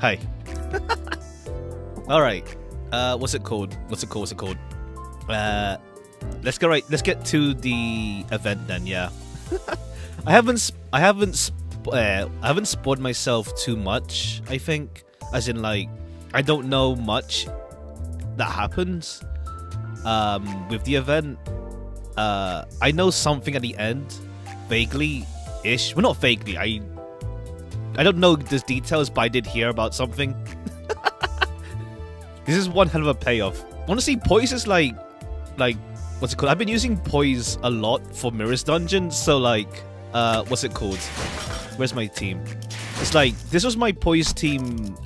Hi. All right. What's it called? Let's get to the event then. Yeah. I haven't spoiled myself too much. I think, as in like, I don't know much that happens with the event. I know something at the end, vaguely-ish. Well, not vaguely. I don't know the details, but I did hear about something. This is one hell of a payoff. Honestly, Poise is like, what's it called? I've been using Poise a lot for Mirror's Dungeon, so like, what's it called? Where's my team? It's like, this was my Poise team,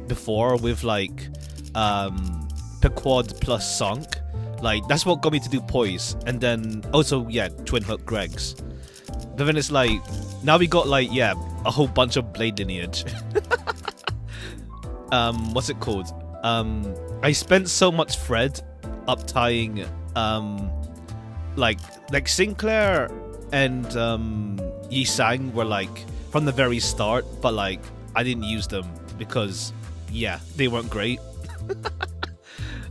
before with like, Pequod plus Sunk. Like, that's what got me to do Poise. And then, also, yeah, Twin Hook Gregs. But then it's like, now we got like, yeah, a whole bunch of Blade lineage. What's it called? I spent so much Fred uptying, like Sinclair and Yi Sang were like from the very start, but like I didn't use them because, yeah, they weren't great.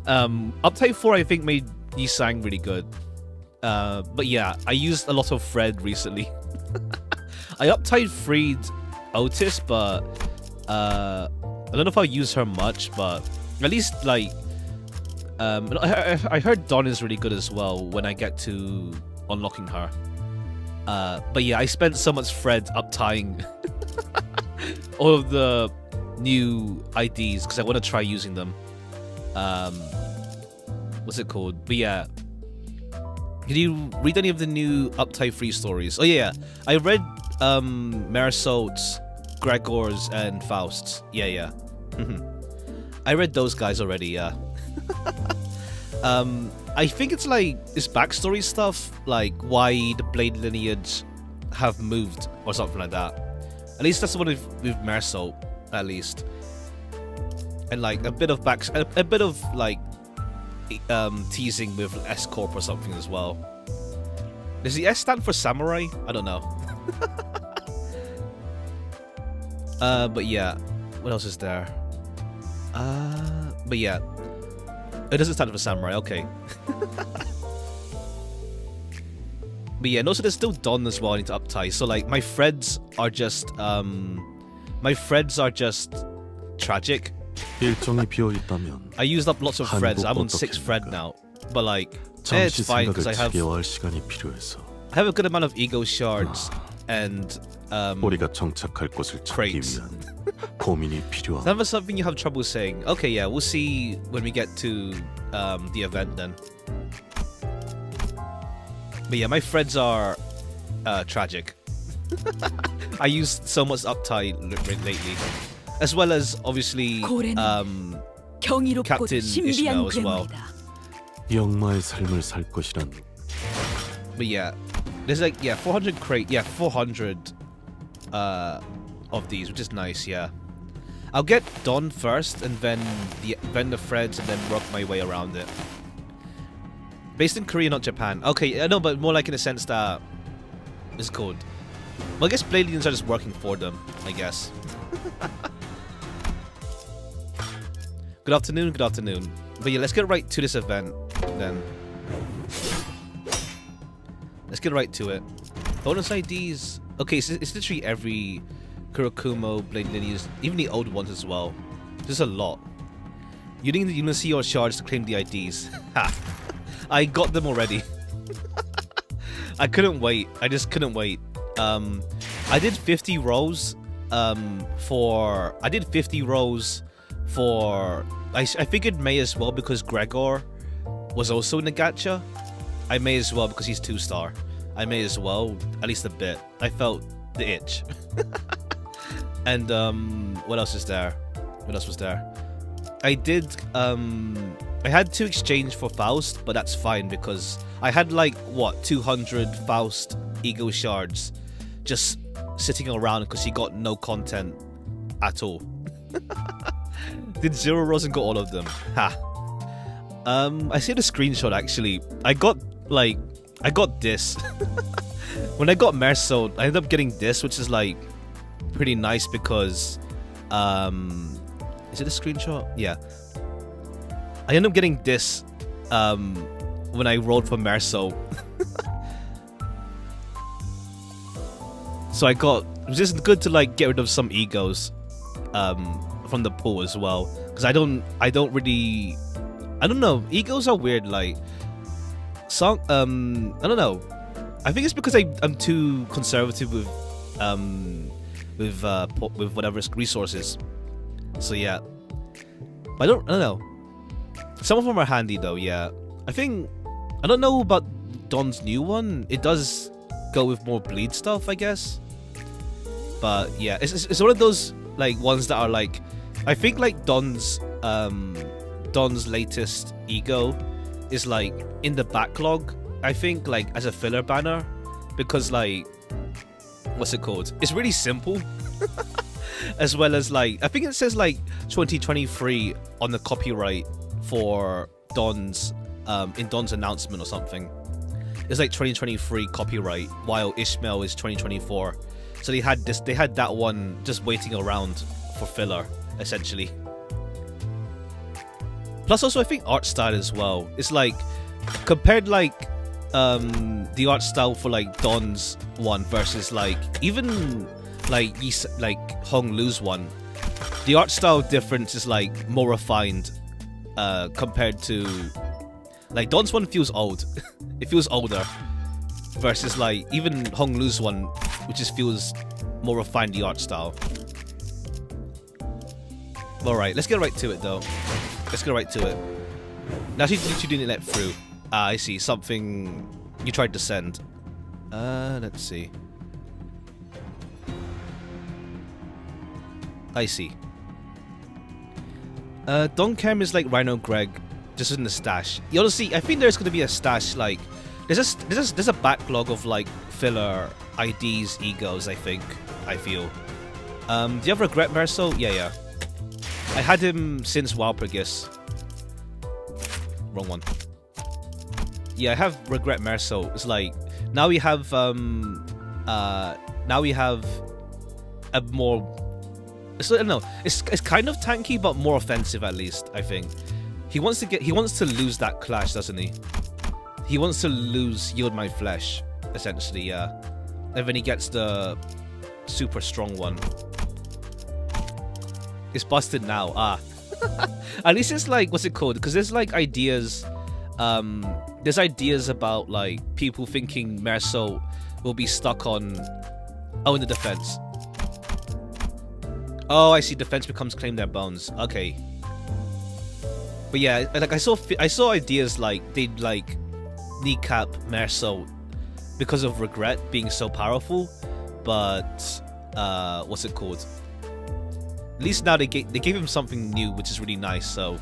Uptype 4 I think made Yi Sang really good. But yeah, I used a lot of Fred recently. I uptype freed Otis, but I don't know if I'll use her much, but at least like I heard Dawn is really good as well when I get to unlocking her. But yeah, I spent so much Fred uptying all of the new IDs because I want to try using them. What's it called? But yeah, did you read any of the new Uptype 3 stories? Oh yeah, I read Marisolt's, Gregor's, and Faust's. Yeah. I read those guys already, yeah. I think it's like this backstory stuff, like why the Blade lineage have moved or something like that. At least that's what with Marisolt, at least. And like a bit of like teasing with S Corp or something as well. Does the S stand for samurai? I don't know. But yeah, what else is there? But yeah, it doesn't stand for samurai. Okay. But yeah, and also there's still Dawn as well. I need to uptie. So like my Freds are just tragic. I used up lots of Freds. I'm on 6 Fred now, but like it's fine because I have a good amount of ego shards and crates. That was something you have trouble saying. Okay, yeah, we'll see when we get to the event then. But yeah, my Freds are tragic. I used so much uptide lately. As well as, obviously, Captain Ishmael as well. But yeah, there's like, yeah, 400 crate, yeah, 400 of these, which is nice, yeah. I'll get Dawn first, and then the Freds, and then work my way around it. Based in Korea, not Japan. Okay, no, but more like in the sense that it's called. Well, I guess Blade Legions are just working for them, I guess. Good afternoon, good afternoon. But yeah, let's get right to this event then. Let's get right to it. Bonus IDs. Okay, so it's literally every Kurokumo, Blade Lineage, even the old ones as well. There's a lot. You need the Unity or shards to claim the IDs. Ha! I got them already. I couldn't wait. I just couldn't wait. I did 50 rows I did 50 rows for I figured May as well because Gregor was also in the gacha. I may as well because he's 2-star. I may as well, at least a bit. I felt the itch. And what else is there? What else was there? I did I had to exchange for Faust, but that's fine because I had like what 200 Faust ego shards just sitting around because he got no content at all. Did 0 rows and got all of them. Ha. I see the screenshot actually. I got this. When I got Mersold, I ended up getting this, which is like pretty nice because, is it a screenshot? Yeah. I ended up getting this, when I rolled for Merso. So it was just good to like get rid of some egos, from the pool as well. Because I don't know. Egos are weird. Like, I don't know. I think it's because I'm too conservative with whatever resources. So yeah, but I don't know. Some of them are handy though. Yeah, I don't know about Don's new one. It does go with more bleed stuff, I guess. But yeah, it's one of those like ones that are like, I think like Don's latest ego is like in the backlog, I think, like as a filler banner, because like, what's it called? It's really simple. As well as like, I think it says like 2023 on the copyright for Don's in Don's announcement or something. It's like 2023 copyright, while Ishmael is 2024. So they had that one just waiting around for filler, essentially. Plus also I think art style as well. It's like, compared like the art style for like Don's one versus like even like Hong Lu's one, the art style difference is like more refined compared to like Don's one feels old. It feels older versus like even Hong Lu's one, which just feels more refined, the art style. Alright, let's get right to it though. Let's get right to it. Now you didn't let through. Ah, I see. Something you tried to send. Let's see. I see. Don Cam is like Rhino Greg, just in the stash. You honestly, I think there's gonna be a stash like there's a backlog of like filler IDs, egos. I feel. Do you have Regret Merso? Yeah. I had him since Walpurgis. Wrong one. Yeah, I have Regret Merso. It's like now we have a more. I don't know. It's kind of tanky, but more offensive at least. I think he wants to lose that clash, doesn't he? He wants to lose Yield My Flesh, essentially. Yeah, and then he gets the super strong one. It's busted now. Ah, at least it's like, what's it called? Because there's like ideas. There's ideas about like people thinking Merso will be stuck on. Oh, in the defense. Oh, I see. Defense becomes claim their bones. Okay. But yeah, like I saw ideas like they'd like kneecap Merso because of Regret being so powerful, but what's it called? At least now they gave him something new, which is really nice. So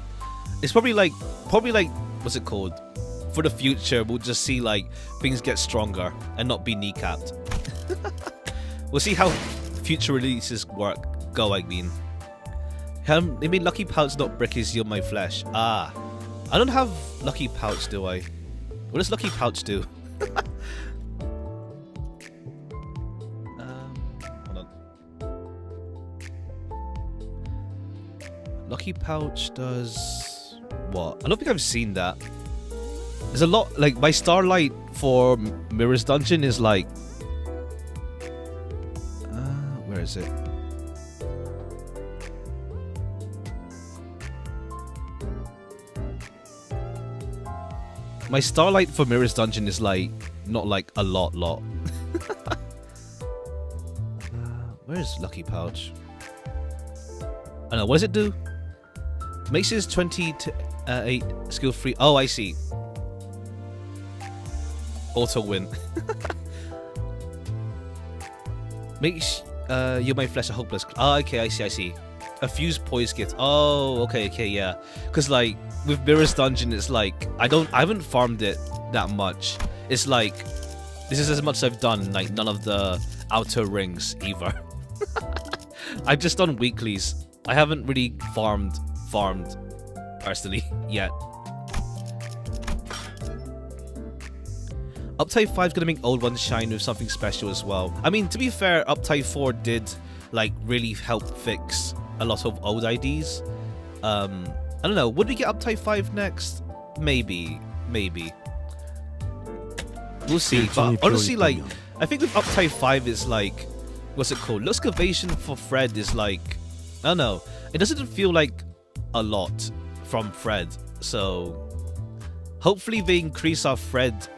it's probably like what's it called? For the future, we'll just see like things get stronger and not be kneecapped. We'll see how future releases go, I mean. They made Lucky Pouch not break his Yield My Flesh. Ah. I don't have Lucky Pouch, do I? What does Lucky Pouch do? Hold on. Lucky Pouch does what? I don't think I've seen that. There's a lot, like my Starlight for Mirror's Dungeon is like where is it? My Starlight for Mirror's Dungeon is like not like a lot. Where is Lucky Pouch? I don't know, what does it do? Makes his 20 to 8 skill free. Oh, I see. Auto win. Makes Yield My Flesh a hopeless. Oh, okay, I see. A fused poise gift. Oh, okay, yeah. Because like with Mirror's Dungeon, it's like I haven't farmed it that much. It's like this is as much as I've done. Like none of the outer rings either. I've just done weeklies. I haven't really farmed personally yet. Uptide 5 is gonna make old ones shine with something special as well. I mean, to be fair, Uptide 4 did like really help fix a lot of old IDs. I don't know, would we get Uptype 5 next? Maybe. We'll see. But honestly, like, I think with Uptype 5 is like, what's it called? Excavation for Fred is like, I don't know. It doesn't feel like a lot from Fred. So hopefully they increase our Fred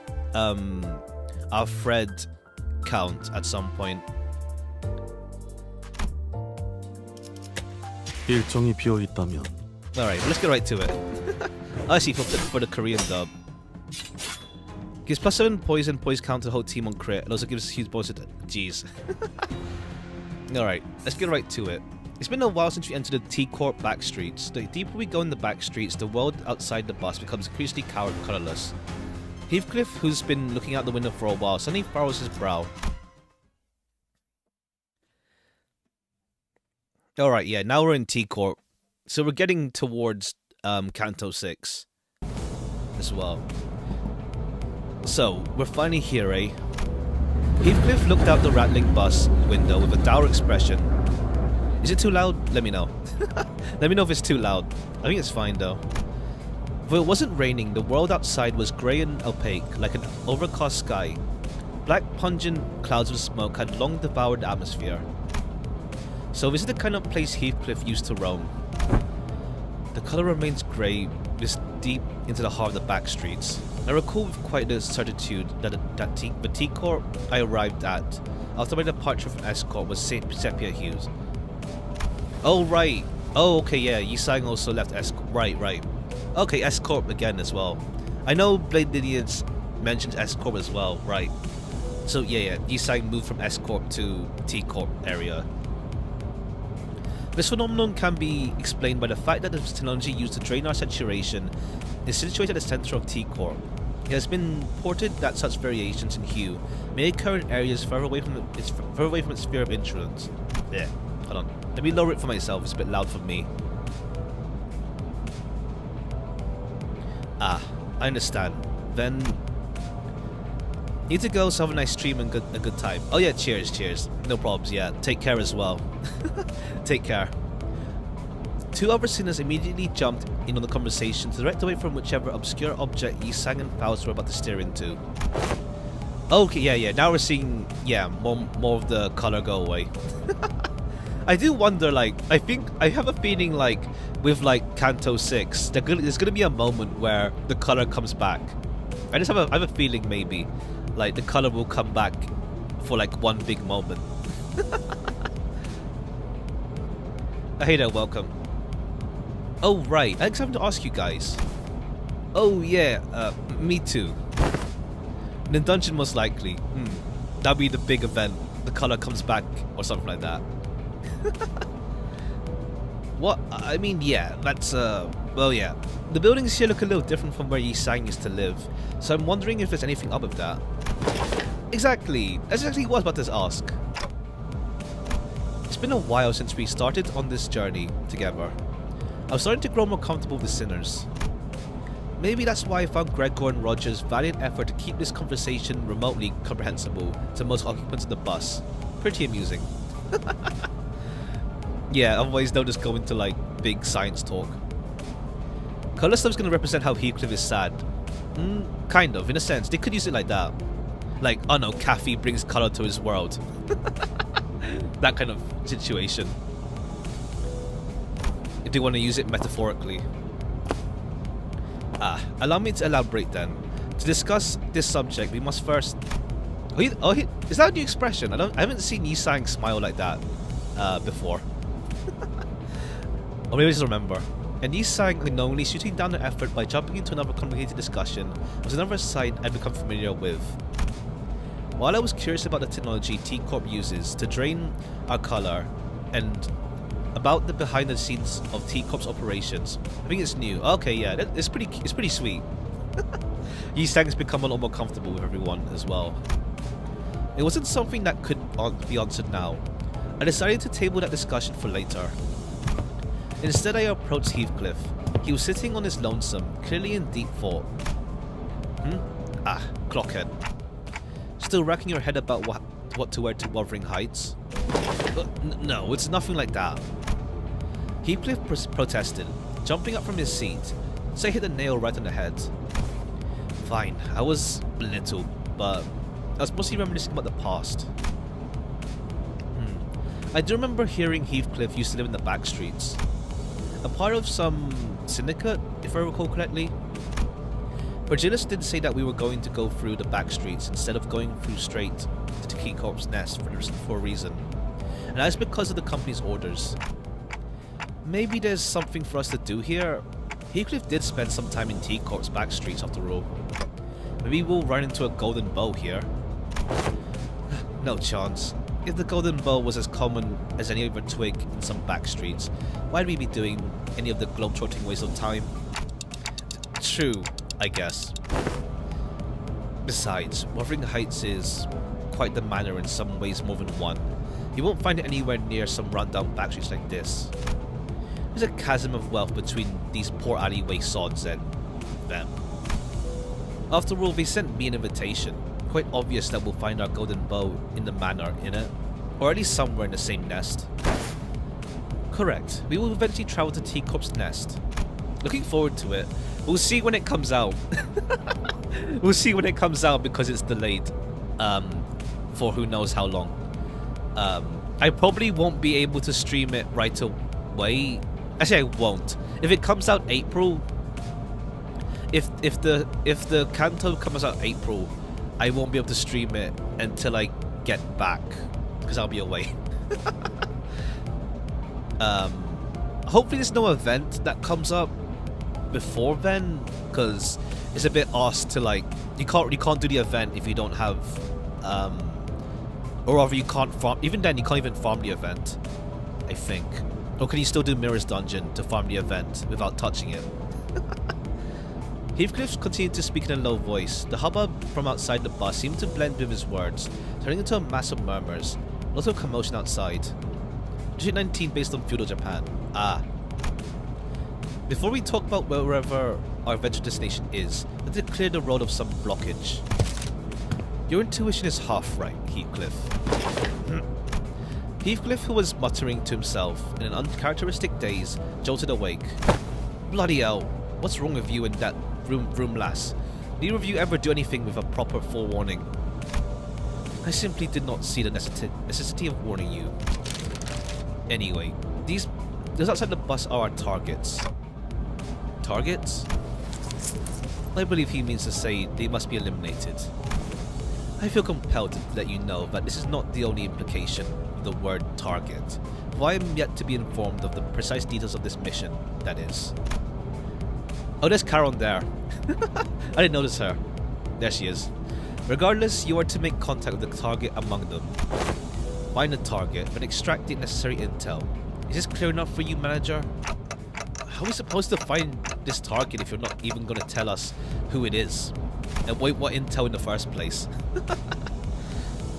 count at some point. 일정이 비어 있다면. Alright, let's get right to it. Actually, for the Korean dub. Gives +7 poison counter to the whole team on crit, and also gives huge bonus to... Jeez. Alright, let's get right to it. It's been a while since we entered the T-Corp back streets. The deeper we go in the back streets, the world outside the bus becomes increasingly colorless. Heathcliff, who's been looking out the window for a while, suddenly furrows his brow. Alright, yeah, now we're in T-Corp. So we're getting towards Canto 6 as well. So, we're finally here, eh? Heathcliff looked out the rattling bus window with a dour expression. Is it too loud? Let me know. Let me know if it's too loud. I think it's fine though. Though it wasn't raining, the world outside was grey and opaque, like an overcast sky. Black pungent clouds of smoke had long devoured the atmosphere. So this is the kind of place Heathcliff used to roam. The colour remains grey, this deep into the heart of the back streets. I recall with quite a certitude that the T-Corp I arrived at after my departure from S-Corp was sepia hues. Oh right. Oh okay, yeah, Yisang also left S-Corp. Right. Okay, S-Corp again as well. I know Blade Lineage mentions S-Corp as well, right. So yeah, Yisang moved from S-Corp to T-Corp area. This phenomenon can be explained by the fact that the technology used to drain our saturation is situated at the center of T-Corp. It has been reported that such variations in hue may occur in areas further away from its sphere of influence. Yeah, hold on. Let me lower it for myself, it's a bit loud for me. Ah, I understand. Then need to go, so have a nice stream and a good time. Oh yeah, cheers. No problems, yeah. Take care as well. Take care. Two other sinners immediately jumped in on the conversation to direct away from whichever obscure object Yisang and Faust were about to stare into. Okay, yeah. Now we're seeing, yeah, more of the color go away. I do wonder, like, I have a feeling like with like Canto 6, there's gonna be a moment where the color comes back. I have a feeling maybe, like the color will come back for like one big moment. Hey there, welcome. Oh right, I have to ask you guys. Oh yeah, me too. In the dungeon most likely. That'll be the big event. The color comes back or something like that. What? I mean, yeah, that's well yeah. The buildings here look a little different from where Yisang used to live, so I'm wondering if there's anything up with that. Exactly! That's exactly what I was about to ask. It's been a while since we started on this journey together. I was starting to grow more comfortable with sinners. Maybe that's why I found Gregor and Roger's valiant effort to keep this conversation remotely comprehensible to most occupants of the bus pretty amusing. Yeah, otherwise they'll just go into like big science talk. Color stuff's gonna represent how Heathcliff is sad. Kind of, in a sense. They could use it like that. Like, oh no, Kathy brings color to his world. That kind of situation. If they want to use it metaphorically. Allow me to elaborate then. To discuss this subject, we must first... is that a new expression? I haven't seen Yisang smile like that before. Or maybe I just remember. And Yisang unknowingly shooting down their effort by jumping into another complicated discussion was another sight I'd become familiar with. While I was curious about the technology T-Corp uses to drain our color and about the behind the scenes of T-Corp's operations, I think it's new. Okay, yeah, it's pretty sweet. Yisang's become a lot more comfortable with everyone as well. It wasn't something that could be answered now. I decided to table that discussion for later. Instead, I approached Heathcliff. He was sitting on his lonesome, clearly in deep thought. Clockhead. Still racking your head about what to wear to Wuthering Heights? No, it's nothing like that. Heathcliff protested, jumping up from his seat, so I hit the nail right on the head. Fine, I was belittled, but I was mostly reminiscing about the past. I do remember hearing Heathcliff used to live in the back streets. A part of some syndicate, if I recall correctly. Virgilius did say that we were going to go through the back streets instead of going through straight to the Key Corp's nest for a reason. And that's because of the company's orders. Maybe there's something for us to do here. Heathcliff did spend some time in T Corp's back streets after all. Maybe we'll run into a golden bow here. No chance. If the golden bow was as common as any other twig in some back streets, why'd we be doing any of the globetrotting waste of time? True, I guess. Besides, Wuthering Heights is quite the manor in some ways more than one. You won't find it anywhere near some rundown back streets like this. There's a chasm of wealth between these poor alleyway sods and them. After all, they sent me an invitation. Quite obvious that we'll find our golden bow in the manor, innit? Or at least somewhere in the same nest. Correct. We will eventually travel to T Corp's nest. Looking forward to it. We'll see when it comes out. We'll see when it comes out because it's delayed. For who knows how long. I probably won't be able to stream it right away. Actually, I won't. If it comes out April, if the Kanto comes out April, I won't be able to stream it until I get back because I'll be away. Hopefully, there's no event that comes up before then, because it's a bit arse to like you can't do the event if you don't have or rather you can't farm. Even then, you can't even farm the event, I think. Or can you still do Mirror's Dungeon to farm the event without touching it? Heathcliff continued to speak in a low voice. The hubbub from outside the bus seemed to blend with his words, turning into a mass of murmurs. A lot of commotion outside. District 19 based on feudal Japan. Ah. Before we talk about wherever our eventual destination is, let's clear the road of some blockage. Your intuition is half right, Heathcliff. Heathcliff, who was muttering to himself in an uncharacteristic daze, jolted awake. Bloody hell, what's wrong with you and that room lass? Neither of you ever do anything with a proper forewarning. I simply did not see the necessity of warning you. Anyway, those outside the bus are our targets. Targets? I believe he means to say they must be eliminated. I feel compelled to let you know that this is not the only implication of the word target, but I am yet to be informed of the precise details of this mission, that is. Oh, there's Caron there. I didn't notice her. There she is. Regardless, you are to make contact with the target among them. Find the target and extract the necessary intel. Is this clear enough for you, manager? How are we supposed to find this target if you're not even going to tell us who it is? And wait, what intel in the first place?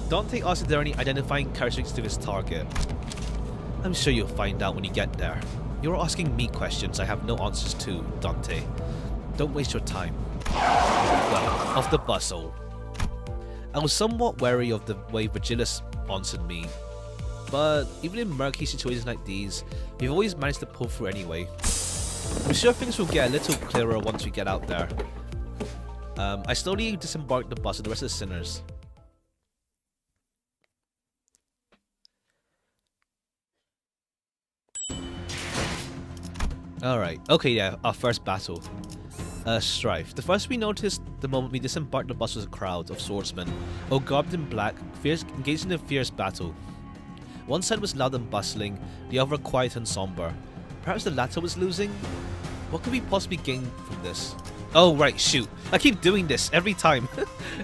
Dante asked if there are any identifying characteristics to this target. I'm sure you'll find out when you get there. You're asking me questions I have no answers to, Dante. Don't waste your time. Well, off the bustle. I was somewhat wary of the way Virgilius answered me, but even in murky situations like these, we've always managed to pull through anyway. I'm sure things will get a little clearer once we get out there. I slowly disembarked the bus with the rest of the sinners. Alright, okay, yeah, our first battle. Strife. The first we noticed the moment we disembarked the bus was a crowd of swordsmen, all garbed in black, engaged in a fierce battle. One side was loud and bustling, the other quiet and somber. Perhaps the latter was losing? What could we possibly gain from this? Oh right, shoot. I keep doing this every time.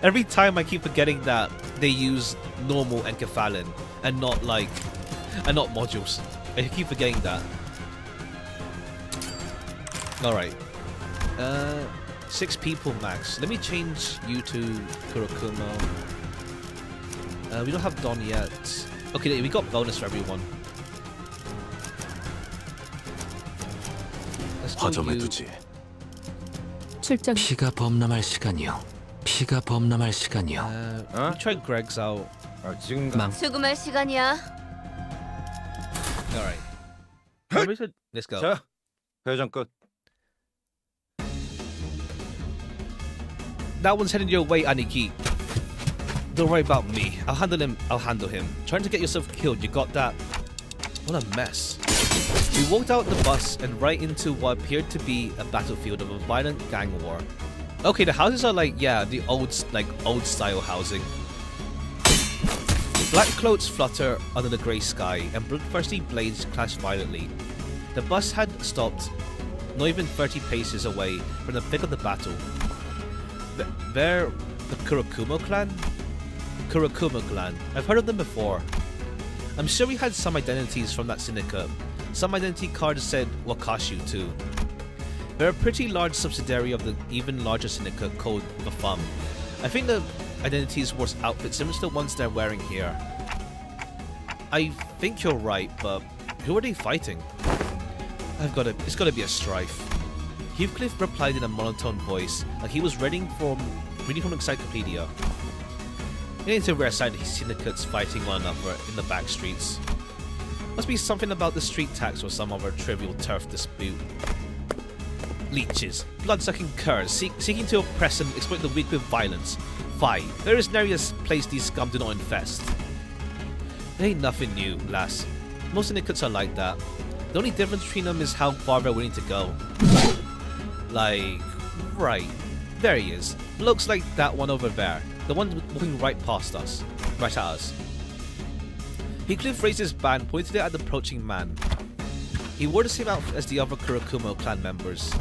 Every time I keep forgetting that they use normal enkephalin and not modules. I keep forgetting that. Alright. 6 people max. Let me change you to Kurokumo. We don't have Don yet. Okay, we got bonus for everyone. Let's do you. 출장. 피가 범람할 시간이요. 피가 범람할 시간이요. We tried Greg's out. 수금할 시간이야. Alright. Let's go. 자, 회전 끝. That one's heading your way, Aniki. Don't worry about me. I'll handle him. Trying to get yourself killed, you got that? What a mess. We walked out the bus and right into what appeared to be a battlefield of a violent gang war. Okay, the houses are like, yeah, the old style housing. Black cloaks flutter under the grey sky and bloodthirsty blades clash violently. The bus had stopped not even 30 paces away from the thick of the battle. They're the Kurokumo clan? Kurokumo clan. I've heard of them before. I'm sure we had some identities from that syndicate. Some identity cards said Wakashu too. They're a pretty large subsidiary of the even larger syndicate called the Thumb. I think the identities wore outfits similar to the ones they're wearing here. I think you're right, but who are they fighting? It's gotta be a strife. Heathcliff replied in a monotone voice, like he was reading from encyclopedia. You need to rare sight of syndicates fighting one another in the back streets. Must be something about the street tax or some other trivial turf dispute. Leeches, blood-sucking curs, seeking to oppress and exploit the weak with violence. Fie, there is nary a place these scum do not infest. It ain't nothing new, lass. Most syndicates are like that. The only difference between them is how far they're willing to go. Like, right, there he is. Looks like that one over there. The one walking right past us. Right at us. Heathcliff raised his band, pointed it at the approaching man. He wore the same outfit as the other Kurokumo clan members.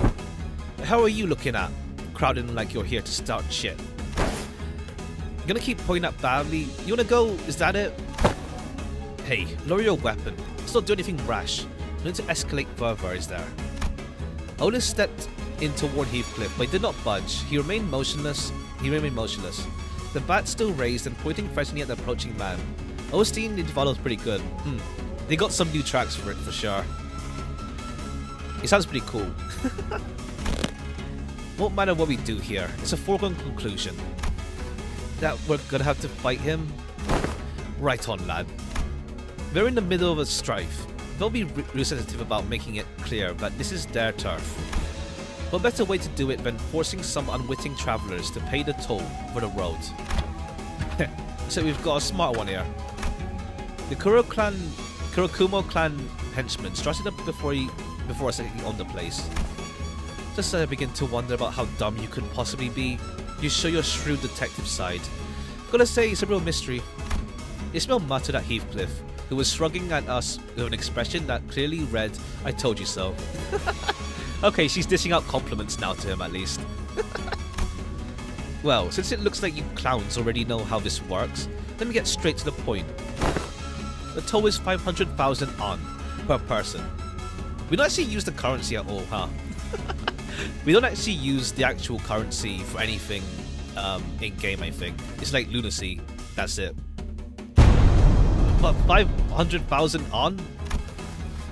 How are you looking at? Crowding like you're here to start shit. You're gonna keep pointing at badly? You wanna go? Is that it? Hey, lower your weapon. Let's not do anything rash. No need to escalate further, is there? Otis stepped in toward Heathcliff, but he did not budge. He remained motionless. The bat still raised and pointing threateningly at the approaching man. Osteen developed pretty good. They got some new tracks for it for sure. It sounds pretty cool. Won't matter what we do here. It's a foregone conclusion. That we're gonna have to fight him? Right on, lad. They're in the middle of a strife. Don't be real sensitive about making it clear that this is their turf. What better way to do it than forcing some unwitting travelers to pay the toll for the road? So we've got a smart one here. The Kurokumo clan henchman strutted up before us on the place. Just as I begin to wonder about how dumb you could possibly be, you show your shrewd detective side. Gotta say, it's a real mystery. Ismail muttered at Heathcliff, who was shrugging at us with an expression that clearly read, "I told you so." Okay, she's dishing out compliments now to him at least. Well, since it looks like you clowns already know how this works, let me get straight to the point. The toll is 500,000 on per person. We don't actually use the currency at all, huh? We don't actually use the actual currency for anything in-game, I think. It's like lunacy. That's it. But 500,000 on?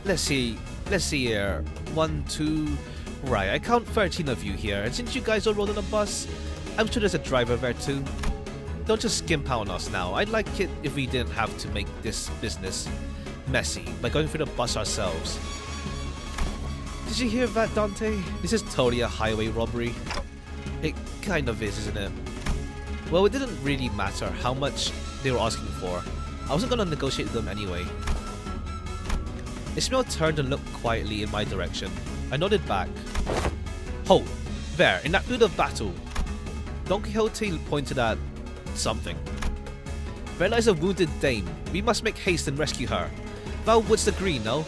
Let's see here. 1, 2... Right, I count 13 of you here, and since you guys all rode on a bus, I'm sure there's a driver there too. Don't just skimp out on us now. I'd like it if we didn't have to make this business messy by going through the bus ourselves. Did you hear that, Dante? This is totally a highway robbery. It kind of is, isn't it? Well, it didn't really matter how much they were asking for. I wasn't gonna negotiate with them anyway. Ismail turned and looked quietly in my direction. I nodded back. Hold! There, in that field of battle. Don Quixote pointed at something. There lies a wounded dame. We must make haste and rescue her. Thou wouldst agree, no?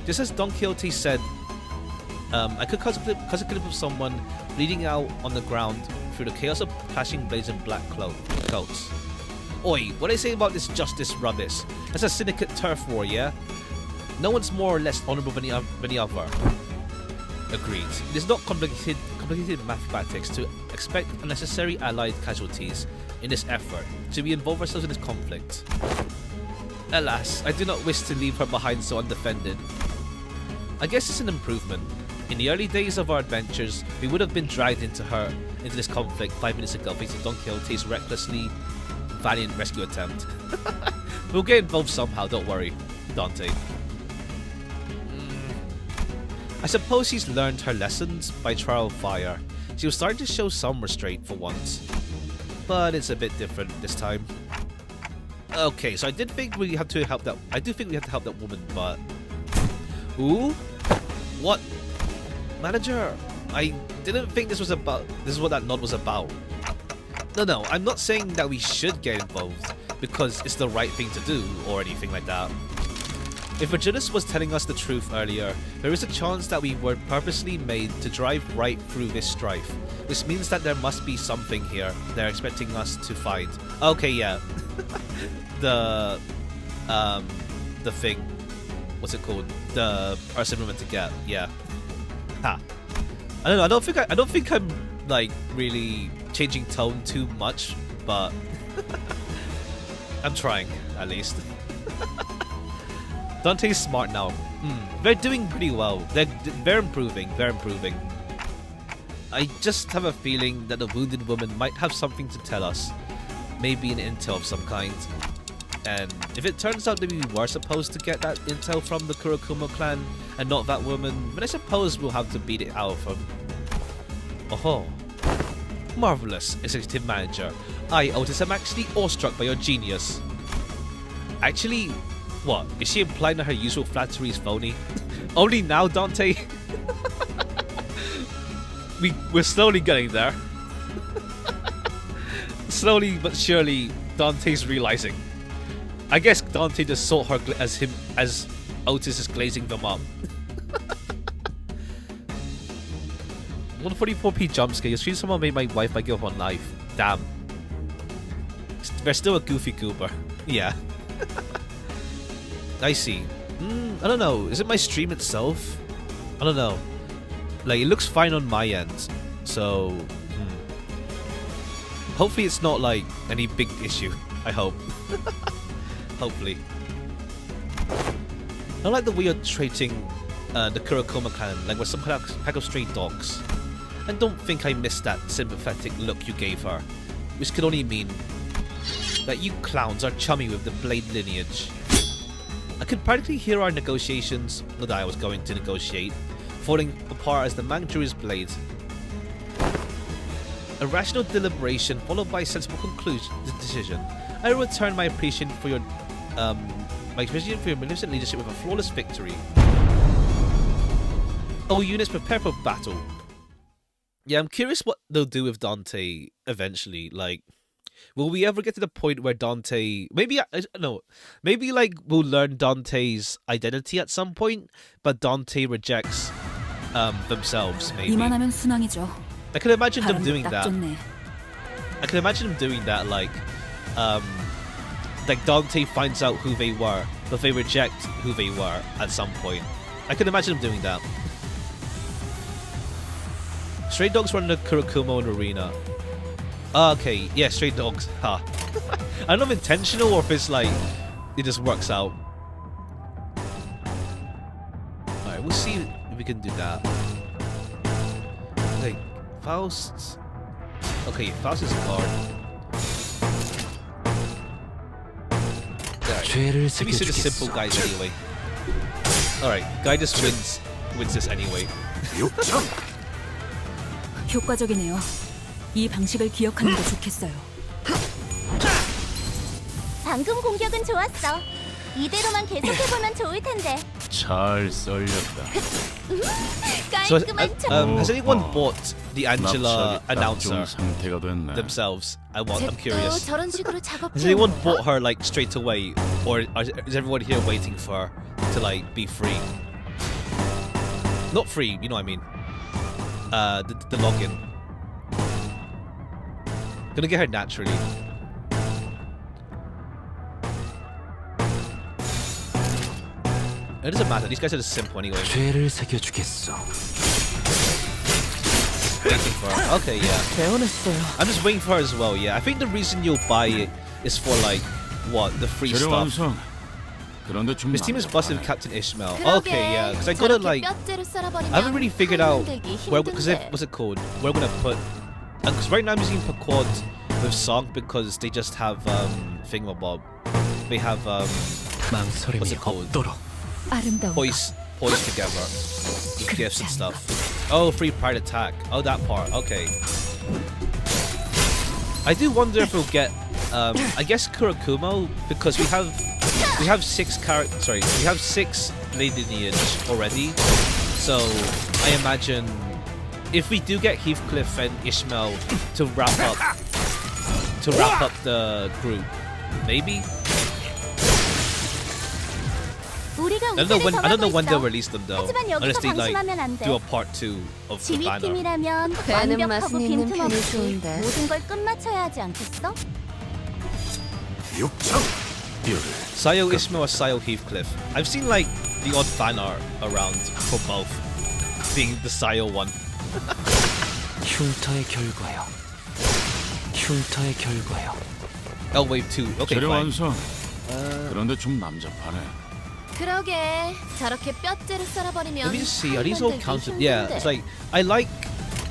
Just as Don Quixote said, I could cut a clip of someone bleeding out on the ground through the chaos of clashing blades and black coats. Oi, what do I say about this justice rubbish? That's a syndicate turf war, yeah? No one's more or less honourable than the other. Agreed. It is not complicated mathematics to expect unnecessary allied casualties in this effort, so we involve ourselves in this conflict. Alas, I do not wish to leave her behind so undefended. I guess it's an improvement. In the early days of our adventures, we would have been dragged into this conflict 5 minutes ago facing Don Quixote's recklessly valiant rescue attempt. We'll get involved somehow, don't worry, Dante. I suppose she's learned her lessons by trial fire. She was starting to show some restraint for once. But it's a bit different this time. Okay, so I did think we had to help that. I do think we had to help that woman, but. Ooh? What? Manager, I didn't think this was about. This is what that nod was about. No, I'm not saying that we should get involved because it's the right thing to do or anything like that. If Virginis was telling us the truth earlier, there is a chance that we were purposely made to drive right through this strife. This means that there must be something here they're expecting us to find. Okay, yeah. The thing. What's it called? The person we meant to get. Yeah. Ha. I don't know. I don't think I'm like really changing tone too much, but I'm trying at least. Dante's smart now. They're doing pretty well. They're improving. They're improving. I just have a feeling that the wounded woman might have something to tell us. Maybe an intel of some kind. And if it turns out that we were supposed to get that intel from the Kurokumo clan and not that woman, then I suppose we'll have to beat it out of them. Oh, marvelous, Executive Manager. I, Otis, am actually awestruck by your genius. Actually, what? Is she implying that her usual flattery is phony? Only now, Dante? We're slowly getting there. Slowly but surely, Dante's realizing. I guess Dante just saw her as Otis is glazing them up. 144p jump scare. You're seeing someone made my wife might give up on life. Damn. They're still a goofy goober. Yeah. I see. I don't know. Is it my stream itself? I don't know. Like, it looks fine on my end. So, hopefully it's not like any big issue. I hope. Hopefully. I like the way you're treating the Kurokoma clan like we're some kind of pack of stray dogs. And don't think I missed that sympathetic look you gave her, which could only mean that you clowns are chummy with the Blade lineage. I could practically hear our negotiations, not that I was going to negotiate, falling apart as the man drew his blade. A rational deliberation followed by a sensible decision. I return my appreciation for your magnificent leadership with a flawless victory. All units prepare for battle. Yeah, I'm curious what they'll do with Dante eventually. Like, will we ever get to the point where Dante... Maybe, I don't know. Maybe, like, we'll learn Dante's identity at some point, but Dante rejects themselves, maybe. I can imagine them doing that. I can imagine them doing that, like Dante finds out who they were, but they reject who they were at some point. I can imagine them doing that. Stray dogs run the Kurokumo in arena. Okay, yeah, stray dogs. Ha. I don't know if it's intentional or if it's like it just works out. Alright, we'll see if we can do that. Okay, Faust. Okay, Faust is a card. Alright. Maybe see the simple guys anyway. Alright, guy just wins this anyway. 효과적이네요. 이 방식을 기억하는 게 좋겠어요. 방금 공격은 좋았어. 이대로만 계속해보면 좋을 텐데. 잘 썰렸다. So, 깔끔한 has anyone bought the Angela announcer 상태가 됐네. themselves? I'm curious. 저런 식으로 작업 Has anyone bought her like straight away, or is everyone here waiting for her to like be free? Not free, you know what I mean. The login. Gonna get her naturally. It doesn't matter. These guys are just simple anyway. 죄를 새겨주겠어. Waiting for her. Okay, yeah. I'm just waiting for her as well. Yeah, I think the reason you'll buy it is for like what the free 재료 stuff. 완성. 그런데 좀 His team is busted with Captain Ishmael. Okay, yeah, because I gotta like, I haven't really figured out where, because what's it called? Where I'm gonna put, because right now I'm using Pequod with Song because they just have Thingamabob. They have what's it called? toys together with gifts and stuff. Oh, free pride attack. Oh, that part. Okay. I do wonder if we'll get, I guess Kurakumo, because we have 6 characters. Sorry, we have 6 blade lineage already. So I imagine if we do get Heathcliff and Ishmael to wrap up the group, maybe. I don't know when they'll release them though, unless they like do a part 2 of the banner. 지휘팀이라면 되는 완벽하고 맛은 있는 편이 빈틈없이 좋은데. 모든 걸 끝마쳐야 하지 않겠어? Sayo Ishmael or Sayo Heathcliff. I've seen like the odd fan art around for both, being the Sayo one. 흉터의 결과요. 흉터의 결과요. Oh, wave 2. Okay, 재료 fine. 완성. 그런데 좀 남잡하네. 그러게 저렇게 뼈째를 썰어버리면 Let me just see. Are these all 만들기 counted? Yeah, 힘든데. it's like I like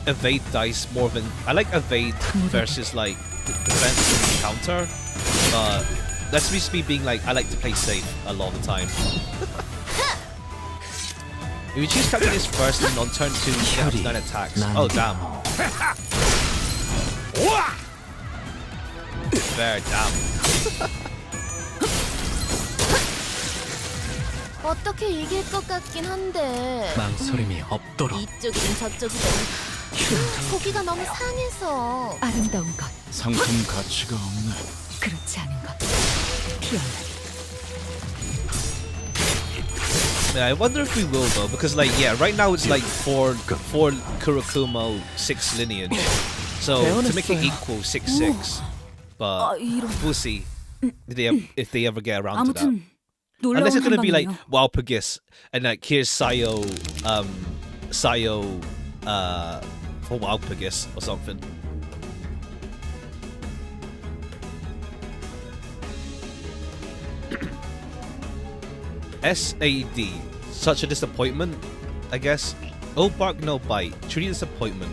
evade dice more than I like evade versus like defense and counter. But that's just me being like I like to play safe a lot of the time. If you choose calculus first and on turn 2 you have 9 attacks. Oh damn. Fair, damn. 어떻게 이길 것 같긴 한데 망설임이 없도록. 이쪽이든 저쪽이든 고기가 너무 상해서 아름다운 것, 상품 가치가 없네. 그렇지 않은 것. 피어나. Yeah, I wonder if we will though, because like yeah, right now it's like 4 Kurakumo 6 lineage, so to make it equal 6-6, but we'll see if they ever get around to that. 아무튼 놀라운 Unless it's gonna be like 한방이네요. Walpurgis and like here's Sayo, for Walpurgis or something. SAD. Such a disappointment, I guess. Oh bark no bite. Truly disappointment.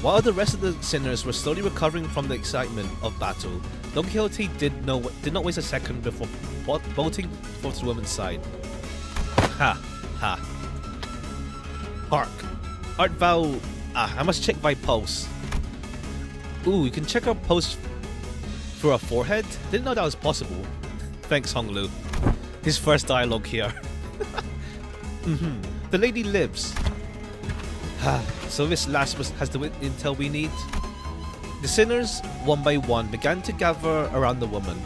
While the rest of the sinners were slowly recovering from the excitement of battle, Don Quixote did not waste a second before bolting towards the woman's side. Ha ha. Hark. Art thou? I must check my pulse. Ooh, you can check our pulse through our forehead? Didn't know that was possible. Thanks, Honglu. His first dialogue here. The lady lives. So this lass has the intel we need. The sinners, one by one, began to gather around the woman.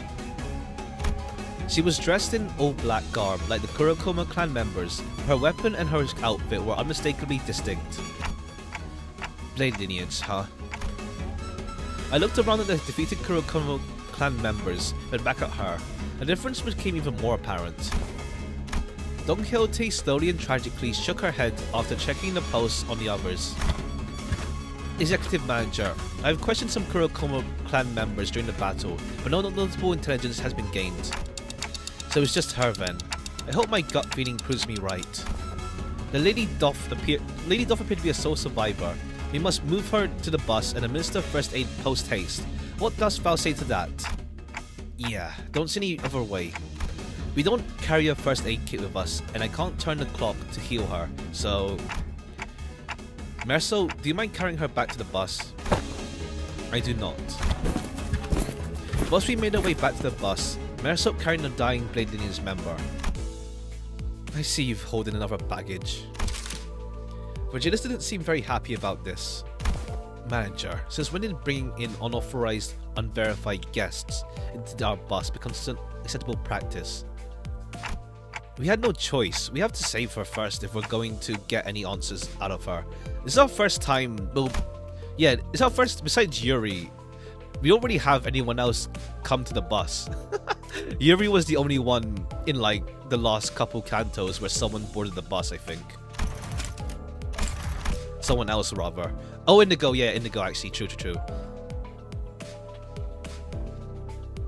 She was dressed in all black garb like the Kurokoma clan members. Her weapon and her outfit were unmistakably distinct. Blade lineage, huh? I looked around at the defeated Kurokoma clan members, then back at her. The difference became even more apparent. Don Quixote slowly and tragically shook her head after checking the pulse on the others. Executive Manager, I have questioned some Kurokoma clan members during the battle, but no notable intelligence has been gained. So it's just her then. I hope my gut feeling proves me right. The lady doth appear to be a sole survivor. We must move her to the bus and administer first aid post haste. What does thou say to that? Yeah, don't see any other way. We don't carry a first aid kit with us, and I can't turn the clock to heal her, so... Merso, do you mind carrying her back to the bus? I do not. Once we made our way back to the bus, Merso carrying the dying Blade Lineage member. I see you've holding another baggage. Virgilis didn't seem very happy about this. Manager, since when did bringing in unauthorized, unverified guests into our bus become acceptable practice? We had no choice. We have to save her first if we're going to get any answers out of her. This is our first time. Well, yeah, it's our first. Besides Yuri, we don't really have anyone else come to the bus. Yuri was the only one in like the last couple cantos where someone boarded the bus, I think. Someone else rather. Oh, Indigo, yeah, Indigo actually. True.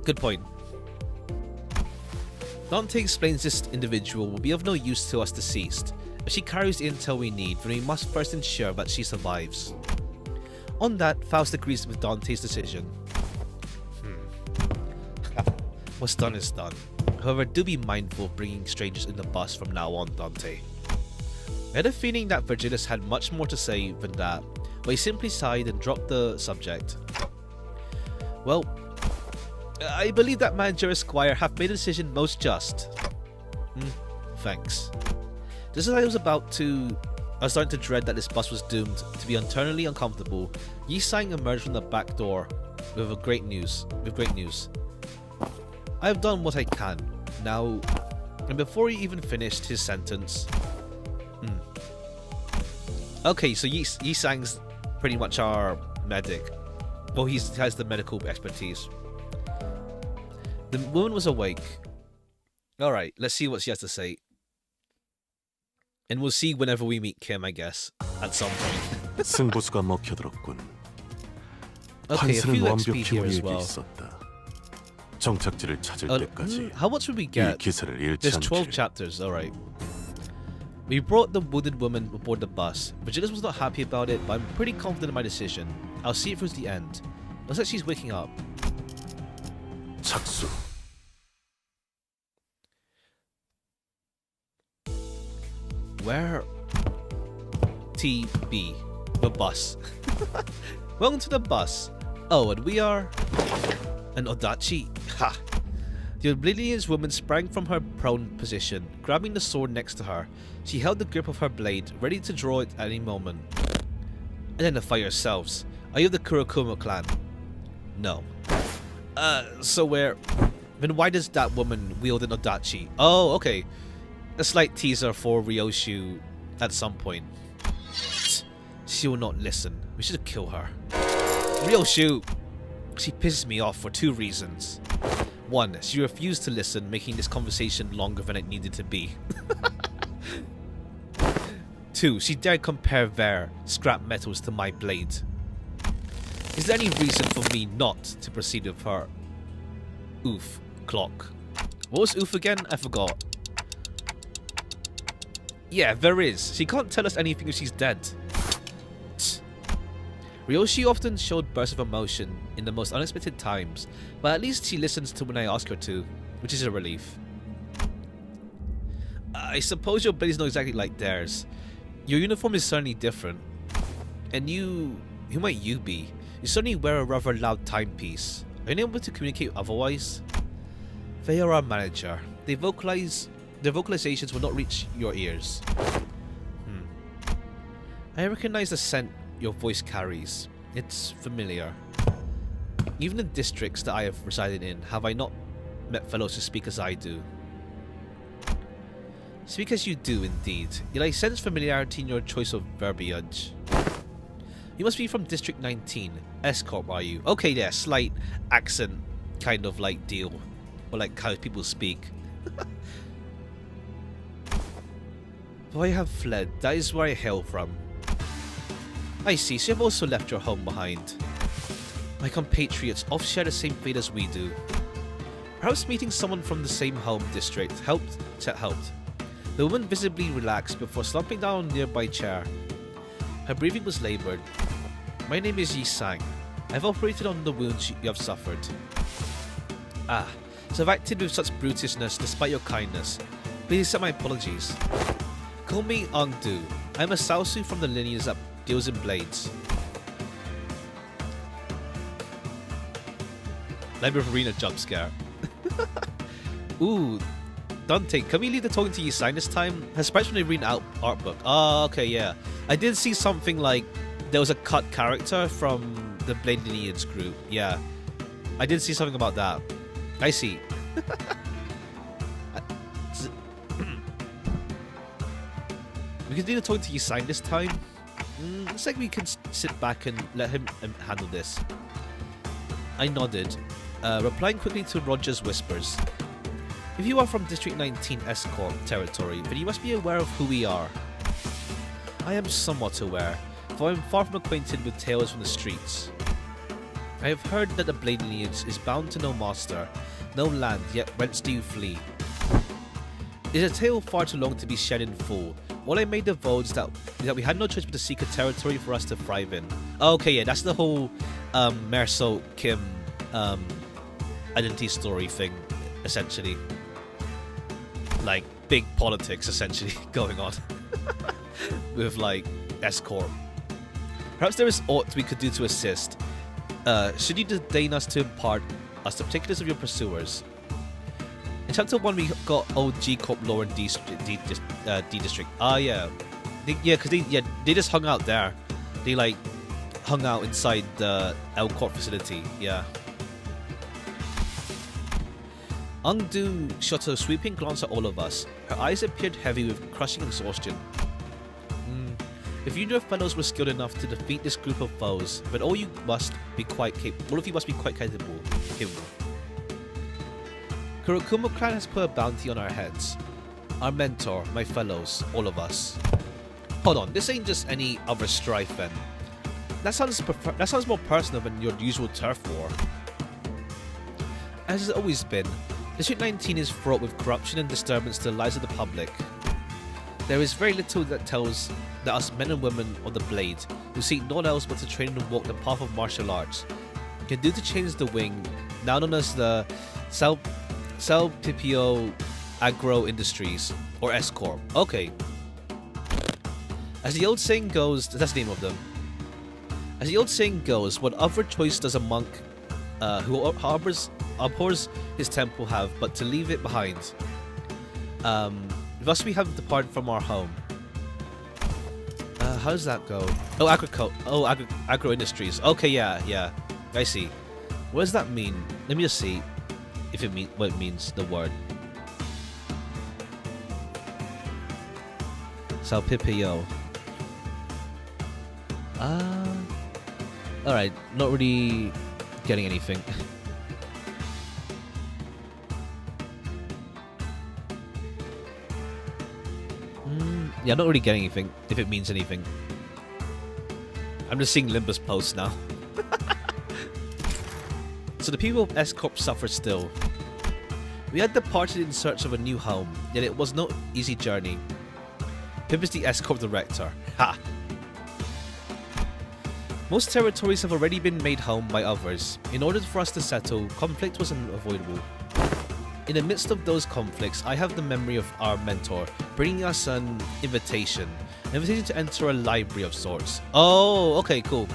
Good point. Dante explains this individual will be of no use to us deceased. If she carries the intel we need, then we must first ensure that she survives. On that, Faust agrees with Dante's decision. What's done is done. However, do be mindful of bringing strangers in the bus from now on, Dante. I had a feeling that Virgilius had much more to say than that, but he simply sighed and dropped the subject. Well, I believe that Manager Esquire have made a decision most just. Thanks. Just as I was starting to dread that this bus was doomed to be eternally uncomfortable, Yi Sang emerged from the back door with great news. I have done what I can. Now, and before he even finished his sentence... Okay, so Yi Sang's pretty much our medic. Well, he has the medical expertise. The woman was awake. Alright, let's see what she has to say. And we'll see whenever we meet Kim, I guess, at some point. 승부수가 먹혀들었군. Okay, a 판사는 few XP 완벽히 here as 우리에게 well. 있었다. 정착지를 찾을 때까지 How much would we 이 get? 기세를 잃지 There's 12 않기를. chapters, alright. We brought the wounded woman aboard the bus. Virgilius was not happy about it, but I'm pretty confident in my decision. I'll see it through to the end. Looks like she's waking up. 착수. Where? TB. The bus. Welcome to the bus. Oh, and we are... an Odachi. Ha! The oblivious woman sprang from her prone position, grabbing the sword next to her. She held the grip of her blade, ready to draw it at any moment. Identify yourselves. Are you of the Kurokuma clan? No. So where... Then why does that woman wield an Odachi? Oh, okay. A slight teaser for Ryoshu at some point. She will not listen. We should kill her. Ryoshu! She pisses me off for 2 reasons. 1, she refused to listen, making this conversation longer than it needed to be. 2, she dared compare their scrap metals to my blade. Is there any reason for me not to proceed with her? Oof. Clock. What was oof again? I forgot. Yeah, there is. She can't tell us anything if she's dead. Ryoshi often showed bursts of emotion in the most unexpected times, but at least she listens to when I ask her to, which is a relief. I suppose your blade is not exactly like theirs. Your uniform is certainly different. And you... who might you be? You certainly wear a rather loud timepiece. Are you able to communicate otherwise? They are our manager. Their vocalizations will not reach your ears. I recognize the scent your voice carries. It's familiar. Even in districts that I have resided in, have I not met fellows who speak as I do. Speak as you do, indeed. Yet I sense familiarity in your choice of verbiage. You must be from District 19. S-Corp, are you? Okay, yeah, slight accent kind of like deal. Or like how people speak. Though I have fled, that is where I hail from. I see, so you have also left your home behind. My compatriots all share the same fate as we do. Perhaps meeting someone from the same home district helped. The woman visibly relaxed before slumping down a nearby chair. Her breathing was laboured. My name is Yi Sang. I've operated on the wounds you have suffered. Ah, so I've acted with such brutishness despite your kindness. Please accept my apologies. Call me Angdu. I'm a Saosu from the lineage that deals in blades. Library Arena jump scare. Ooh, Dante, can we leave the talking to Yi-Sang this time? Her sprites from the arena art book. Oh, okay, yeah. I did see something like there was a cut character from the Blade Lineage group. Yeah, I did see something about that. I see. We can do the talking to Yi-Sang this time. Looks like we can sit back and let him handle this. I nodded, replying quickly to Roger's whispers. If you are from District 19 S-Corp territory, then you must be aware of who we are. I am somewhat aware, for I am far from acquainted with tales from the streets. I have heard that the Blade Lineage is bound to no master, no land, yet whence do you flee? It is a tale far too long to be shared in full. All I may divulge is that we had no choice but to seek a territory for us to thrive in. Okay, yeah, that's the whole Merso Kim identity story thing. essentially. Like, big politics, essentially, going on. With, like, S-Corp. Perhaps there is aught we could do to assist. Should you deign us to impart us the particulars of your pursuers? In chapter 1, we got old G-Corp lore in D District. Ah, yeah. Because they just hung out there. They, like, hung out inside the L-Corp facility. Yeah. Ungdu shot a sweeping glance at all of us. Her eyes appeared heavy with crushing exhaustion. If you and your fellows were skilled enough to defeat this group of foes, but all of you must be quite capable. Kurokuma clan has put a bounty on our heads. Our mentor, my fellows, all of us. Hold on, this ain't just any other strife then. That sounds more personal than your usual turf war. As it's always been, District 19 is fraught with corruption and disturbance to the lives of the public. There is very little that tells that us men and women of the Blade, who seek naught else but to train and walk the path of martial arts, can do to change the wing, now known as the Salpipio Agro Industries, or S-Corp. Okay. As the old saying goes, that's the name of them. As the old saying goes, what other choice does a monk who abhors his temple have but to leave it behind? Thus we have departed from our home. How does that go? Oh, agro industries. Okay, yeah. I see. What does that mean? Let me just see if it what it means, the word. Salpipio. Alright, not really getting anything. Yeah, not really getting anything, if it means anything. I'm just seeing Limbus posts now. So the people of S-Corp suffer still. We had departed in search of a new home, yet it was no easy journey. Pip is the S-Corp director. Ha! Most territories have already been made home by others. In order for us to settle, conflict was unavoidable. In the midst of those conflicts, I have the memory of our mentor bringing us an invitation to enter a library of sorts. Oh, okay, cool.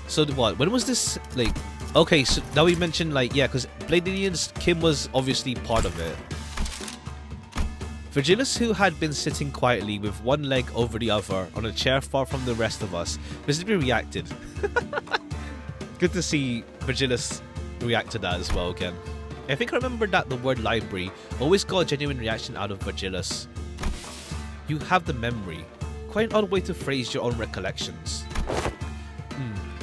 So what? When was this? Like, okay, so now we mentioned, like, yeah, because Blade Indians, Kim was obviously part of it. Virgilius, who had been sitting quietly with one leg over the other on a chair far from the rest of us, visibly reacted. Good to see Virgilius react to that as well again. I think I remember that the word library always got a genuine reaction out of Virgilius. You have the memory. Quite an odd way to phrase your own recollections.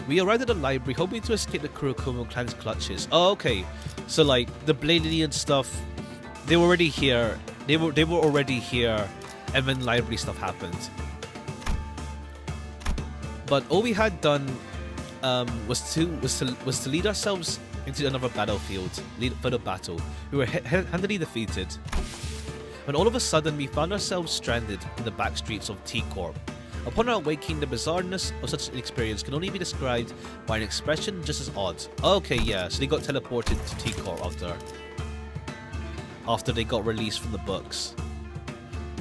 We arrived at the library hoping to escape the Kurokuma clan's clutches. Oh, okay. So, like, the Bladenian stuff, they were already here. They were already here, and then library stuff happened. But all we had done was to lead ourselves into another battlefield, for the battle. We were handily defeated. When all of a sudden we found ourselves stranded in the back streets of T-Corp. Upon our waking, the bizarreness of such an experience can only be described by an expression just as odd. Okay, yeah, so they got teleported to T-Corp after they got released from the books.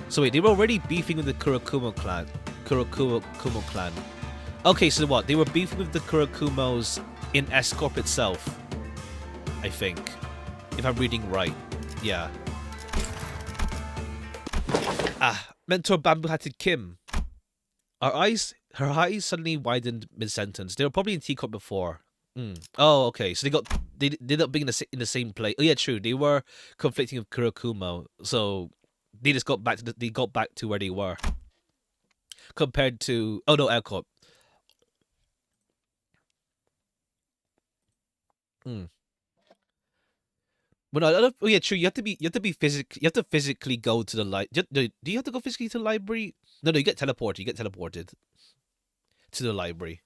So wait, they were already beefing with the Kurokuma clan. Okay, so what? They were beefing with the Kurokumos in S-Corp itself, I think. If I'm reading right. Yeah. Mentor Bamboo-hatted Kim. Her eyes suddenly widened mid-sentence. They were probably in T-Corp before. Oh, okay. So they ended up being in the same place. Oh yeah, true. They were conflicting with Kurokumo, so they just got back to where they were. Compared to L-Corp. Well, oh yeah, true. You have to physically go to the library. Do you have to go physically to the library? No, you get teleported. You get teleported to the library.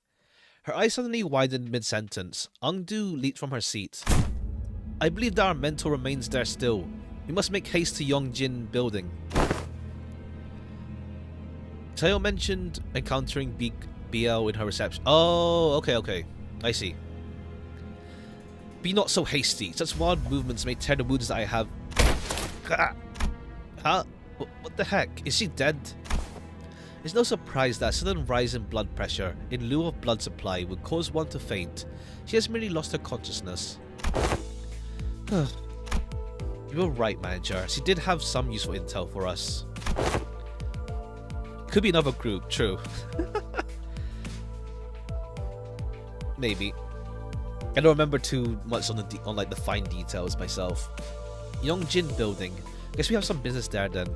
Her eyes suddenly widened mid-sentence. Ungdu leaped from her seat. I believe that our mentor remains there still. We must make haste to Yongjin building. Tayo mentioned encountering BL in her reception. Oh, okay. I see. Be not so hasty. Such wild movements may tear the wounds that I have. Huh? What the heck? Is she dead? It's no surprise that a sudden rise in blood pressure in lieu of blood supply would cause one to faint. She has merely lost her consciousness. You were right, manager. She did have some useful intel for us. Could be another group, true. Maybe. I don't remember too much on the fine details myself. Yongjin building. Guess we have some business there then.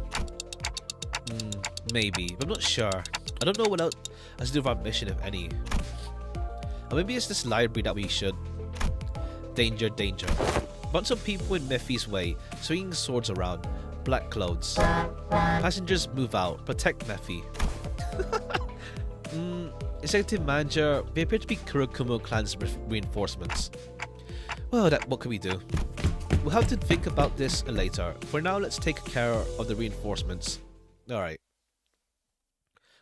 Maybe, but I'm not sure. I don't know what else has to do with our mission, if any. Or maybe it's this library that we should. Danger, danger. Bunch of people in Mephi's way, swinging swords around, black clothes. Passengers move out, protect Mephi. Executive manager, they appear to be Kurokumo clan's reinforcements. Well, what can we do? We'll have to think about this later. For now, let's take care of the reinforcements. Alright.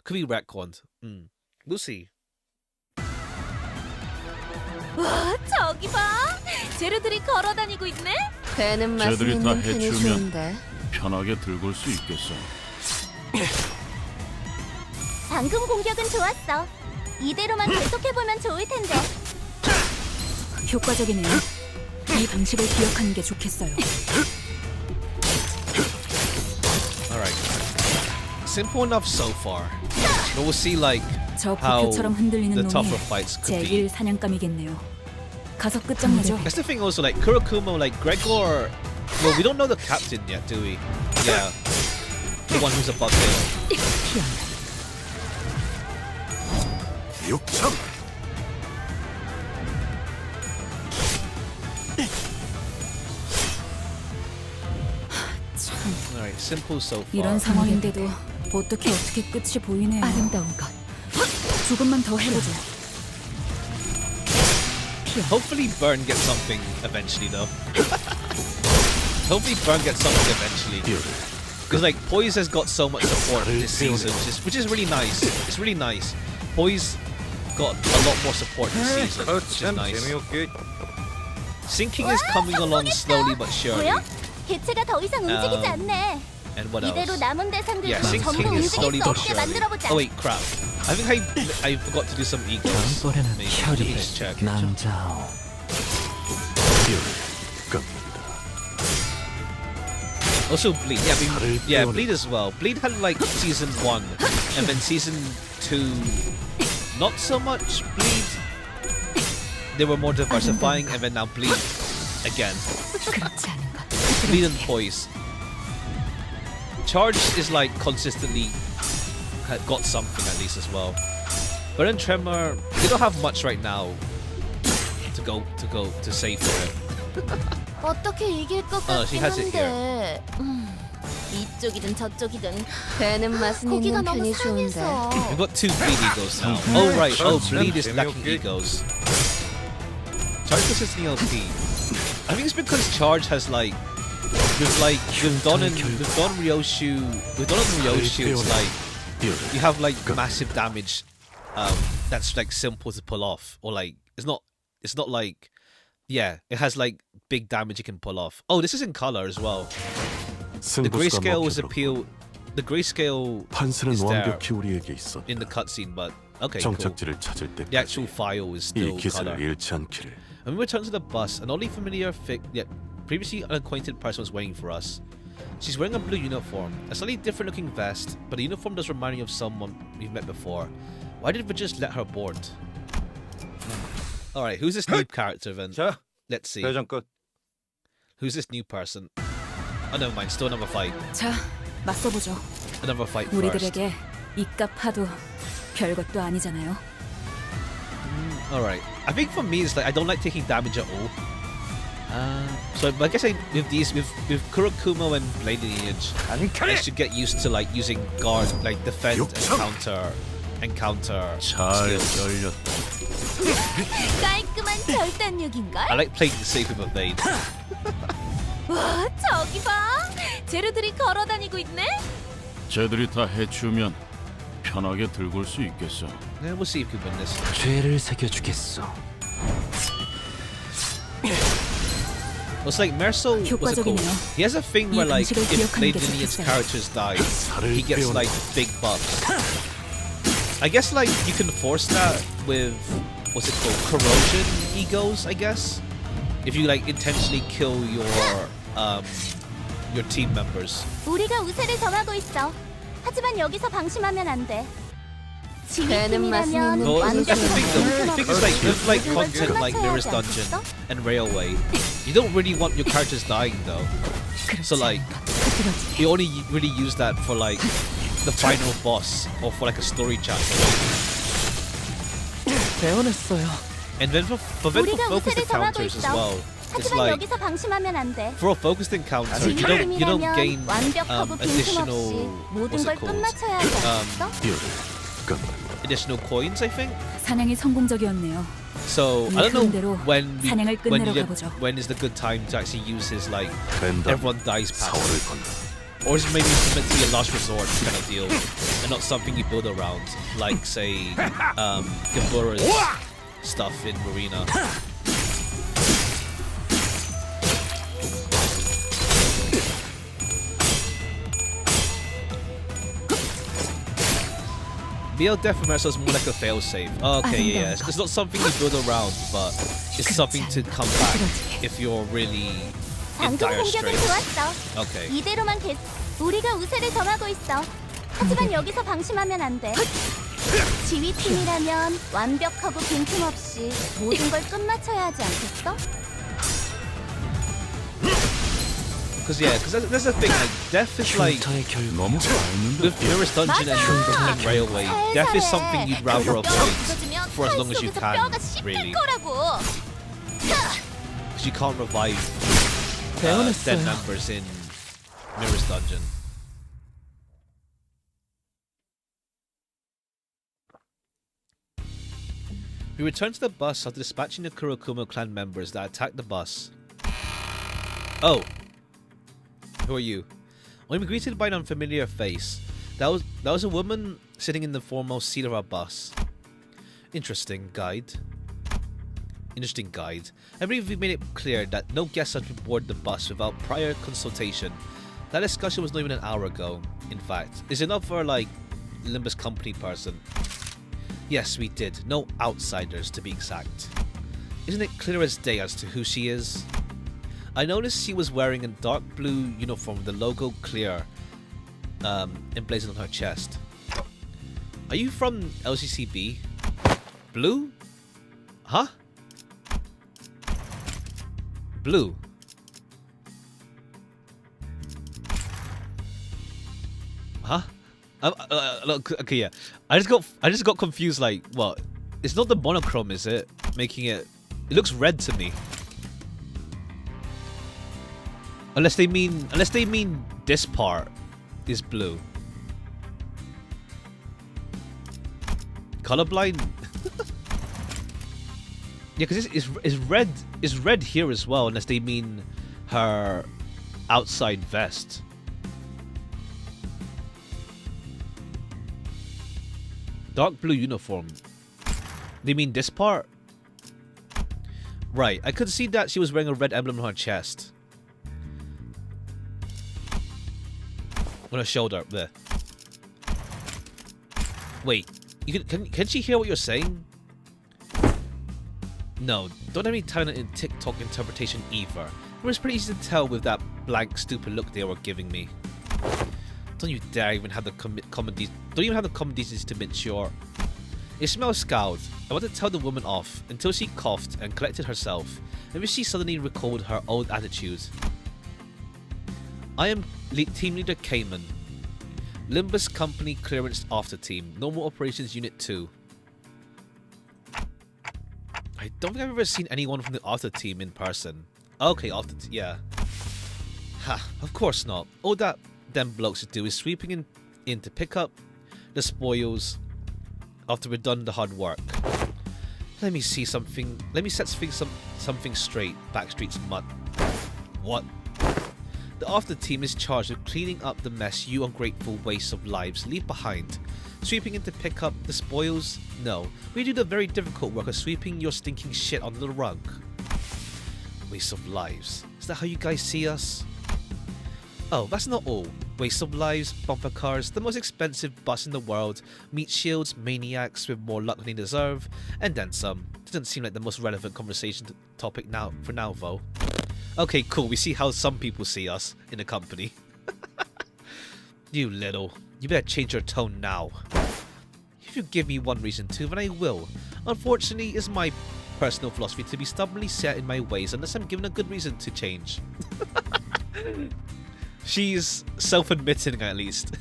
Could be retconned. We'll see. 와, 저기 봐. 재료들이 걸어다니고 있네. 배는 맛은 쟤들이 다 있는 편이 해치우면 좋은데. 편하게 들고 올 수 있겠어. 방금 공격은 좋았어. 이대로만 계속해보면 좋을 텐데. 효과적이네요. 이 방식을 기억하는 게 좋겠어요. Alright. Simple enough so far. But we'll see like 저 how 부표처럼 흔들리는 the tougher 놈이 fights could be. 제1 사냥감이겠네요. 가서 끝장내죠. That's the thing also, like Kurokumo, like Gregor. Well, we don't know the captain yet, do we? Yeah. The one who's above him. 육청. Alright, simple so far. 이런 상황인데도 어떻게 끝이 보이네요. 아름다운 것. 조금만 더 해보죠. Hopefully Burn gets something eventually though. Hopefully Burn gets something eventually. Because like Poise has got so much support this season, which is really nice. It's really nice. Poise got a lot more support this season, which is nice. Sinking is coming along slowly but surely. 뭐야? 개체가 더 이상 움직이지 않네. And what else? 이대로 남은 Yeah, 대상들도 전부 sinking is slowly 움직일 수 but 없게 surely. 만들어보자. Oh wait, crap. I think I forgot to do some egos. 다음번에는 Maybe. 별이 Let's check. 남자오. Also Bleed. Yeah, Bleed as well. Bleed had like season 1 and then season 2 not so much Bleed. They were more diversifying and then now Bleed again. 그렇지 않은 것. Bleed and Poise. Charge is like consistently got something at least as well. But in Tremor, they don't have much right now to save for it. 어떻게 이길 것 she 같긴 has it 한데. 이쪽이든 저쪽이든 배는 맛은 있는 편이 좋은데. We've got 2 Bleed egos now. Oh right, Bleed is lacking egos. Charge consistently OP. I think it's because Charge has like with Don and Ryoshu, it's like you have like massive damage that's like simple to pull off, or like it's not like, yeah, it has like big damage you can pull off. Oh, this is in color as well. The grayscale was the grayscale 판스는 is there 완벽히 우리에게 있어. in the cutscene, but okay, cool. 정착지를 찾을 The actual 때까지 file is 이 still 기세를 color. 잃지 않기를. And we return to the bus. An oddly familiar previously unacquainted person was waiting for us. She's wearing a blue uniform, a slightly different looking vest, but the uniform does remind me of someone we've met before. Why did we just let her board? Alright, who's this new character then? 자, Let's see. 대전 끝. Who's this new person? Oh, never mind. Still another fight. 자, 맞서보죠. Another fight first. 우리들에게 이깟 파도 별것도 아니잖아요. Alright. I think for me, it's like I don't like taking damage at all. So I guess with Kurokumo and Blade Lineage, I should get used to like using guard, like defend and counter 잘 skills. 열렸다. 깔끔한 절단력인걸? I like playing the safe with Blade. 와, 저기 봐. 재료들이 걸어다니고 있네. 쟤들이 다 해치우면 편하게 들고 올 수 있겠어. Yeah, we'll see if we can win this. 죄를 새겨주겠소. It's like Merso, what's it called? 효과적이네요. He has a thing where 이 like 방식을 if 기억하는 게 Blade Lineage 좋겠어요. characters die, he gets like big buffs. I guess like you can force that with what's it called? Corrosion egos, I guess. If you like intentionally kill your team members. 우리가 우세를 점하고 있어. 하지만 여기서 방심하면 안 돼. 배는 맛은 있는 Well, that's the thing though. The 완벽한 thing is like with like 모든 걸 content like Mirror's 끝마쳐야 하지 Dungeon 않겠어? and Railway, you don't really want your characters dying though. So like you only really use that for like the final boss or for like a story chapter. 배워냈어요. And then for 우리가 focused 우세를 점하고 encounters as 있어. well, it's 하지만 like 여기서 방심하면 안 돼. for a focused encounter you don't gain 완벽하고 additional 빈틈없이 모든 what's 걸 it called? 끝마쳐야 하지 않겠어? 끝난 Additional coins, I think. 사냥이 성공적이었네요. So I don't know 대로 사냥을 끝내러 가보죠. when is the good time to actually use his like 벤다 everyone dies passive, 사활을 건다. or is it maybe meant to be a last resort kind of deal and not something you build around, like say Gabura's stuff in Marina. BL Death from Mercer is more like a failsafe. Okay, yeah. It's not something you build around, but it's something to come back if you're really in 방금 dire 공격은 straits. 좋았어. Okay. 이대로만 계속. 우리가 우세를 점하고 있어. 하지만 여기서 방심하면 안 돼. 지휘팀이라면 완벽하고 빈틈없이 모든 걸 끝마쳐야 하지 않겠어? Because that's the thing. Like death is like 흉터의 결과. 너무 잘했는데. with Mirror's Dungeon and Railway. Death is something you'd rather avoid for as long as you can, really. Because you can't revive dead members in Mirror's Dungeon. We return to the bus after dispatching the Kurokumo clan members that attacked the bus. Oh. Who are you? When we greeted by an unfamiliar face, that was a woman sitting in the foremost seat of our bus. Interesting guide. I believe we made it clear that no guests had to board the bus without prior consultation. That discussion was not even an hour ago, in fact. Is it not for like Limbus company person? Yes, we did. No outsiders, to be exact. Isn't it clear as day as to who she is? I noticed she was wearing a dark blue uniform with the logo clear emblazoned on her chest. Are you from LCCB? Blue? Huh? Blue. Huh? Okay, yeah. I just got confused. Like, what? It's not the monochrome, is it? Making it. It looks red to me. Unless they mean this part is blue. Colorblind. Yeah, because it's red here as well. Unless they mean her outside vest. Dark blue uniform. They mean this part? Right, I could see that she was wearing a red emblem on her chest. On her shoulder, there. Wait, can she hear what you're saying? No, don't have any talent in TikTok interpretation either. It was pretty easy to tell with that blank, stupid look they were giving me. Don't you dare even have the common decency to admit sure. Ishmael scowled. I wanted to tell the woman off until she coughed and collected herself, and then she suddenly recalled her old attitude. I am Team Leader Cayman. Limbus Company Clearance After Team. Normal Operations Unit 2. I don't think I've ever seen anyone from the After Team in person. Okay, yeah. Ha, of course not. All that them blokes to do is sweeping in to pick up the spoils after we've done the hard work. Let me see something. Let me set something straight. Backstreet's mutt. What? The After Team is charged with cleaning up the mess you ungrateful wastes of lives leave behind. Sweeping in to pick up the spoils? No. We do the very difficult work of sweeping your stinking shit under the rug. Waste of lives. Is that how you guys see us? Oh, that's not all. Waste of lives, bumper cars, the most expensive bus in the world, meat shields, maniacs with more luck than they deserve, and then some. Doesn't seem like the most relevant conversation topic for now though. Okay, cool, we see how some people see us in the company. You better change your tone now. If you give me one reason to, then I will. Unfortunately, it's my personal philosophy to be stubbornly set in my ways unless I'm given a good reason to change. She's self-admitting at least.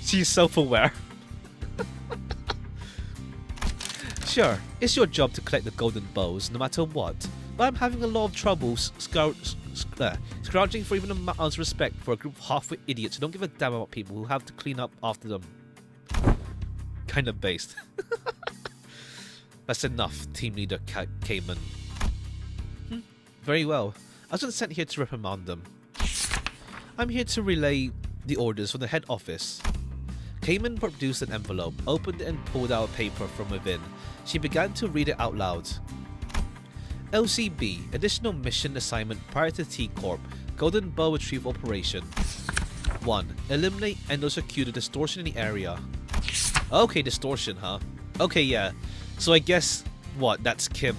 She's self-aware. Sure, it's your job to collect the golden bows no matter what, but I'm having a lot of trouble scrounging for even an ounce of respect for a group of halfwit idiots who don't give a damn about people who have to clean up after them. Kind of based. That's enough, team leader Cayman. Very well. I wasn't sent here to reprimand them. I'm here to relay the orders from the head office. Cayman produced an envelope, opened it and pulled out a paper from within. She began to read it out loud. LCB, additional mission assignment prior to T-Corp, Golden Bow Retrieval Operation. 1. Eliminate endosecular distortion in the area. Okay, distortion, huh? Okay, yeah. So I guess, what, that's Kim.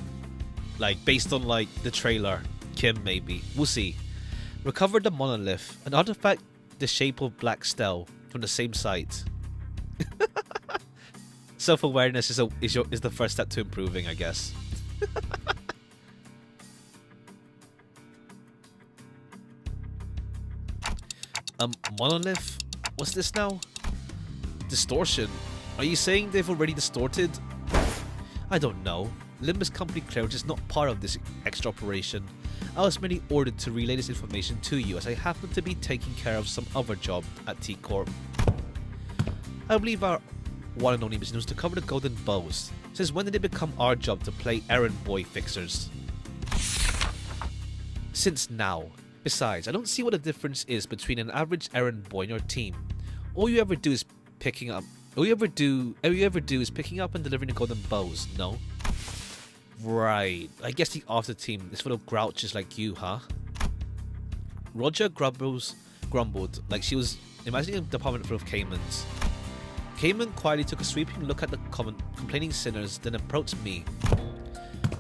Like, based on, like, the trailer. Kim, maybe. We'll see. Recover the monolith, an artifact the shape of black stele, from the same site. Self-awareness is the first step to improving, I guess. Monolith? What's this now? Distortion. Are you saying they've already distorted? I don't know. Limbus company clearance is not part of this extra operation. I was merely ordered to relay this information to you as I happen to be taking care of some other job at T-Corp. I believe our one and only mission was to cover the golden bows. Since when did it become our job to play errand boy fixers? Since now. Besides, I don't see what the difference is between an average errand boy and your team. All you ever do is picking up and delivering the golden bows, no? Right. I guess the after team is full of grouches like you, huh? Roger grumbled like she was imagining a department full of Caymans. Cayman quietly took a sweeping look at the complaining sinners, then approached me.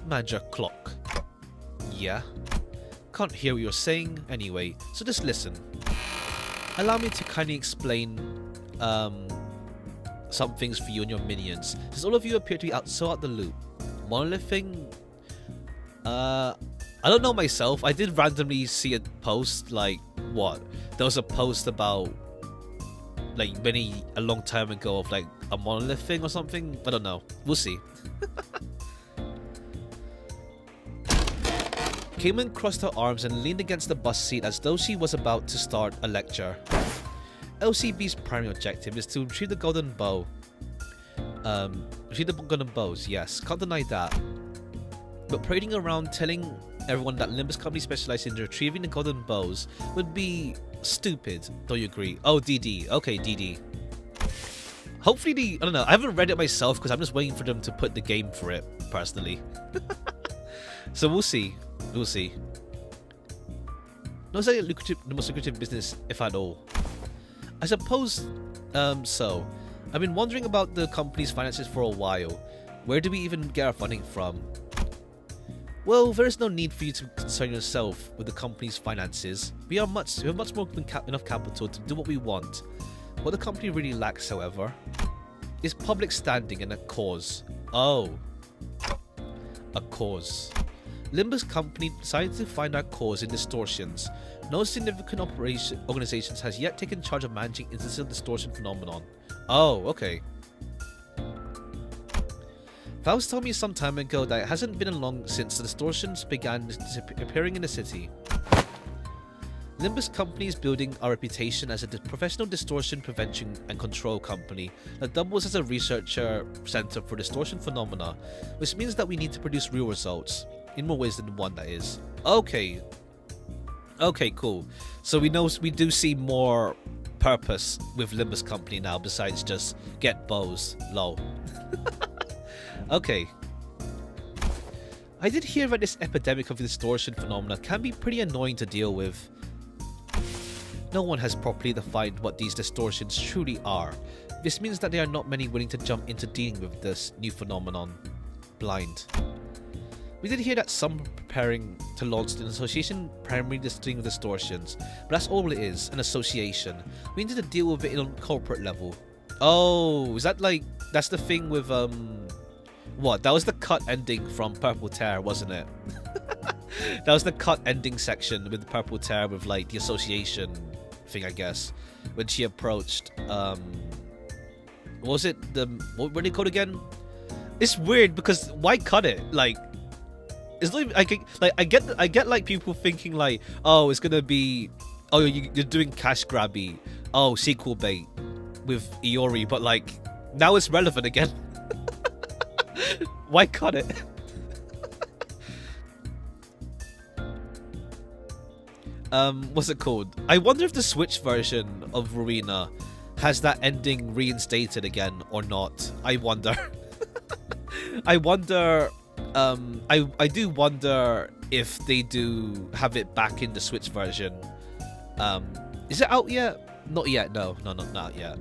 Manager Clock. Yeah? Can't hear what you're saying anyway, so just listen. Allow me to kindly explain some things for you and your minions, since all of you appear to be so out the loop. Monolith thing? I don't know myself. I did randomly see a post, like, what? There was a post about, like, a long time ago of, like, a monolith thing or something? I don't know. We'll see. Cayman crossed her arms and leaned against the bus seat as though she was about to start a lecture. LCB's primary objective is to retrieve the golden bow. Retrieve the golden bows, yes, can't deny that. But parading around telling everyone that Limbus company specializes in retrieving the golden bows would be stupid, don't you agree? Oh, DD. Okay, DD. Hopefully I don't know, I haven't read it myself because I'm just waiting for them to put the game for it, personally. So we'll see. We'll see. Not exactly the most lucrative business, if at all. I suppose, so. I've been wondering about the company's finances for a while. Where do we even get our funding from? Well, there is no need for you to concern yourself with the company's finances. We have much more than enough capital to do what we want. What the company really lacks, however, is public standing and a cause. Oh. A cause. Limbus company decided to find our cause in distortions. No significant organizations has yet taken charge of managing instances of distortion phenomenon. Oh, okay. Faust told me some time ago that it hasn't been long since the distortions began appearing in the city. Limbus company is building our reputation as a professional distortion prevention and control company that doubles as a researcher center for distortion phenomena, which means that we need to produce real results. In more ways than one, that is. Okay. Okay, cool. So we do see more purpose with Limbus company now besides just get bows. Lol. Okay. I did hear that this epidemic of distortion phenomena can be pretty annoying to deal with. No one has properly defined what these distortions truly are. This means that there are not many willing to jump into dealing with this new phenomenon blind. We did hear that some are preparing to launch an association primarily dealing with distortions, but that's all it is, an association. We need to deal with it on corporate level. Oh, is that like, that's the thing with, what? That was the cut ending from Purple Tear, wasn't it? That was the cut ending section with the Purple Tear with like the association thing, I guess. When she approached, what was it? What were they called again? It's weird because why cut it? Like, it's not even, I get like people thinking like, oh, it's gonna be, oh, you're doing cash grabby, oh, sequel bait with Iori, but like now it's relevant again. Why cut it? What's it called? I wonder if the Switch version of Arena has that ending reinstated again or not. I wonder. I wonder. I do wonder if they do have it back in the Switch version. Is it out yet? Not yet. No, not yet.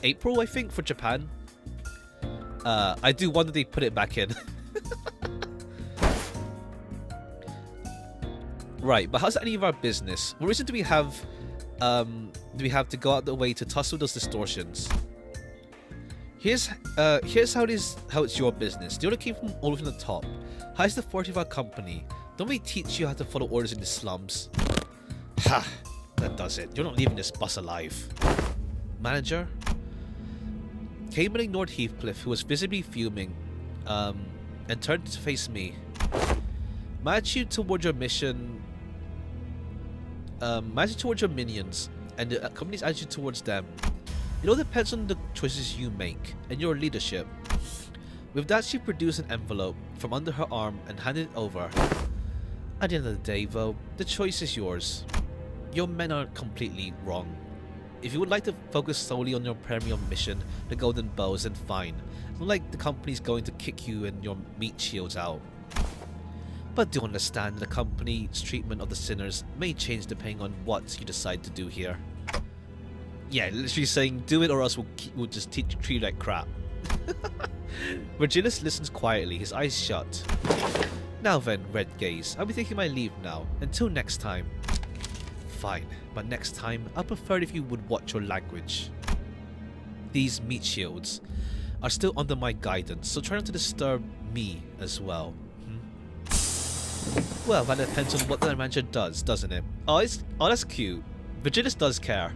April, I think, for Japan. I do wonder they put it back in. Right, but how's that any of our business? What reason do we have to go out the way to tussle those distortions? Here's how it's your business. The order came from all from the top. How's the 45 company? Don't we teach you how to follow orders in the slums? Ha! That does it. You're not leaving this bus alive. Manager? Cayman ignored Heathcliff, who was visibly fuming, and turned to face me. My attitude towards your mission, my attitude towards your minions, and the company's attitude towards them, it all depends on the choices you make and your leadership. With that, she produced an envelope from under her arm and handed it over. At the end of the day, though, the choice is yours. Your men are completely wrong. If you would like to focus solely on your premium mission, the Golden Bows, then fine. It's not like the company's going to kick you and your meat shields out. But do understand the company's treatment of the sinners may change depending on what you decide to do here. Yeah, literally saying, do it or else we'll just treat you like crap. Virgilius listens quietly, his eyes shut. Now then, Red Gaze, I'll be taking my leave now. Until next time. Fine, but next time, I'll prefer it if you would watch your language. These meat shields are still under my guidance, so try not to disturb me as well. Well, that depends on what the manager does, doesn't it? Oh, that's cute. Virgilius does care.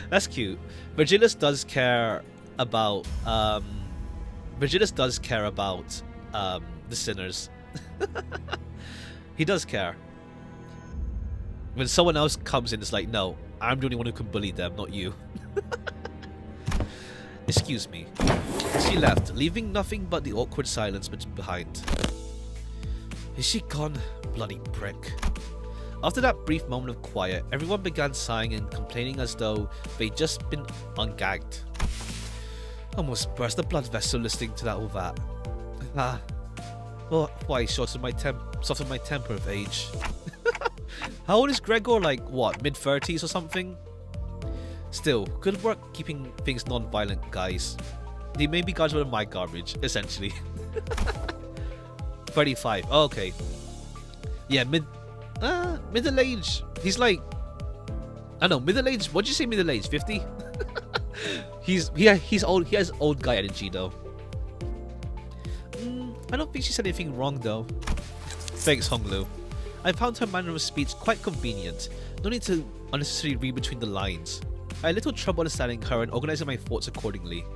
That's cute. Virgilius does care about the sinners. He does care. When someone else comes in, it's like, no, I'm the only one who can bully them, not you. Excuse me. She left, leaving nothing but the awkward silence behind. Is she gone? Bloody prick. After that brief moment of quiet, everyone began sighing and complaining as though they'd just been ungagged. Almost burst the blood vessel listening to all that. Well, why soften my temper of age. How old is Gregor? Like, what, mid-30s or something? Still, good work keeping things non-violent, guys. They may be guards, but my garbage, essentially. 35. Oh, okay. Yeah, middle age. He's like, I don't know, middle age. What'd you say, middle age? 50? He's old. He has old guy energy though. I don't think she said anything wrong though. Thanks, Honglu. I found her manner of speech quite convenient. No need to unnecessarily read between the lines. I had little trouble understanding her and organizing my thoughts accordingly.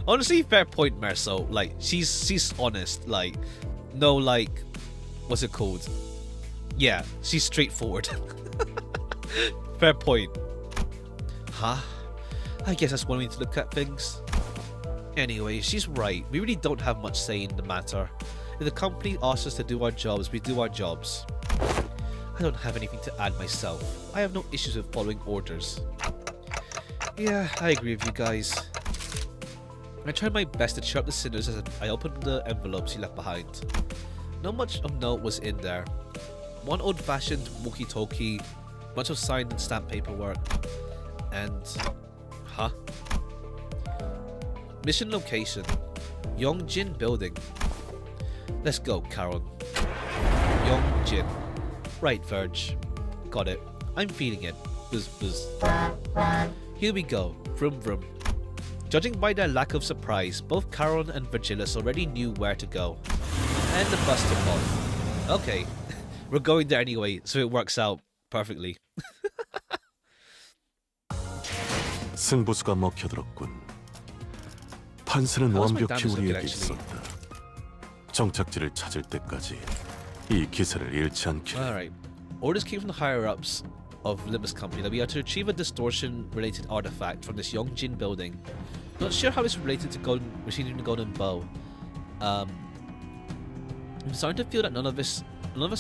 Honestly, fair point, Merso. Like, she's honest. Like, no, like, what's it called? Yeah, she's straightforward. Fair point. Huh? I guess that's one way to look at things. Anyway, she's right. We really don't have much say in the matter. If the company asks us to do our jobs, we do our jobs. I don't have anything to add myself. I have no issues with following orders. Yeah, I agree with you guys. I tried my best to cheer up the sinners as I opened the envelopes he left behind. Not much of note was in there. One old-fashioned walkie-talkie, bunch of signed and stamped paperwork, and... huh? Mission location. Yongjin Building. Let's go, Karen. Yongjin. Right, Verge. Got it. I'm feeling it. Buzz buzz. Here we go. Vroom vroom. Judging by their lack of surprise, both Karen and Virgilius already knew where to go. And the bus took off. Okay. We're going there anyway, so it works out perfectly. 승부수가 먹혀들었군. 판세는 How's my 완벽히 damage looking, 우리에게 actually? 있었다. 정착지를 찾을 때까지 이 기세를 잃지 않기를. Alright. Orders came from the higher-ups of Limbus Company that we are to retrieve a distortion-related artifact from this Yongjin building. Not sure how it's related to receiving the golden bow. I'm starting to feel that none of us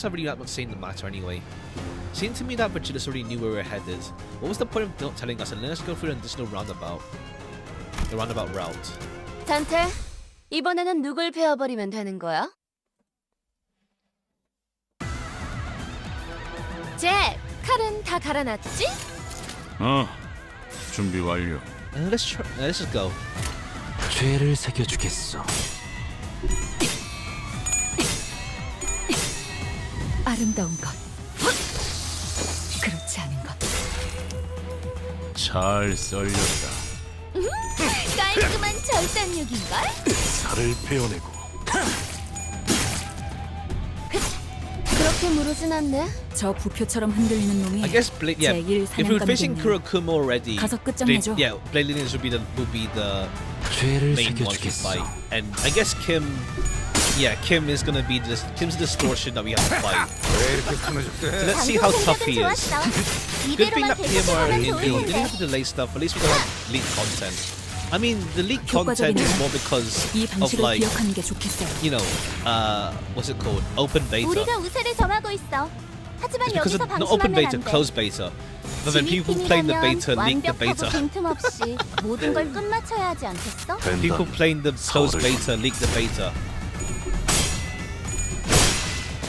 have really that much say in the matter anyway. Seemed to me that Virgilius already knew where we were headed. What was the point of not telling us and letting us go through an additional roundabout? The roundabout route. 잔테, 이번에는 누굴 베어버리면 되는 거야? 잭, 칼은 다 갈아놨지? 준비 완료. Let's just go. 죄를 새겨주겠어. 아름다운 것. 그렇지 않은 것. 잘 썰렸다. 깔끔한 절단력인걸? 살을 베어내고 그렇게 무르진 않네. 저 부표처럼 흔들리는 놈이 I guess yeah. 제1 If we were facing 사냥감이겠네요. Kurokumo already, 가서 끝장내죠. yeah, Blade Lineage would be the 죄를 main ones to 새겨주겠어. fight, and I guess Kim is gonna be Kim's the distortion that we have to fight. So let's see how tough he is. Good thing 이대로만 that PMR 계속해보면 didn't 좋을 텐데. have to delay stuff. At least we don't have leaked content. I mean, the leaked content is more because 이 of 방식을 like, 기억하는 게 좋겠어요. you know, what's it called? Open beta. 우리가 우세를 점하고 있어. 하지만 Because 여기서 of not open 방심하면 beta, 안 돼. closed beta. But then people playing the beta leak the 완벽하고 beta. 빈틈없이 모든 걸 끝마쳐야 하지 않겠어? People playing the closed beta leak the beta.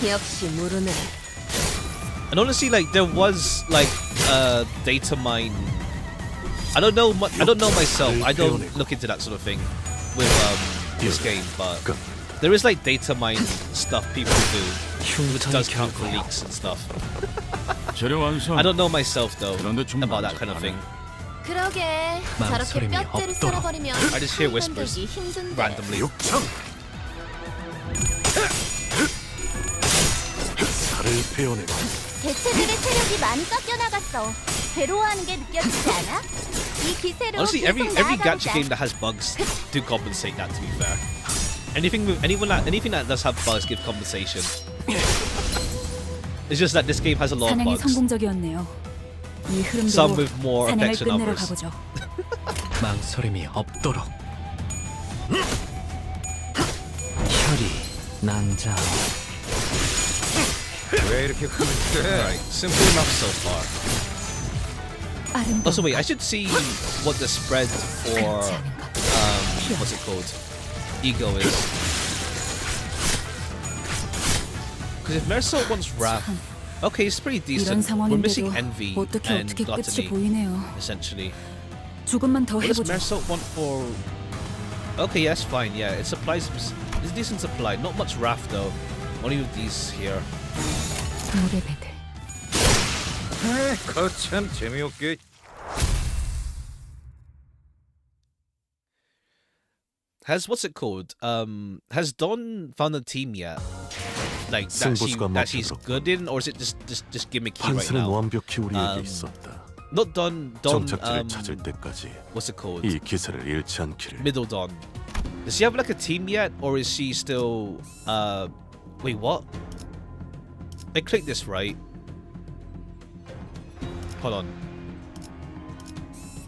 역시 모르네. And honestly, like there was like data mine. I don't know myself. I don't look into that sort of thing with this game, but there is like data mine stuff people do, which 흉터의 does count for 결과요. leaks and stuff. 재료 완성. I don't know myself though 그런데 좀 about that kind of thing. 그러게 저렇게 망설임이 뼈대를 없도록. 썰어버리면 I just hear whispers 만들기 힘든데. randomly. 육청 살을 베어내고 개체들의 체력이 많이 깎여 나갔어. 괴로워하는 게 느껴지지 않아? 이 기세로 Honestly, 계속 every gacha 나아가보자. game that has bugs do compensate that. To be fair, anything that does have bugs give compensation. It's just that this game has a lot of 사냥이 bugs. 성공적이었네요. 이 Some 흐름대로 with more 사냥을 effects than 끝내러 others. 가보죠. 망설임이 없도록. 혈이 난자. Alright, simple enough so far. 아름다운 Also, wait, 것. I should see what the spread for 그렇지 않은 것. what's it called? Ego is. Because if Mersault wants Wrath, okay, it's pretty 이런 decent. We're missing 상황인데도 Envy 어떻게 and 끝이 Gluttony, 보이네요. essentially. 조금만 더 What does 해보죠. Mersault want for? Okay, yeah, that's fine. Yeah, it supplies. It's a decent supply. Not much Wrath though. Only with these here. 노래배들. 거참 재미없게. Has what's it called? Has Dawn found a team yet? Like 승부수가 that she's 먹혀들었고. good in, or is it just gimmicky right 판세는 now? 완벽히 우리에게 Um, 있었다. Not Dawn. 정착지를 찾을 때까지 What's it called? 이 기세를 잃지 않기를. Middle Dawn. Does she have like a team yet, or is she still? Wait, what? I clicked this right. Hold on.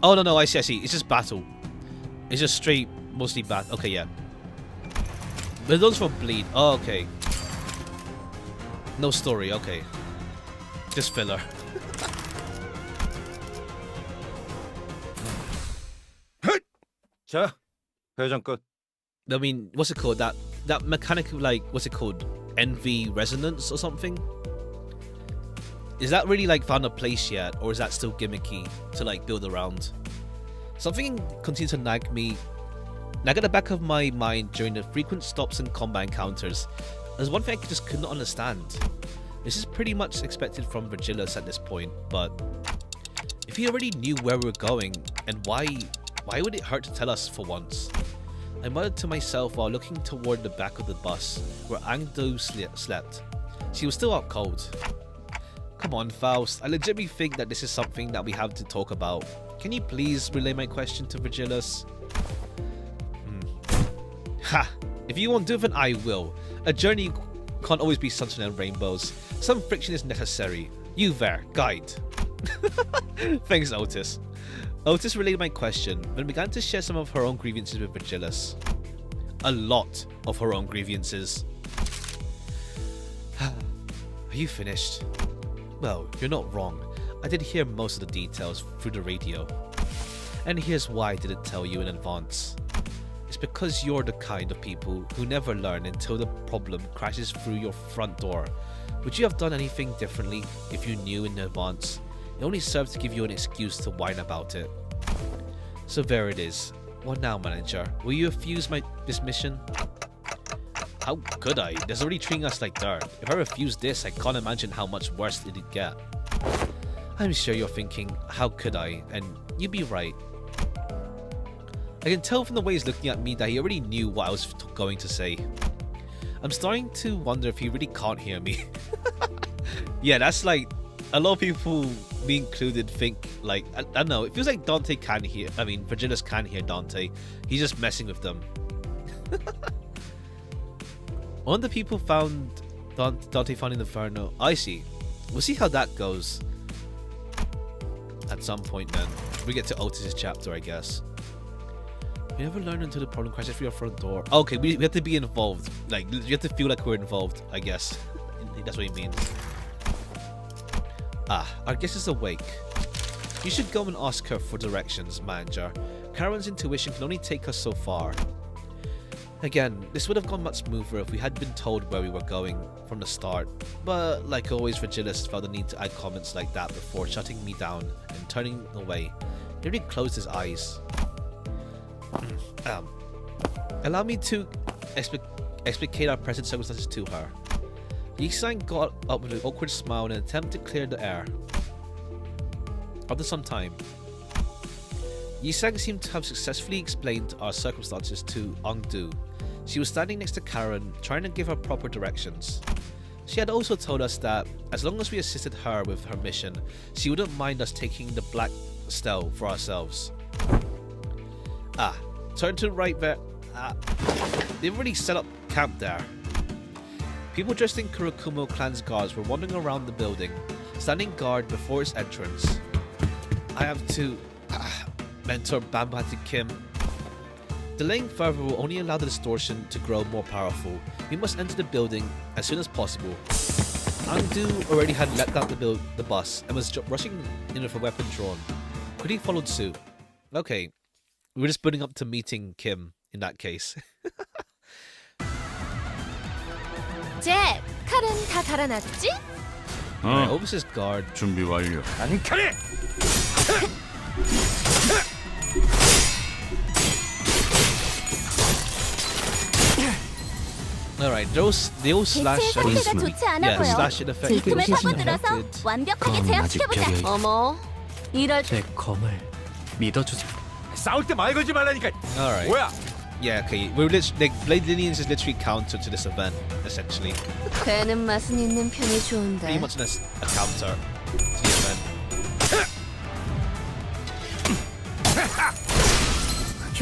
Oh no, I see. It's just battle. It's just straight, mostly battle. Okay, yeah. But those for bleed. Oh, okay. No story. Okay. Just filler. 자, 회전 끝. I mean, what's it called? That mechanic of like, what's it called? Envy resonance or something? Is that really like found a place yet, or is that still gimmicky to like build around? Something continues to nag at the back of my mind during the frequent stops and combat encounters. There's one thing I just could not understand. This is pretty much expected from Virgilius at this point, but if he already knew where we were going, and why would it hurt to tell us for once? I muttered to myself while looking toward the back of the bus where Angdu slept. She was still out cold. Come on, Faust, I legitimately think that this is something that we have to talk about. Can you please relay my question to Virgilius? Ha! If you want to do it, I will. A journey can't always be sunshine and rainbows. Some friction is necessary. You there, guide. Thanks, Otis. Otis relayed my question, then began to share some of her own grievances with Virgilius. A lot of her own grievances. Are you finished? Well, you're not wrong. I did hear most of the details through the radio. And here's why I didn't tell you in advance. It's because you're the kind of people who never learn until the problem crashes through your front door. Would you have done anything differently if you knew in advance? It only served to give you an excuse to whine about it. So there it is. What now, manager? Will you refuse this mission? How could I? There's already treating us like dirt. If I refuse this, I can't imagine how much worse it'd get. I'm sure you're thinking, how could I? And you'd be right. I can tell from the way he's looking at me that he already knew what I was going to say. I'm starting to wonder if he really can't hear me. Yeah, that's like, a lot of people, me included, think like, I don't know, it feels like Dante can hear, Virgilius can hear Dante. He's just messing with them. One of the people found Dante found in the Inferno. I see. We'll see how that goes. At some point then. We get to Otis' chapter, I guess. We never learn until the problem crashes through your front door. Okay, we have to be involved. Like, you have to feel like we're involved, I guess. That's what he means. Ah, our guest is awake. You should go and ask her for directions, manager. Karen's intuition can only take us so far. Again, this would have gone much smoother if we had been told where we were going from the start, but like always, Virgilius felt the need to add comments like that before shutting me down and turning away. He already closed his eyes. Allow me to explicate our present circumstances to her. Yi-san got up with an awkward smile in an attempt to clear the air. After some time, Yi-san seemed to have successfully explained our circumstances to Angdu. She was standing next to Karen, trying to give her proper directions. She had also told us that, as long as we assisted her with her mission, she wouldn't mind us taking the Black Stele for ourselves. Ah, turn to the right there. They've already set up camp there. People dressed in Kurokumo clan's guards were wandering around the building, standing guard before its entrance. I have to mentor Bambati Kim. Delaying further will only allow the distortion to grow more powerful. We must enter the building as soon as possible. Angdu already had let down the bus and was rushing in with a weapon drawn. Quickly followed suit. Okay, we're just building up to meeting Kim in that case. 잭, 칼은 다 달아놨지? Alright, Ovis's guard. 준비 완료. Alright, they all slash. 대체의 상태가 좋지 않아 Yeah, 보여. slash in effect. 틈을 파고들어서 완벽하게 제압시켜보자. 어머, 이럴 제 검을 믿어주세요. 싸울 때 말 걸지 말라니까. Alright. 뭐야? Yeah, okay. We're like Blade Lineage is literally counter to this event, essentially. 되는 맛은 있는 편이 좋은데. Pretty much a counter to the event.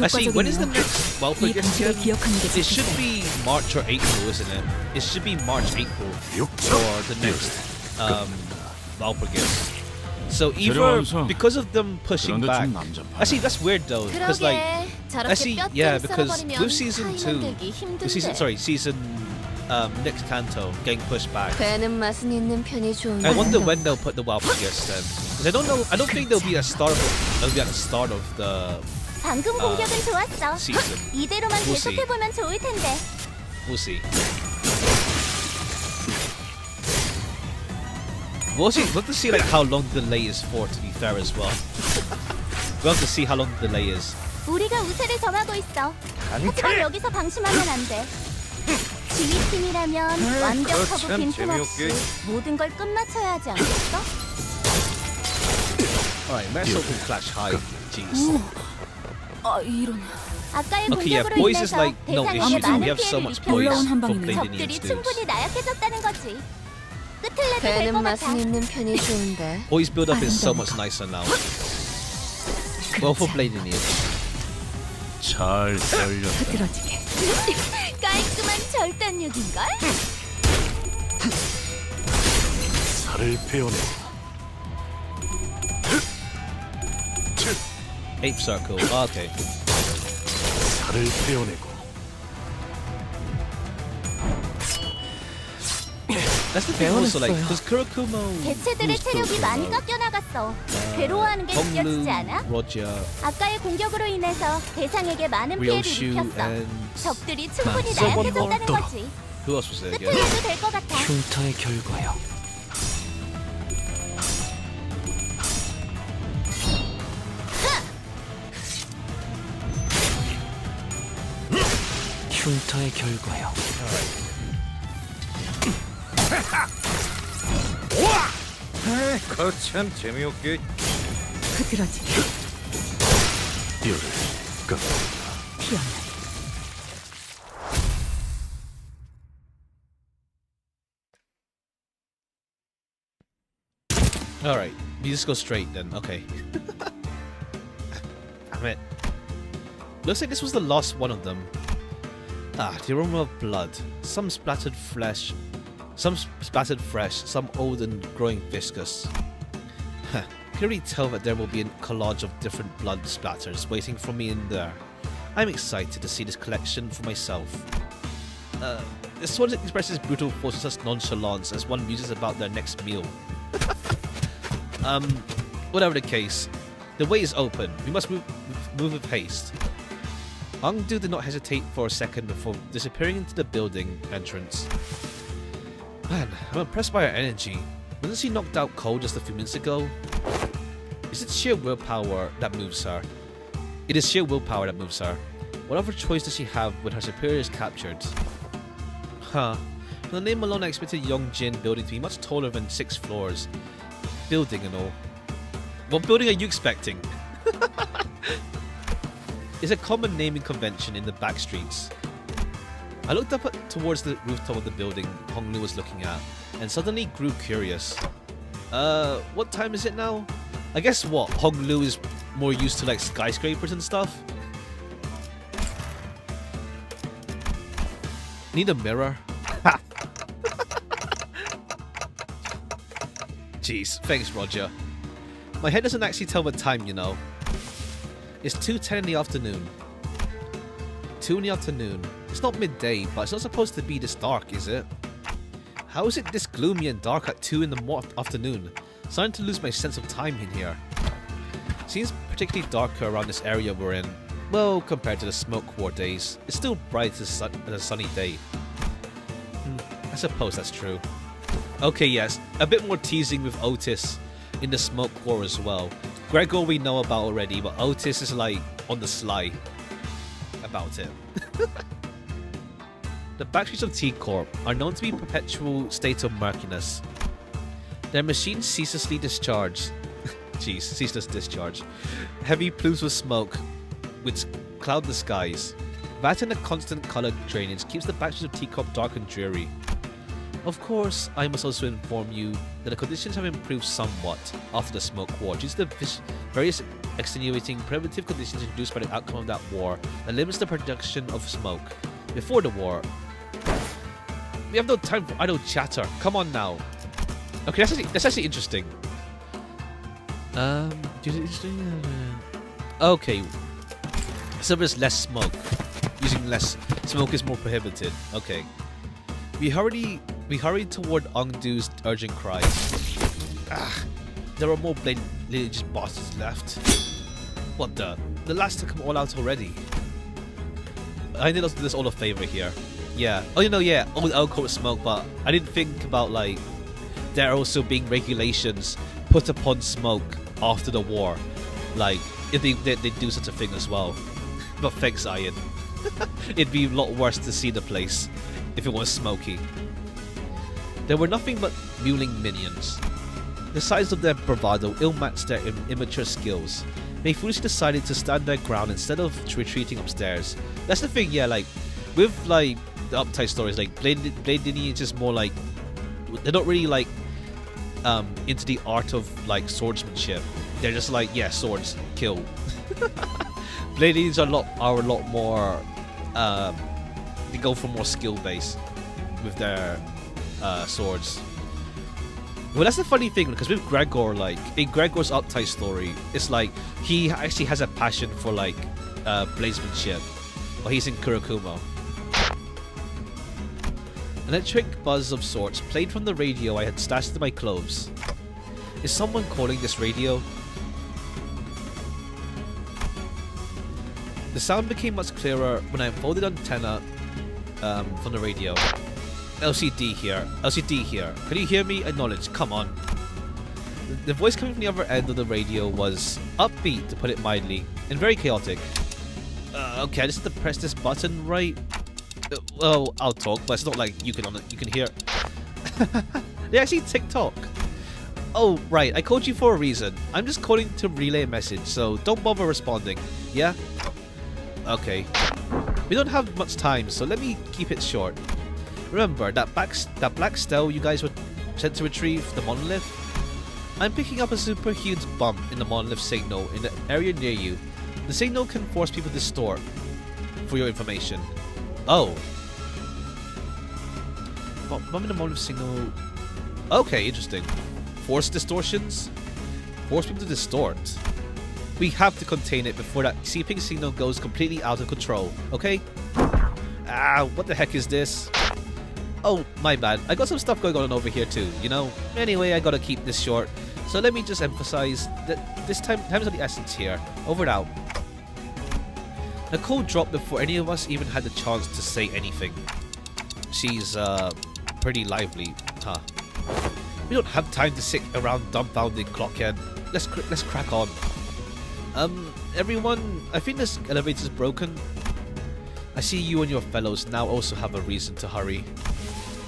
Actually, when is the next welfare gift again? It should be March or April, isn't it? It should be March, April for the next welfare gift. So either because of them pushing back. Actually, that's weird though, because like actually yeah, because with season 2, season next Kanto getting pushed back. 되는 맛은 있는 편이 좋은데. I wonder when they'll put the welfare gifts then. Because I don't know. I don't think they'll be at the start of the 방금 공격은 좋았어. season. 이대로만 We'll see. 계속해보면 좋을 텐데. We'll see. We'll have to see like how long the delay is for, to be fair as well. We'll have to see how long the delay is. 우리가 우세를 점하고 있어. 하지만 여기서 방심하면 안 돼. 지휘팀이라면 완벽하고 참 빈틈없이 재미없게. 모든 걸 끝마쳐야 하지 않겠어? Alright, let's hope we flash high. Jeez. 아 이런. 아까의 Okay, yeah, 공격으로 poise is 인해서 like no 대상에게 issue. 많은 We have so 피해를 much 입혔어. poise 올라온 한 for 방이네. Blade 적들이 Lineage 충분히 dudes. 나약해졌다는 거지. 끝을 내도 될 배는 것 같아. 맛은 있는 편이 좋은데. Poise build up is so much nicer now. Well, for Blade Lineage. 잘 썰렸다. 흐드러지게. 깔끔한 절단력인걸? 살을 베어내고 Ape circle. Oh, okay. 살을 베어내고 That's the thing also, like, because Kurokumo, 개체들의 who's 체력이 많이 Kurokumo? 깎여 나갔어. 괴로워하는 게 Honglu, 느껴지지 않아? Roger, 아까의 공격으로 인해서 대상에게 많은 피해를 Ryoshu, 입혔어. and 적들이 충분히 so one more. 나약해졌다는 거지. Who else was there 끝을 again? 내도 될 것 같아. 흉터의 결과요. 흉터의 결과요. 거참 재미없게. 흐드러지게. 뼈를 깎아 피어나. Alright, we just go straight then. Okay. Damn it. Looks like this was the last one of them. Ah, the aroma of blood. Some splattered flesh. Some splattered fresh. Some old and growing viscous. Huh. Clearly tell that there will be a collage of different blood splatters waiting for me in there. I'm excited to see this collection for myself. This one expresses brutal force with such nonchalance as one muses about their next meal. Whatever the case, the way is open. We must move with haste. Hongdu did not hesitate for a second before disappearing into the building entrance. Man, I'm impressed by her energy. Wasn't she knocked out cold just a few minutes ago? Is it sheer willpower that moves her? It is sheer willpower that moves her. What other choice does she have when her superior is captured? Huh. From the name alone, I expected Yongjin building to be much taller than 6 floors. Building and all. What building are you expecting? It's a common naming convention in the back streets. I looked up towards the rooftop of the building Honglu was looking at, and suddenly grew curious. What time is it now? I guess what, Honglu is more used to like skyscrapers and stuff? Need a mirror? Jeez, thanks Roger. My head doesn't actually tell the time, you know. It's 2:10 in the afternoon. 2 in the afternoon. It's not midday, but it's not supposed to be this dark, is it? How is it this gloomy and dark at 2 in the afternoon? Starting to lose my sense of time in here. Seems particularly darker around this area we're in. Well, compared to the smoke war days, it's still bright as a sunny day. I suppose that's true. Okay, yes, a bit more teasing with Otis in the smoke war as well. Gregor we know about already, but Otis is like on the sly about it. The backstreets of T-Corp are known to be a perpetual state of murkiness. Their machines ceaselessly discharge. Jeez, ceaseless discharge. Heavy plumes of smoke which cloud the skies. That and the constant color drainage keeps the backstreets of T-Corp dark and dreary. Of course, I must also inform you that the conditions have improved somewhat after the smoke war due to the various extenuating preventive conditions introduced by the outcome of that war that limits the production of smoke. Before the war, we have no time for idle chatter. Come on now. Okay, that's actually interesting. Okay, so there's less smoke. Using less smoke is more prohibited. Okay. We hurried toward Ongdu's urgent cries. There are more Blade Lineage bosses left. What the? the last to come all out already. I did also do this all a favor here. Yeah. Oh, you know, yeah. Old alcohol smoke, but I didn't think about like there also being regulations put upon smoke after the war. Like if they do such a thing as well. But thanks, Ian. It'd be a lot worse to see the place if it was smoky. There were nothing but mewling minions. The size of their bravado ill-matched their immature skills. They foolishly decided to stand their ground instead of retreating upstairs. That's the thing, yeah, like, with, like, the uptight stories, like, Blade Lineage is more like, they're not really, like, into the art of, like, swordsmanship. They're just like, yeah, swords, kill. Blade Lineage are a lot more, they go for more skill-based with their swords. Well, that's the funny thing, because with Gregor, like, in Gregor's uptight story, it's like, he actually has a passion for, like, bladesmanship. But he's in Kurikumo. An electric buzz of sorts played from the radio I had stashed in my clothes. Is someone calling this radio? The sound became much clearer when I unfolded antenna from the radio. LCD here. LCD here. Can you hear me? Acknowledge. Come on. The voice coming from the other end of the radio was upbeat, to put it mildly, and very chaotic. Okay, I just have to press this button, right? Well, I'll talk, but it's not like you can hear. They actually TikTok. Oh, right. I called you for a reason. I'm just calling to relay a message, so don't bother responding. Yeah? Okay. We don't have much time, so let me keep it short. Remember that black stele you guys were sent to retrieve, the monolith? I'm picking up a super huge bump in the monolith signal in the area near you. The signal can force people to distort. For your information. Oh. Bump in the monolith signal. Okay, interesting. Force distortions? Force people to distort. We have to contain it before that seeping signal goes completely out of control, okay? Ah, what the heck is this? Oh, my bad. I got some stuff going on over here too, you know? Anyway, I gotta keep this short. So let me just emphasize that this time's of the essence here. Over and out. The call dropped before any of us even had the chance to say anything. She's, pretty lively, huh? We don't have time to sit around dumbfounded, Clockhead. Let's crack on. Everyone, I think this elevator's broken. I see you and your fellows now also have a reason to hurry.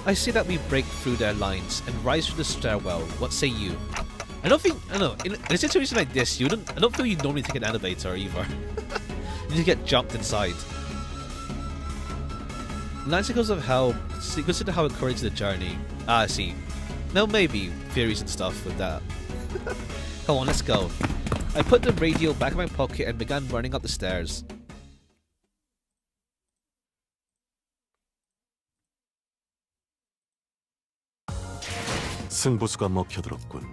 I say that we break through their lines and rise through the stairwell. What say you? I don't know, in a situation like this, I don't feel you normally take an elevator either. You just get jumped inside. Nine Cycles of Hell, consider how encouraged the journey. Ah, I see. Now maybe theories and stuff with that. Come on, let's go. I put the radio back in my pocket and began running up the stairs. 승부수가 먹혀들었군.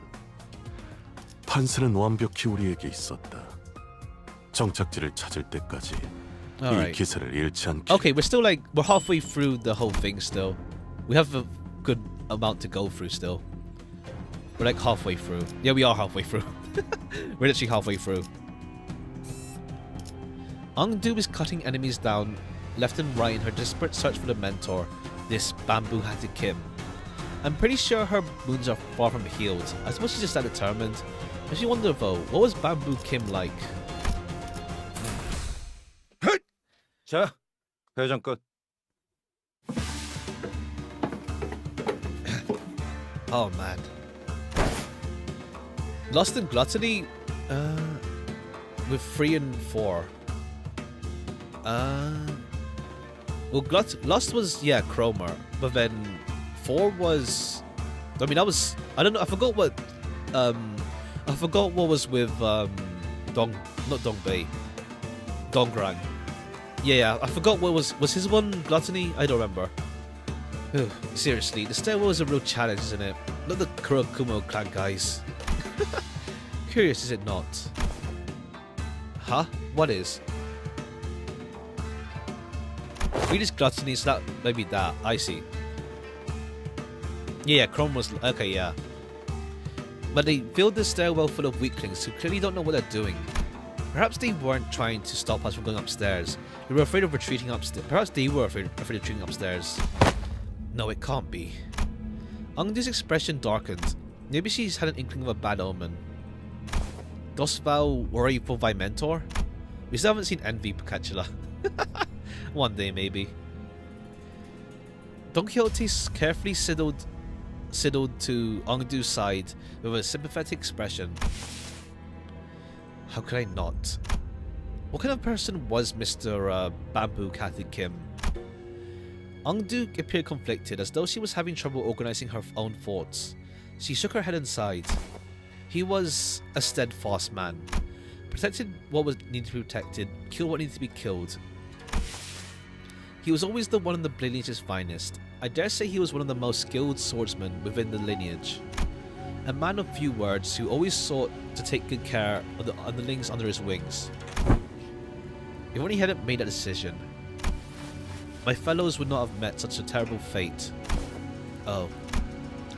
판세는 완벽히 우리에게 있었다. 정착지를 찾을 때까지 이 기세를 잃지 않게. Okay, we're halfway through the whole thing still. We have a good amount to go through still. We're like halfway through. Yeah, we are halfway through. We're literally halfway through. Angdu is cutting enemies down left and right in her desperate search for the mentor, this bamboo-hatted Kim. I'm pretty sure her wounds are far from healed. I suppose she's just that determined. If you wonder though, what was Bamboo Kim like? 자, 회전 끝. Oh man. Lust and Gluttony? With 3 and 4. Well, Lust was, yeah, Cromer. But then 4 was... I mean, I don't know, I forgot what was with, not Dongbei. Dongrang. Yeah, I forgot what was his one Gluttony? I don't remember. Seriously, the stairwell is a real challenge, isn't it? Not the Kurokumo clan guys. Curious, is it not? Huh? What is? Greedish Gluttony, so that maybe that. I see. Yeah, Chrome was... Okay, yeah. But they filled the stairwell full of weaklings who clearly don't know what they're doing. Perhaps they weren't trying to stop us from going upstairs. They were afraid of retreating upstairs. Perhaps they were afraid of retreating upstairs. No, it can't be. Ungdu's expression darkened. Maybe she's had an inkling of a bad omen. Does thou worry for thy mentor? We still haven't seen Envy Picatula. One day, maybe. Don Quixote carefully sidled to Ungdu's side with a sympathetic expression. How could I not? What kind of person was Mr. Bamboo Cathy Kim? Ungdu appeared conflicted, as though she was having trouble organizing her own thoughts. She shook her head and sighed. He was a steadfast man. Protected what was needed to be protected, killed what needed to be killed. He was always the one in the lineage's finest. I dare say he was one of the most skilled swordsmen within the lineage. A man of few words who always sought to take good care of the underlings under his wings. If only he hadn't made that decision, my fellows would not have met such a terrible fate. Oh.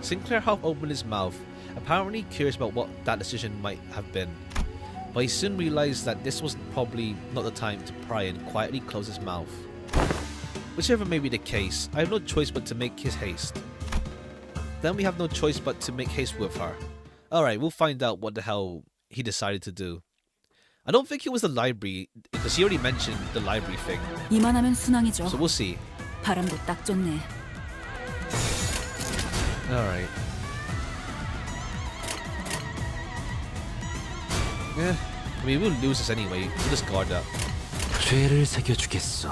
Sinclair half opened his mouth, apparently curious about what that decision might have been. But he soon realized that this was probably not the time to pry and quietly close his mouth. Whichever may be the case, I have no choice but to make his haste. Then we have no choice but to make haste with her. Alright, we'll find out what the hell he decided to do. I don't think it was the library, because he already mentioned the library thing. 이만하면 순항이죠. So we'll see. 바람도 딱 좋네. Alright. Yeah, I mean, we'll lose this anyway. We'll just guard that. 죄를 새겨주겠소.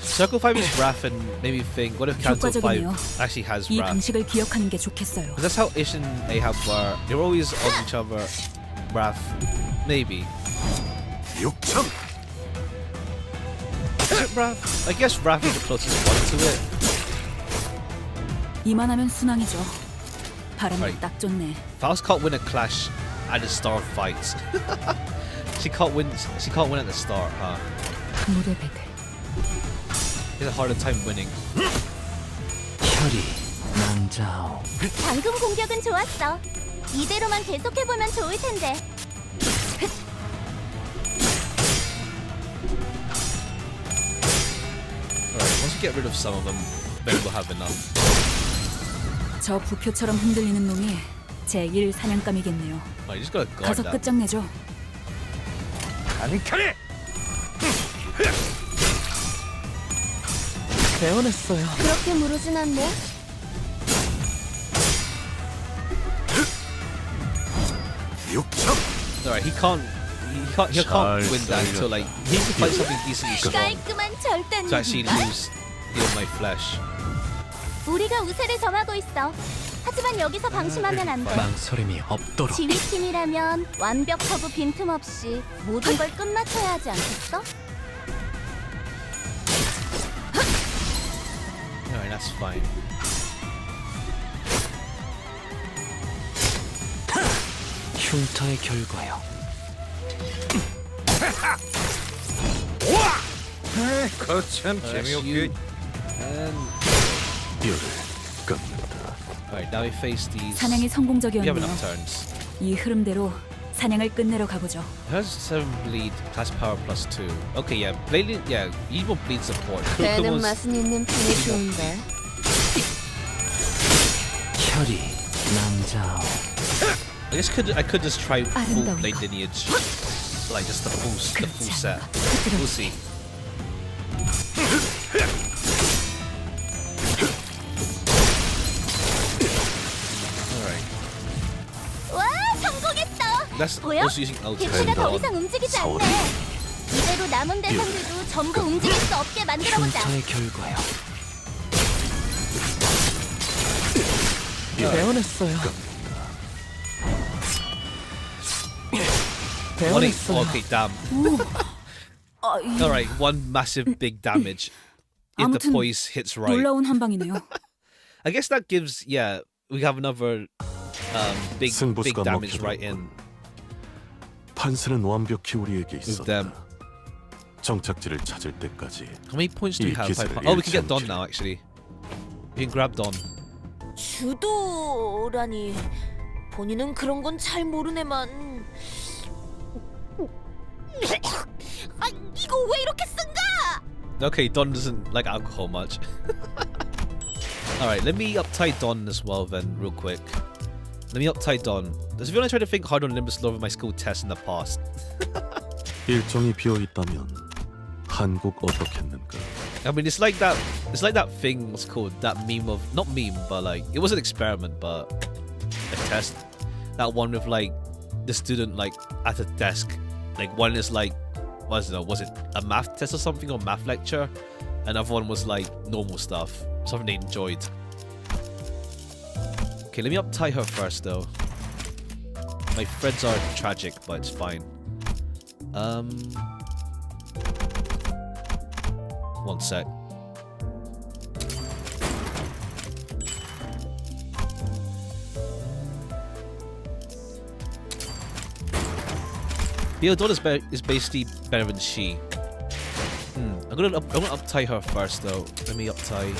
Circle 5 is Wrath and made me think, what if Canto 5 효과적이네요. actually has 이 Wrath? 방식을 기억하는 게 좋겠어요. Because that's how Ish and Ahab were. They were always on each other. Wrath. Maybe. 육청. Is it Wrath? I guess Wrath is the closest one to it. 이만하면 순항이죠. 바람도 Right. 딱 좋네. Faust can't win a clash at the start of fights. She can't win at the start, huh? 무대배들. He has a harder time winning. 혈이 낭자오. 방금 공격은 좋았어. 이대로만 계속해보면 좋을 텐데. Alright, once we get rid of some of them, then we'll have enough. 저 부표처럼 흔들리는 놈이 제1 사냥감이겠네요. Alright, you just gotta guard 가서 that. 끝장내죠. 아니카네. 배워냈어요. 그렇게 무르진 않네. 육청. Alright, he can't win that until like he needs to fight something decently strong 깔끔한 절단 to actually 무기가? lose my flesh. 우리가 우세를 점하고 있어. 하지만 여기서 방심하면 안 돼. 망설임이 없도록. 지휘팀이라면 완벽하고 빈틈없이 모든 걸 끝마쳐야 하지 않겠어? Alright, that's fine. 흉터의 결과요. 거참 That's 재미없게. you. And 뼈를 깎는다. alright, now we face these. 사냥이 We have 성공적이었네요. enough turns. 이 흐름대로 사냥을 끝내러 가보죠. Has 7 bleed, class power plus 2. Okay, yeah, bleed, yeah, evil bleed support. 배는 맛은 있는 편이 좋은데. 혈이 낭자오. I guess I could just try full 아름다운 blade 것. lineage, like just the full set. We'll see. Alright, 와, 성공했어. that's 보여? also using ultimate. 대추가 더 넌 이상 움직이지 않네. 서울이. 이대로 남은 대상들도 전부 움직일 수 없게 만들어보자. 흉터의 결과요. 배워냈어요. Okay, damn. Alright, one massive big damage if the 아무튼 poise hits right. 놀라운 한 방이네요. I guess that gives, yeah, we have another big 승부수가 damage 먹혀도 right in 판세는 완벽히 우리에게 with them. 있었다. 정착지를 찾을 때까지 How many points do we 이 have? 기세를 Oh, we can get 잃지 Don 않지. now, actually. We can grab Don. 주도라니. 본인은 그런 건 잘 모르네만. 아, 이거 왜 이렇게 쓴가? Okay, Don doesn't like alcohol much. Alright, let me uptie Don as well then, real quick. Let me uptie Don. Does everyone try to think hard on Limbus lore of my school tests in the past? 일정이 비어 있다면 한국 어떻겠는가? I mean, it's like that thing, what's it called? That meme of, not meme, but like, it was an experiment, but a test. That one with like, the student like, at a desk. Like, one is like, was it a math test or something, or math lecture? Another one was like, normal stuff. Something they enjoyed. Okay, let me uptie her first though. My threads are tragic, but it's fine. One sec. Theodore is basically better than she. I'm gonna uptie her first though. Let me uptie.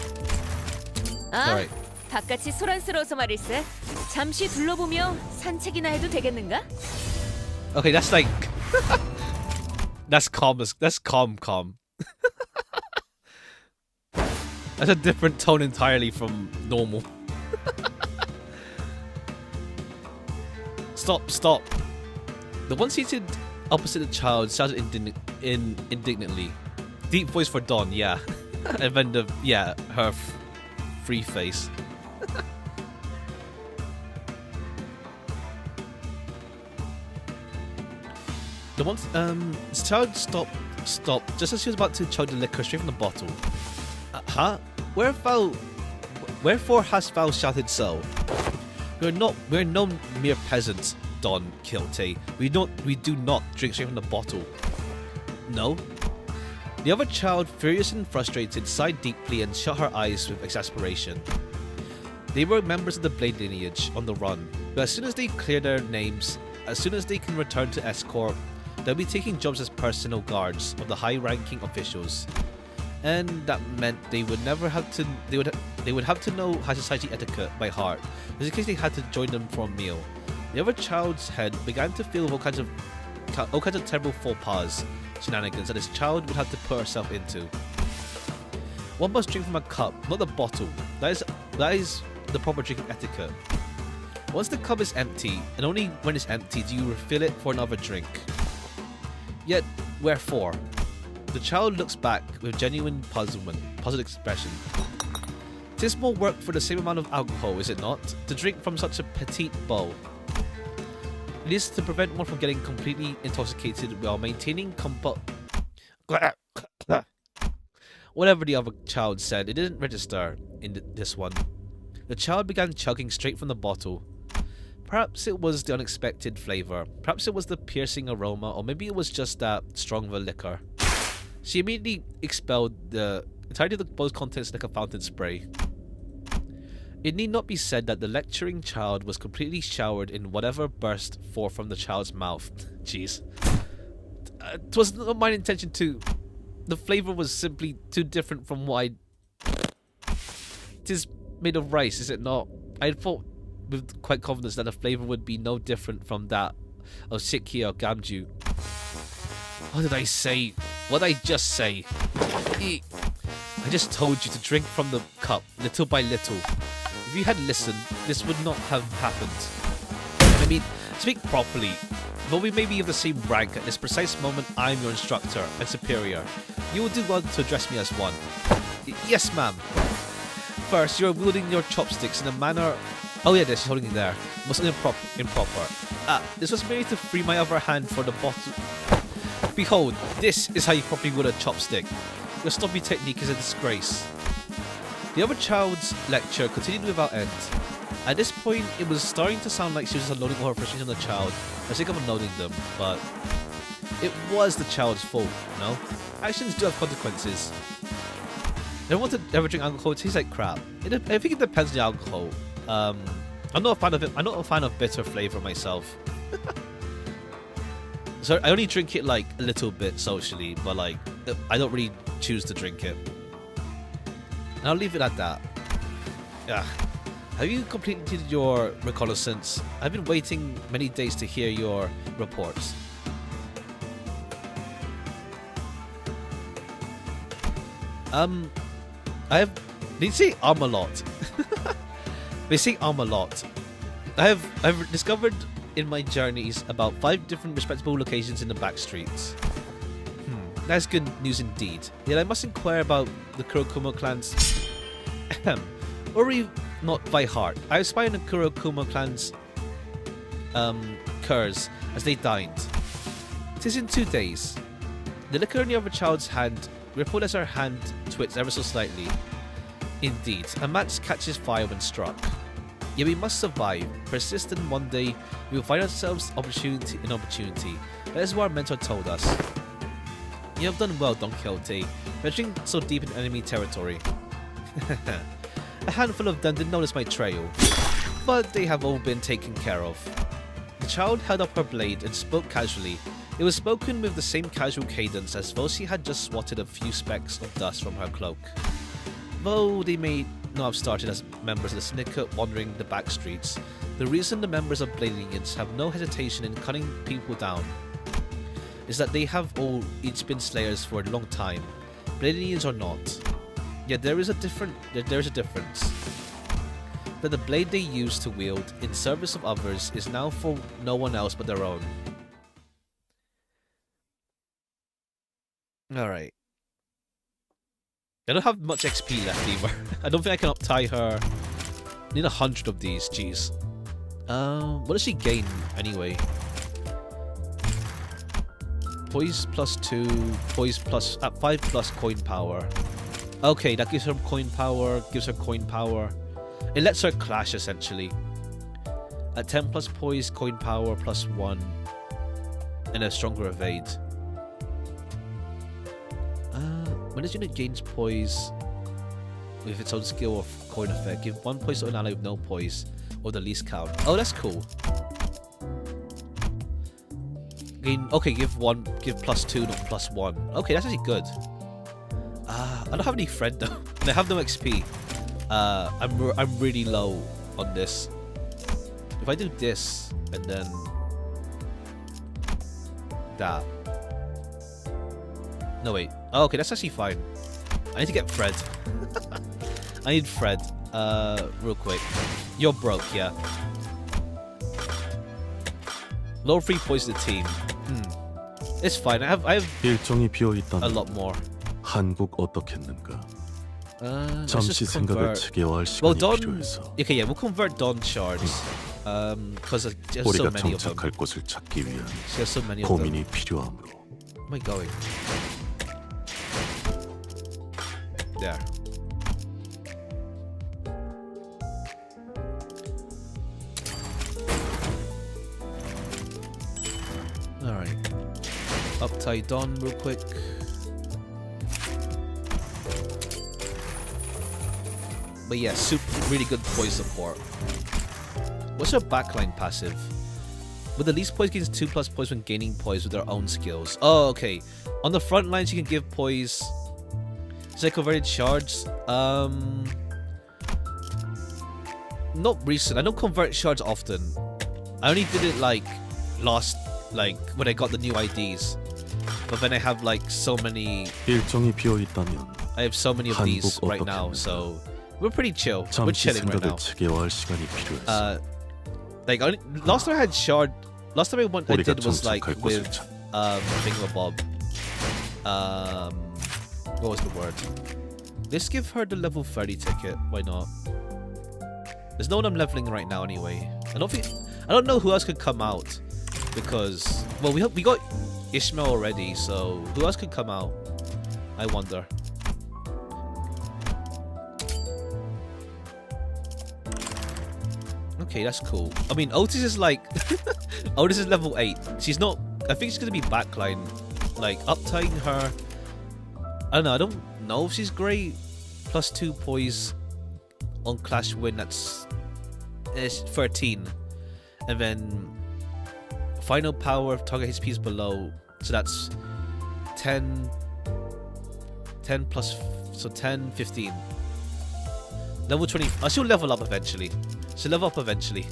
Alright. 바깥이 소란스러워서 말일세. 잠시 둘러보며 산책이나 해도 되겠는가? Okay, that's like that's calm. That's calm. That's a different tone entirely from normal. Stop. The one seated opposite the child shouted indignantly. Deep voice for Dawn, yeah. And then her free face. The one this child stopped just as she was about to chug the liquor straight from the bottle. Huh? Wherefore hast thou shouted so? We're no mere peasants, Don Kilte. We do not drink straight from the bottle. No? The other child, furious and frustrated, sighed deeply and shut her eyes with exasperation. They were members of the Blade lineage on the run, but as soon as they clear their names, as soon as they can return to S-Corp, they'll be taking jobs as personal guards of the high-ranking officials. And that meant they would have to know high society etiquette by heart, just in case they had to join them for a meal. The other child's head began to fill with all kinds of terrible faux pas, shenanigans that this child would have to put herself into. One must drink from a cup, not the bottle. That is the proper drinking etiquette. Once the cup is empty, and only when it's empty do you refill it for another drink. Yet, wherefore? The child looks back with genuine puzzled expression. 'Tis more work for the same amount of alcohol, is it not, to drink from such a petite bowl? It is to prevent one from getting completely intoxicated while maintaining Whatever the other child said, it didn't register in this one. The child began chugging straight from the bottle. Perhaps it was the unexpected flavor, perhaps it was the piercing aroma, or maybe it was just that strong of a liquor. She immediately expelled the entirety of the bottle's contents like a fountain spray. It need not be said that the lecturing child was completely showered in whatever burst forth from the child's mouth. Jeez. It was not my intention to... The flavor was simply too different from what It is made of rice, is it not? I had thought with quite confidence that the flavor would be no different from that of Shiki or Gamju. What did I say? What did I just say? I just told you to drink from the cup, little by little. If you had listened, this would not have happened. I mean, speak properly. Though we may be of the same rank, at this precise moment I am your instructor and superior. You will do well to address me as one. Yes, ma'am. First, you are wielding your chopsticks in a manner... Oh yeah, she's holding it there. Most improper. This was merely to free my other hand for the bottle. Behold, this is how you properly wield a chopstick. Your stoppy technique is a disgrace. The other child's lecture continued without end. At this point, it was starting to sound like she was just unloading all her frustration on the child for the sake of unloading them, but it was the child's fault, no? Actions do have consequences. I don't want to ever drink alcohol, it tastes like crap. I think it depends on the alcohol. I'm not a fan of it. I'm not a fan of bitter flavor myself. So I only drink it like a little bit socially, but like I don't really choose to drink it. And I'll leave it at that. Yeah. Have you completed your reconnaissance? I've been waiting many days to hear your reports. They say a lot. They say a lot. I've discovered in my journeys about 5 different respectable locations in the back streets. That's good news indeed. Yet I must inquire about the Kurokumo clan's or not by heart. I spy on the Kurokumo clan's curs as they dined. 'Tis in 2 days. The liquor in the other child's hand rippled as her hand twitched ever so slightly. Indeed, a match catches fire when struck. Yet we must survive, persist, and one day we will find ourselves opportunity in opportunity. That is what our mentor told us. You have done well, Don Quixote, venturing so deep in enemy territory. A handful of them did notice my trail, but they have all been taken care of. The child held up her blade and spoke casually. It was spoken with the same casual cadence as though she had just swatted a few specks of dust from her cloak. Though they may not have started as members of the syndicate wandering the back streets, the reason the members of Blade Lineage have no hesitation in cutting people down is that they have all each been slayers for a long time, Blade Lineage or not. Yet there is a difference. That the blade they used to wield in service of others is now for no one else but their own. Alright. I don't have much XP left either. I don't think I can uptie her. I need 100 of these, jeez. What does she gain anyway? Poise +2, poise plus at 5 plus coin power. Okay, that gives her coin power, gives her coin power. It lets her clash essentially. At 10 plus poise, coin power +1, and a stronger evade. When this unit gains poise with its own skill or coin effect, give 1 poise to an ally with no poise or the least count. Oh, that's cool. Okay, give +2, not +1. Okay, that's actually good. I don't have any friend though, and I have no XP. I'm really low on this. If I do this and then that. No wait. Oh, okay, that's actually fine. I need to get Fred. I need Fred. Real quick. You're broke, yeah. Lower 3 points to the team. It's fine. I have 일정이 비어 a 있다면 lot more. 한국 어떻겠는가? Let's 잠시 just 생각을 convert. 체계화할 Well, 시간이 Dawn. 필요해서 Okay, yeah, we'll convert Dawn shards. Because there's so 우리가 many of them. 정착할 곳을 찾기 위한 There's so many of them. 고민이 필요하므로. Where am I going? There. Alright. Uptie Dawn real quick. But yeah, really good poise support. What's her backline passive? With the least poise gains 2 plus poise when gaining poise with her own skills. Oh, okay. On the front line, she can give poise. It's like converted shards. Not recent. I don't convert shards often. I only did it like when I got the new IDs. But then I have like so many. 일정이 비어 있다면 I have so many of these 한국 right now, 어떻겠는가? so we're pretty chill. We're 잠시 chilling right 생각을 now. 체계화할 시간이 필요해서 Last time I had shard. Last time I 우리가 did was like 정착할 with 곳을 찾. Thingamabob. What was the word? Let's give her the level 30 ticket. Why not? There's no one I'm leveling right now anyway. I don't know who else could come out because we got Ishmael already, so who else could come out? I wonder. Okay, that's cool. I mean, Otis is like Otis is level 8. She's not. I think she's gonna be backline. Like uptying her. I don't know. I don't know if she's great. +2 poise on Clash win. That's 13, and then final power of target HP is below. So that's 10 plus. So 10, 15. Level 20. She'll level up eventually. She'll level up eventually.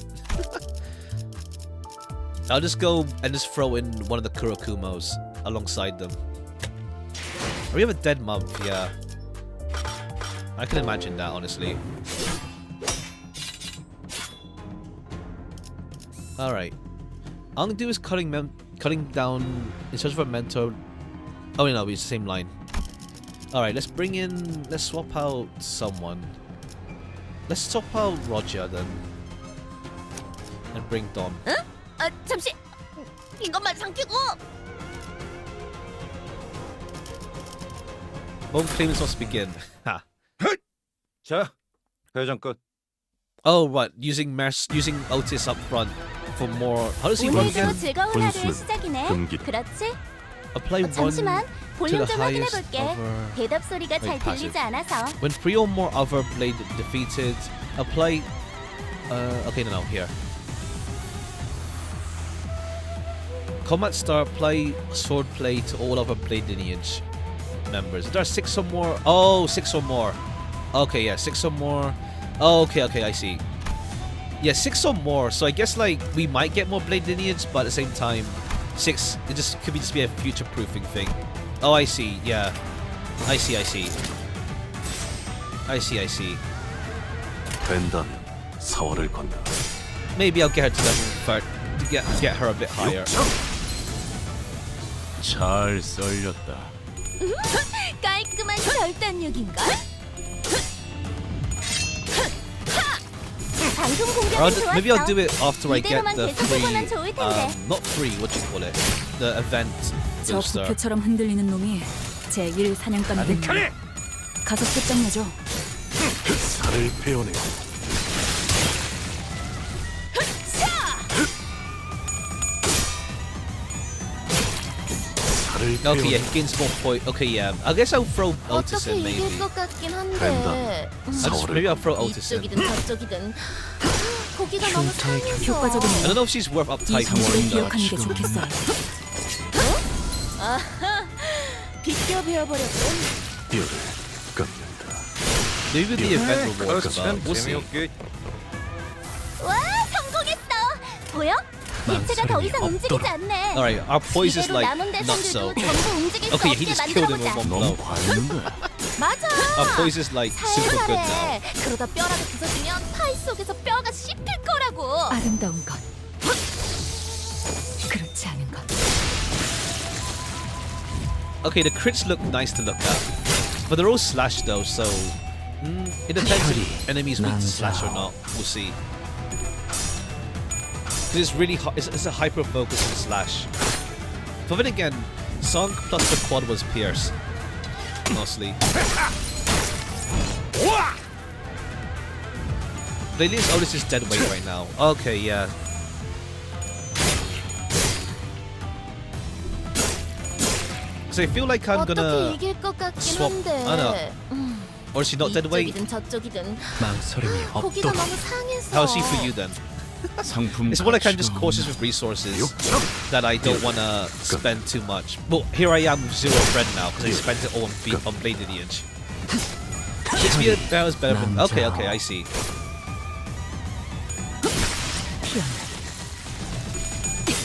I'll just go and just throw in one of the Kurokumos alongside them. We have a dead month, yeah. I can imagine that, honestly. Alright. All I'm gonna do is cutting down in search of a mentor. Oh no, it's the same line. Alright, let's swap out someone. Let's swap out Roger then. And bring Don. 응? 잠시 이것만 삼키고. Moment claimants must begin. Ha. 자, 회전 끝. Oh, right. Using Otis up front for more. How does he work 오늘도 again? 즐거운 하루의 분수는 시작이네. 금기다. 그렇지? Apply one 잠시만, to 볼륨 the 좀 highest 확인해볼게. over. 대답 소리가 잘 Wait, passive. 들리지 않아서. When 3 or more other blade defeated, apply. Okay, no, here. Combat star, apply sword play to all other blade lineage members. There are 6 or more. Oh, 6 or more. Okay, yeah, 6 or more. Oh, okay, I see. Yeah, 6 or more. So I guess like we might get more blade lineage, but at the same time, 6. It just could be a future-proofing thing. Oh, I see. Yeah, I see. 된다면 사월을 건너. Maybe I'll get her to level 30 to get her a bit higher. 잘 썰렸다. 깔끔한 결단력인걸? 방송 공격이 좋았어. Maybe I'll do it after I get 이대로만 the 계속해보면 free, 좋을 텐데. not free, what do you call it? The event 저 booster. 부표처럼 흔들리는 놈이 제1 사냥감이 됐네. 가서 끝장내죠. 살을 베어내고 살을 Okay, yeah, 베어내고 he gains more point. Okay, yeah. I guess I'll throw Otis 어떻게 in, maybe. 이길 것 같긴 한데. Maybe I'll throw Otis in. 이쪽이든 저쪽이든 고기가 너무 흉터의 상해서. I 효과적이네요. don't know if she's worth 이 uptype 정보를 more. 기억하는 게 좋겠어요. 비껴 베어버렸군. 뼈를 깎는다. Maybe the event rewards, but 그렇지만 we'll see. 재미없게. 와, 성공했어. 보여? 대체가 더 이상 움직이지 않네. Alright, our poise is 이대로 like 남은 not so. 대상들도 전부 움직일 수 Okay, he 없게 just killed him with 만들어보자. one 너무 blow. 과했는데. 맞아. Our poise is like super good now. 살살해. 그러다 뼈라도 부서지면 파이 속에서 뼈가 씹힐 거라고. 아름다운 것. 그렇지 않은 것. Okay, the crits look nice to look at, but they're all slash though, so it depends if enemies weak to slash or not. We'll see. 'Cause it's really it's a hyper focus on slash. But then again, Song plus the quad was Pierce, mostly. But at least Otis is dead weight right now. Okay, yeah. So I feel like I'm 어떻게 gonna 이길 것 같긴 swap. 한데. Ah, no. Or is she not dead weight? 이쪽이든 저쪽이든 망설임이 고기가 없도록. 너무 상해서. How's she for you then? 상품 It's more like I'm just 가치가 cautious with resources that I don't want to spend too much. Well, here I am with 0 bread now because I spent it all on blade lineage. HP that was better than. Okay, I see.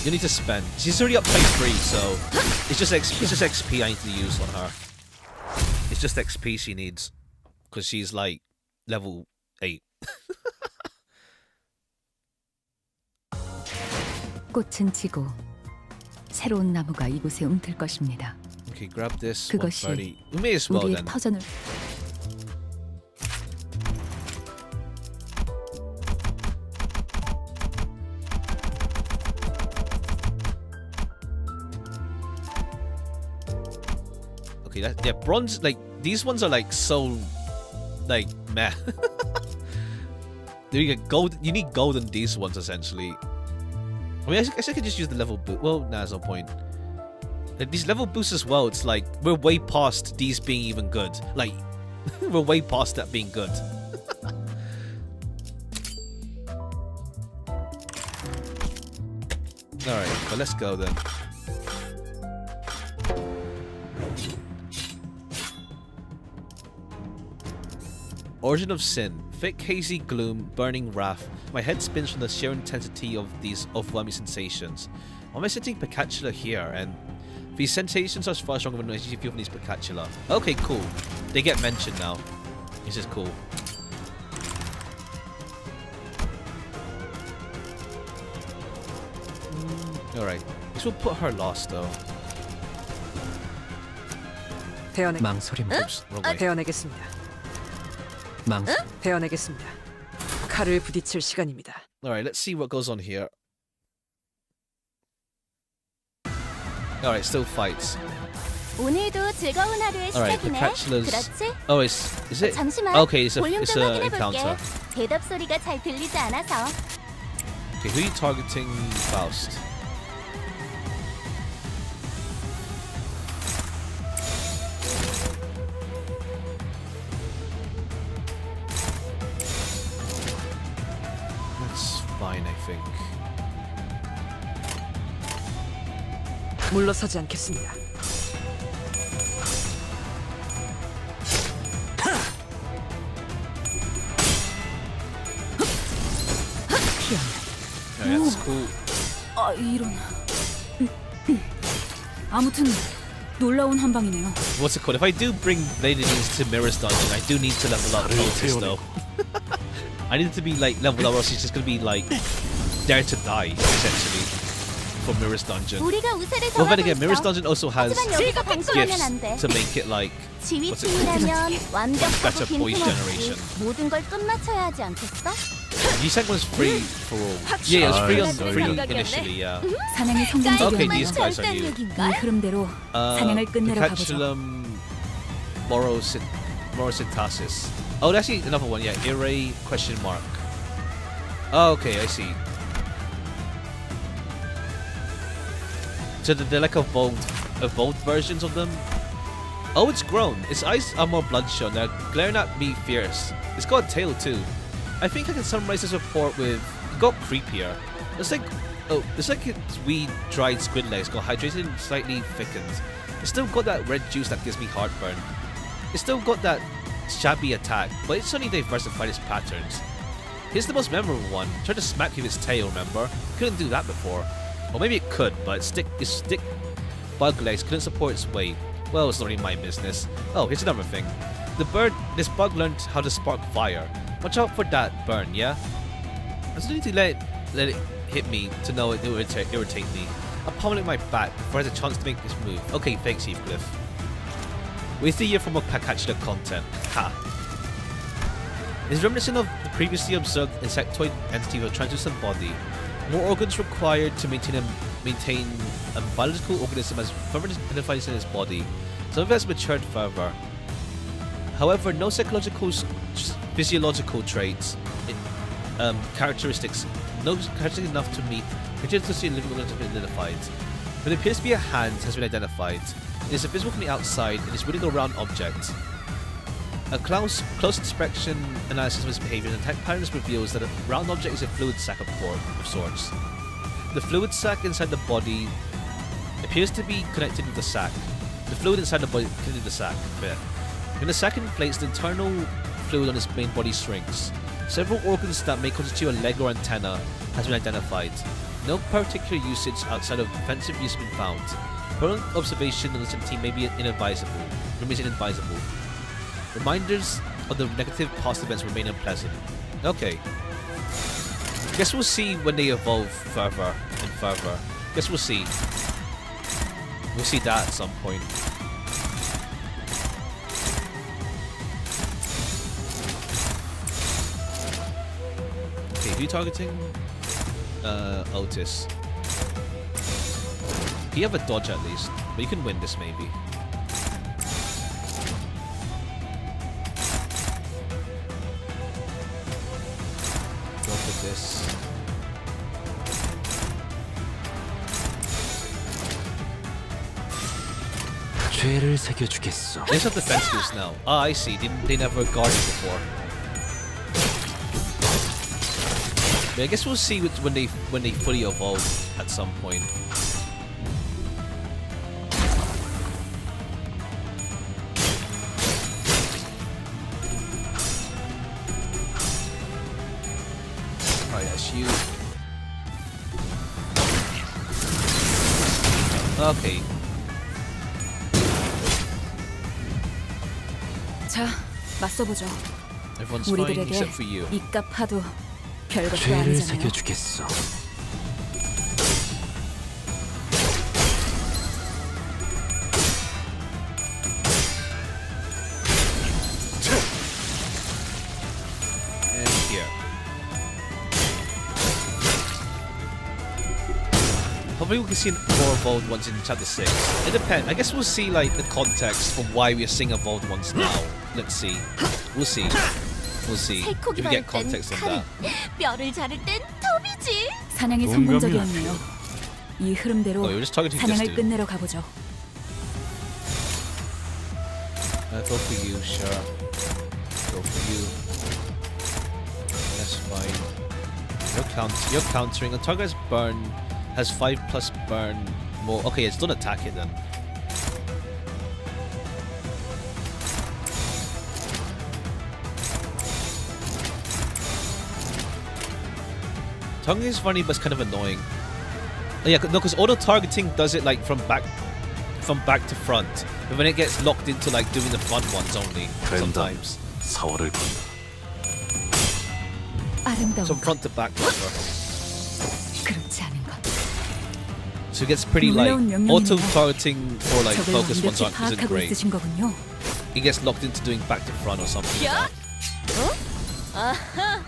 You need to spend. She's already up type 3, so it's just XP I need to use on her. It's just XP she needs because she's like level 8. 꽃은 지고 새로운 나무가 이곳에 움틀 것입니다. Okay, grab this. 그것이 130. We may as well 우리의 then. 터전을 Okay, yeah, bronze, like, these ones are like so, like, meh. You get gold, you need gold in these ones essentially. I mean, I guess I could just use the level boost. Well, nah, there's no point. Like, these level boosts as well, it's like, we're way past these being even good. Like, we're way past that being good. Alright, but let's go then. Origin of Sin. Thick, hazy gloom, burning wrath. My head spins from the sheer intensity of these overwhelming sensations. Why am I sitting Picatula here? And these sensations are far stronger than I usually feel from these Picatula. Okay, cool. They get mentioned now. This is cool. Alright. This will put her last though. 망설임 Oops, wrong way. 베어내겠습니다. 베어내겠습니다. 칼을 부딪힐 시간입니다. Alright, let's see what goes on here. Alright, still fights. 오늘도 즐거운 하루의 Alright, 시작이네. Picatula's. 그렇지? Oh, is it? 잠시만. Okay, it's 볼륨 a 좀 확인해 encounter. 볼게. 대답 소리가 잘 들리지 않아서. Okay, who are you targeting, Faust? That's fine, I think. 물러서지 않겠습니다. Yeah, that's cool. 아, 이런. 아무튼 놀라운 한 방이네요. What's it called? If I do bring Lady Needs to Mirror's Dungeon, I do need to level up Otis though. I need to be like leveled up or else he's just gonna be like dare to die essentially for Mirror's Dungeon. 우리가 우세를 Well, then 정하고 again, Mirror's 있어. Dungeon also has 하지만 여기서 방심하면 안 돼. gifts to make it like 지휘팀이라면 완벽하고 better voice 빈틈없이 generation. 모든 걸 끝마쳐야 하지 않겠어? you said was free for all. Yeah, it was free on free initially. Yeah. 사냥이 Okay, 성공적이었네요. these guys are new. 이 흐름대로 사냥을 끝내러 가보죠. Picatulum Morositasis. Oh, that's actually another one. Yeah, Ire question mark. Oh, okay, I see. So they're like evolved versions of them. Oh, it's grown. Its eyes are more bloodshot. They're glaring at me fierce. It's got a tail too. I think I can summarize this report with it got creepier. It's like its wee dried squid legs got hydrated and slightly thickened. It's still got that red juice that gives me heartburn. It's still got that shabby attack, but it's suddenly diversified its patterns. Here's the most memorable one. Tried to smack you with its tail, remember? Couldn't do that before. Or maybe it could, but its stick bug legs couldn't support its weight. Well, it's not really my business. Oh, here's another thing. This bug learned how to spark fire. Watch out for that burn, yeah? I just need to let it hit me to know it will irritate me. I'll pummel it my back before it has a chance to make this move. Okay, thanks, Heathcliff. Waste a year from a Picatula content. Ha. It's reminiscent of the previously observed insectoid entity of a translucent body. More organs required to maintain a biological organism as further identified in its body. Some of it has matured further. However, no psychological, physiological traits, characteristics enough to meet criteria living organisms have been identified. But it appears to be a hand has been identified. It is invisible from the outside and is really a round object. A close inspection analysis of its behavior and attack patterns reveals that a round object is a fluid sac of sorts. The fluid sac inside the body appears to be connected with the sac. The fluid inside the body connected with the sac bit. When the sac inflates, the internal fluid on its main body shrinks. Several organs that may constitute a leg or antenna has been identified. No particular usage outside of defensive use has been found. Current observation on this entity may be remains inadvisable. Reminders of the negative past events remain unpleasant. Okay. Guess we'll see when they evolve further and further. Guess we'll see. We'll see that at some point. Okay, who are you targeting? Otis. You have a dodge at least, but you can win this maybe. Go for this. 죄를 새겨주겠어. They have defense boost now. Ah, I see. They never guarded before. But I guess we'll see when they fully evolve at some point. Alright, that's you. Okay. 자, 맞서보죠. Everyone's fine 우리들에게 except for you. 이깟 파도 별것도 죄를 아니잖아요. 새겨주겠어. And here. Hopefully we can see more evolved ones in chapter 6. It depends. I guess we'll see like the context for why we are seeing evolved ones now. Let's see. We'll see. We'll see if we 살코기만 get 땐 context on that. 칼, 뼈를 자를 땐 톱이지. 사냥이 동감이 성공적이었네요. 이 흐름대로 Oh, you're just targeting this 사냥을 dude. 끝내러 가보죠. Go for you, sure. Go for you. That's fine. You're countering. The target has burn. Has 5 plus burn more. Okay, it's don't attack it then. Targeting is funny, but it's kind of annoying. Yeah, no, because auto targeting does it like from back to front, but when it gets locked into like doing the front ones only sometimes. 사활을 건다. 아름다운 From 것, front to back rather. 그렇지 않은 것. So it gets pretty like 놀라운 명령이네요. auto targeting for like 적을 focus ones 완벽히 isn't 파악하고 great. 있으신 거군요. It gets locked into doing back to front or something. 야! Like 아하,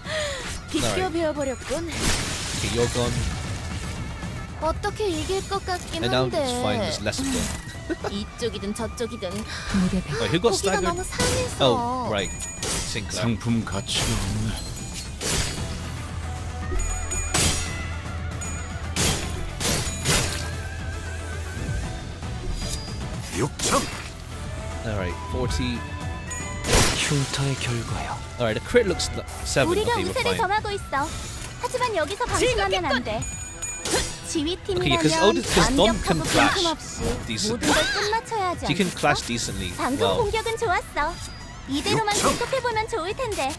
비껴 Alright. 베어버렸군. that. Okay, you're gone, 어떻게 이길 것 같긴 and now 한데. it's fine. There's less of them. 이쪽이든 저쪽이든 무대 배. Wait, who got 고기가 staggered? 너무 상해서. Oh, right, Sinclair. 상품 가치가 없네. 육천. All right, 40. 흉터의 결과요. All right, the crit looks 7. 우리가 Okay, we're 우세를 fine. 점하고 있어. 하지만 여기서 방심하면 안 돼. 지휘팀이라면 Okay, because Don can 완벽하고 clash 빈틈없이 decently. 모든 걸 끝마쳐야 하지 He can 않겠어? clash decently. 방금 Well, 공격은 좋았어. 이대로만 계속해보면 좋을 텐데.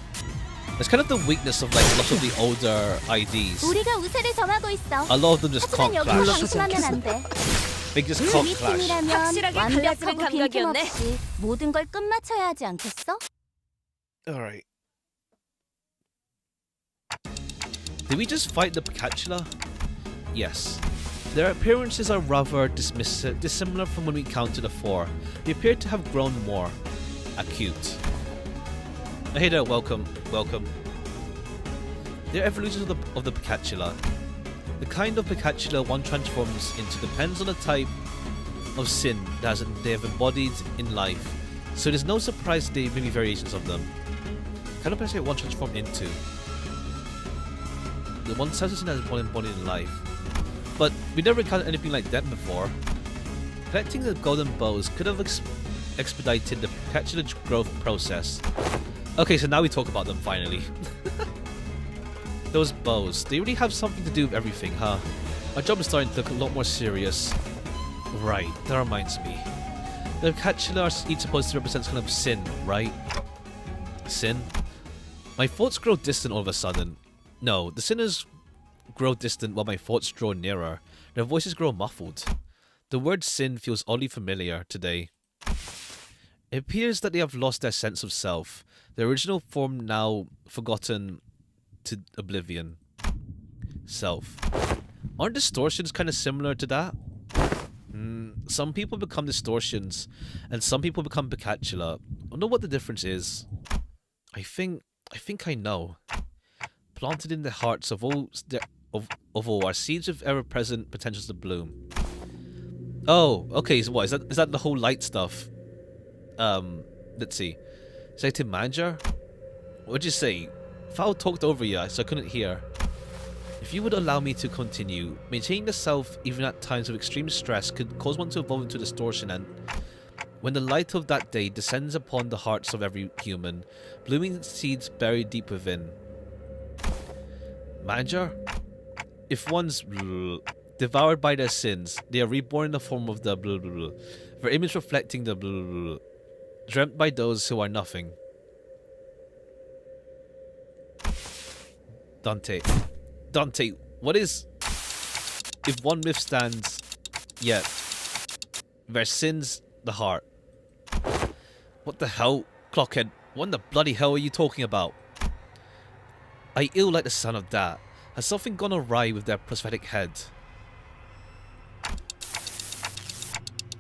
that's kind of the weakness of like lots of the older IDs. 우리가 우세를 점하고 있어. A lot of them just 하지만 can't 여기서 clash. 방심하면 안 돼. They just can't clash. 지휘팀이라면 확실하게 갈라지는 완벽하고 감각이었네. 빈틈없이 모든 걸 끝마쳐야 하지 않겠어? All right. Did we just fight the Picatula? Yes. Their appearances are rather dissimilar from when we encountered the 4. They appear to have grown more acute. Hey there, welcome. They're evolutions of the Picatula. The kind of Picatula one transforms into depends on the type of sin that they have embodied in life, so it is no surprise there may be variations of them. Kind of Picatula one transformed into. The one sense of sin that is one embodied in life. But we never encountered anything like that before. Collecting the golden bows could have expedited the Picatula growth process. Okay, so now we talk about them finally. Those bows, they really have something to do with everything, huh? Our job is starting to look a lot more serious. Right, that reminds me. The Picatula are each supposed to represent kind of sin, right? Sin? My thoughts grow distant all of a sudden. No, the sinners grow distant while my thoughts draw nearer. Their voices grow muffled. The word sin feels oddly familiar today. It appears that they have lost their sense of self, their original form now forgotten to oblivion. Self. Aren't distortions kind of similar to that? Some people become distortions, and some people become Picatula. I don't know what the difference is. I think I know. Planted in the hearts of all are seeds of ever-present potentials to bloom. Oh, okay. So what is that the whole light stuff? Let's see. Executive manager? What'd you say? Foul talked over you, so I couldn't hear. If you would allow me to continue, maintaining the self even at times of extreme stress could cause one to evolve into distortion, and when the light of that day descends upon the hearts of every human, blooming seeds buried deep within. Manager? If one's devoured by their sins, they are reborn in the form of the their image reflecting the dreamt by those who are nothing. Dante, what is... If one withstands, yet their sins the heart. What the hell, Clockhead? What the bloody hell are you talking about? I ill like the sound of that. Has something gone awry with their prosthetic head?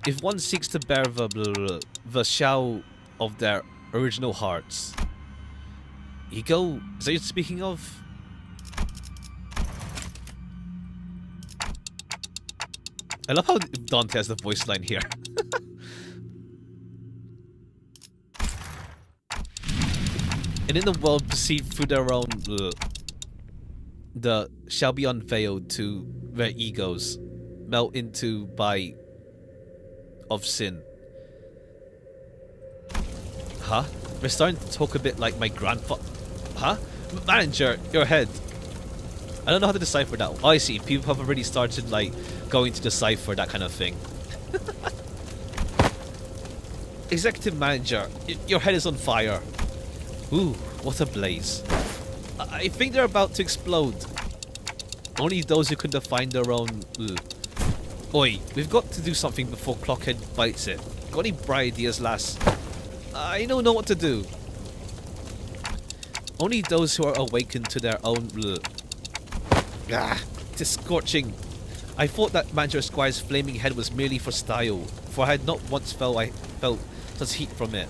If one seeks to bear the shell of their original hearts. Ego? Is that what you're speaking of? I love how Dante has the voice line here. And in the world perceived through their own the shall be unveiled to their egos, melt into by of sin. Huh? We're starting to talk a bit like my grandfather. Huh? Manager, your head. I don't know how to decipher that. Oh, I see. People have already started like going to decipher that kind of thing. Executive manager, your head is on fire. Ooh, what a blaze. I think they're about to explode. Only those who can define their own... Oi, we've got to do something before Clockhead bites it. Got any bright ideas, lass? I don't know what to do. Only those who are awakened to their own... it is scorching. I thought that Manager Squire's flaming head was merely for style, for I had not once felt such heat from it.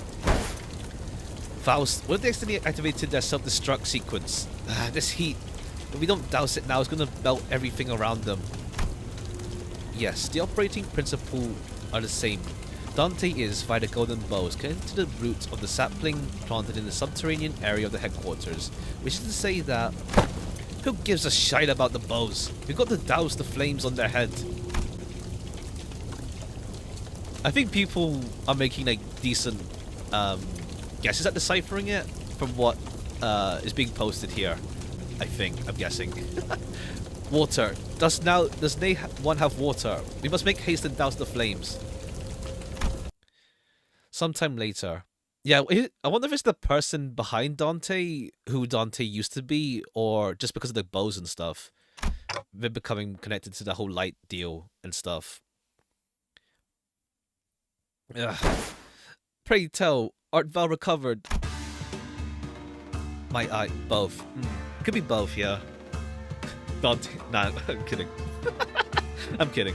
Faust, what if they accidentally activated their self-destruct sequence? This heat. If we don't douse it now, it's going to melt everything around them. Yes, the operating principle are the same. Dante is, via the golden bows, connected to the roots of the sapling planted in the subterranean area of the headquarters, which is to say that... Who gives a shite about the bows? We've got to douse the flames on their head. I think people are making like decent guesses at deciphering it from what is being posted here. I think. I'm guessing. Water. Does one have water? We must make haste and douse the flames. Sometime later. Yeah, I wonder if it's the person behind Dante who Dante used to be, or just because of the bows and stuff, they're becoming connected to the whole light deal and stuff. Ugh. Pray tell, art thou recovered? My eye, both. Could be both, yeah. Dante, nah, I'm kidding. I'm kidding.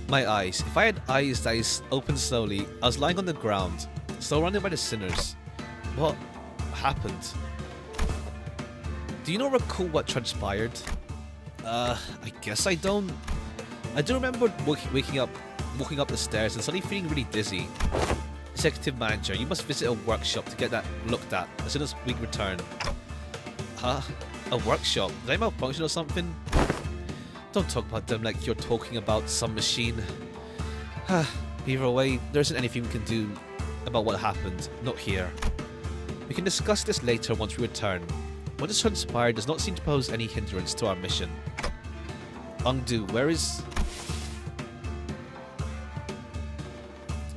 My eyes. If I had eyes that opened slowly, I was lying on the ground, surrounded by the sinners. What happened? Do you not recall what transpired? I guess I don't. I do remember walking up the stairs and suddenly feeling really dizzy. Executive manager, you must visit a workshop to get that looked at as soon as we return. Huh? A workshop? Did I malfunction or something? Don't talk about them like you're talking about some machine. Either way, there isn't anything we can do about what happened. Not here. We can discuss this later once we return. What has transpired does not seem to pose any hindrance to our mission. Ungdu, where is...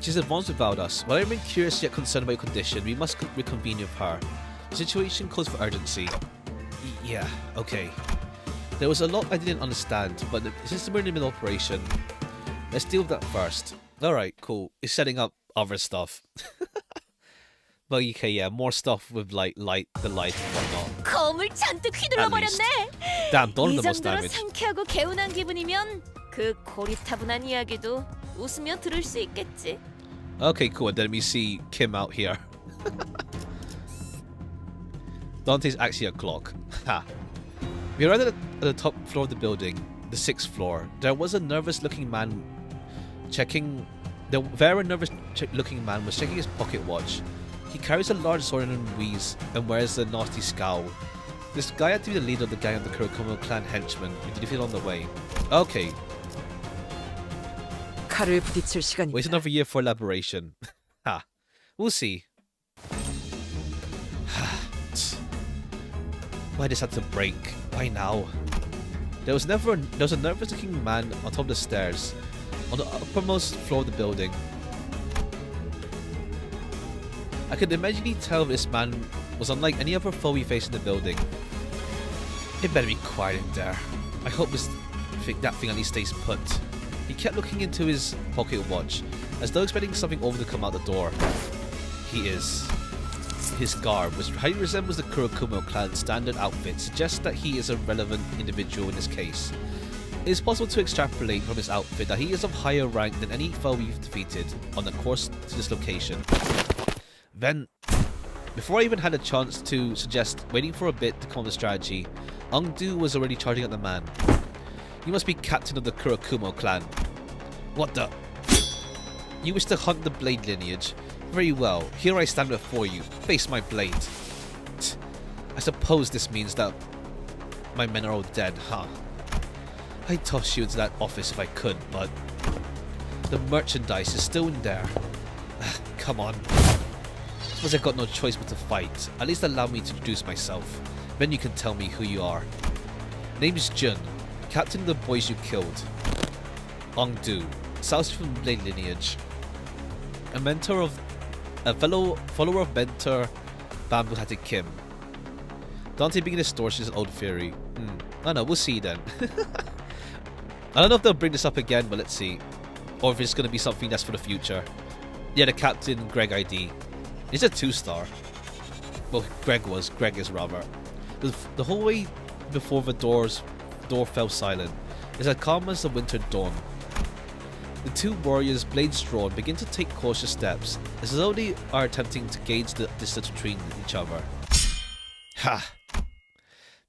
She's advanced without us. While I remain curious yet concerned about your condition, we must reconvene with her. The situation calls for urgency. Yeah, okay. There was a lot I didn't understand, but since we're in the middle of operation, let's deal with that first. Alright, cool. It's setting up other stuff. But okay, yeah, more stuff with like the light and whatnot. 검을 잔뜩 휘둘러 버렸네. Damn, don't 이 the most 정도로 damage. 상쾌하고 개운한 기분이면 그 고리타분한 이야기도 웃으며 들을 수 있겠지. Okay, cool. And then we see Kim out here. Dante's actually a clock. Ha. We arrived at the top floor of the building, the 6th floor. There was a nervous-looking man checking... The very nervous-looking man was checking his pocket watch. He carries a large sword in a wheeze and wears a nasty scowl. This guy had to be the leader of the gang of the Kurokomo clan henchmen who defeated on the way. Okay. 칼을 부딪힐 시간이. Wait another year for elaboration. Ha. We'll see. Why this had to break? Why now? There was a nervous-looking man on top of the stairs, on the uppermost floor of the building. I could immediately tell this man was unlike any other foe we faced in the building. It better be quiet in there. I hope that thing at least stays put. He kept looking into his pocket watch, as though expecting something over to come out the door. He is. His garb, which highly resembles the Kurokumo clan's standard outfit, suggests that he is a relevant individual in this case. It is possible to extrapolate from his outfit that he is of higher rank than any foe we've defeated on the course to this location. Then, before I even had a chance to suggest waiting for a bit to come up with a strategy, Ungdu was already charging at the man. You must be captain of the Kurokumo clan. What the? You wish to hunt the blade lineage? Very well, here I stand before you. Face my blade. I suppose this means that my men are all dead, huh? I'd toss you into that office if I could, but the merchandise is still in there. Come on. Suppose I've got no choice but to fight. At least allow me to introduce myself. Then you can tell me who you are. Name is Jun, captain of the boys you killed. Ongdu, south from blade lineage. A fellow follower of mentor Bamboo Hatted Kim. Dante being distortion is an old theory. I don't know, we'll see then. I don't know if they'll bring this up again, but let's see. Or if it's going to be something that's for the future. Yeah, the captain, Greg ID. He's a 2-star. Well, Greg is rather. The whole way before the door fell silent is as calm as the winter dawn. The two warriors, blades drawn, begin to take cautious steps, as though they are attempting to gauge the distance between each other. Ha!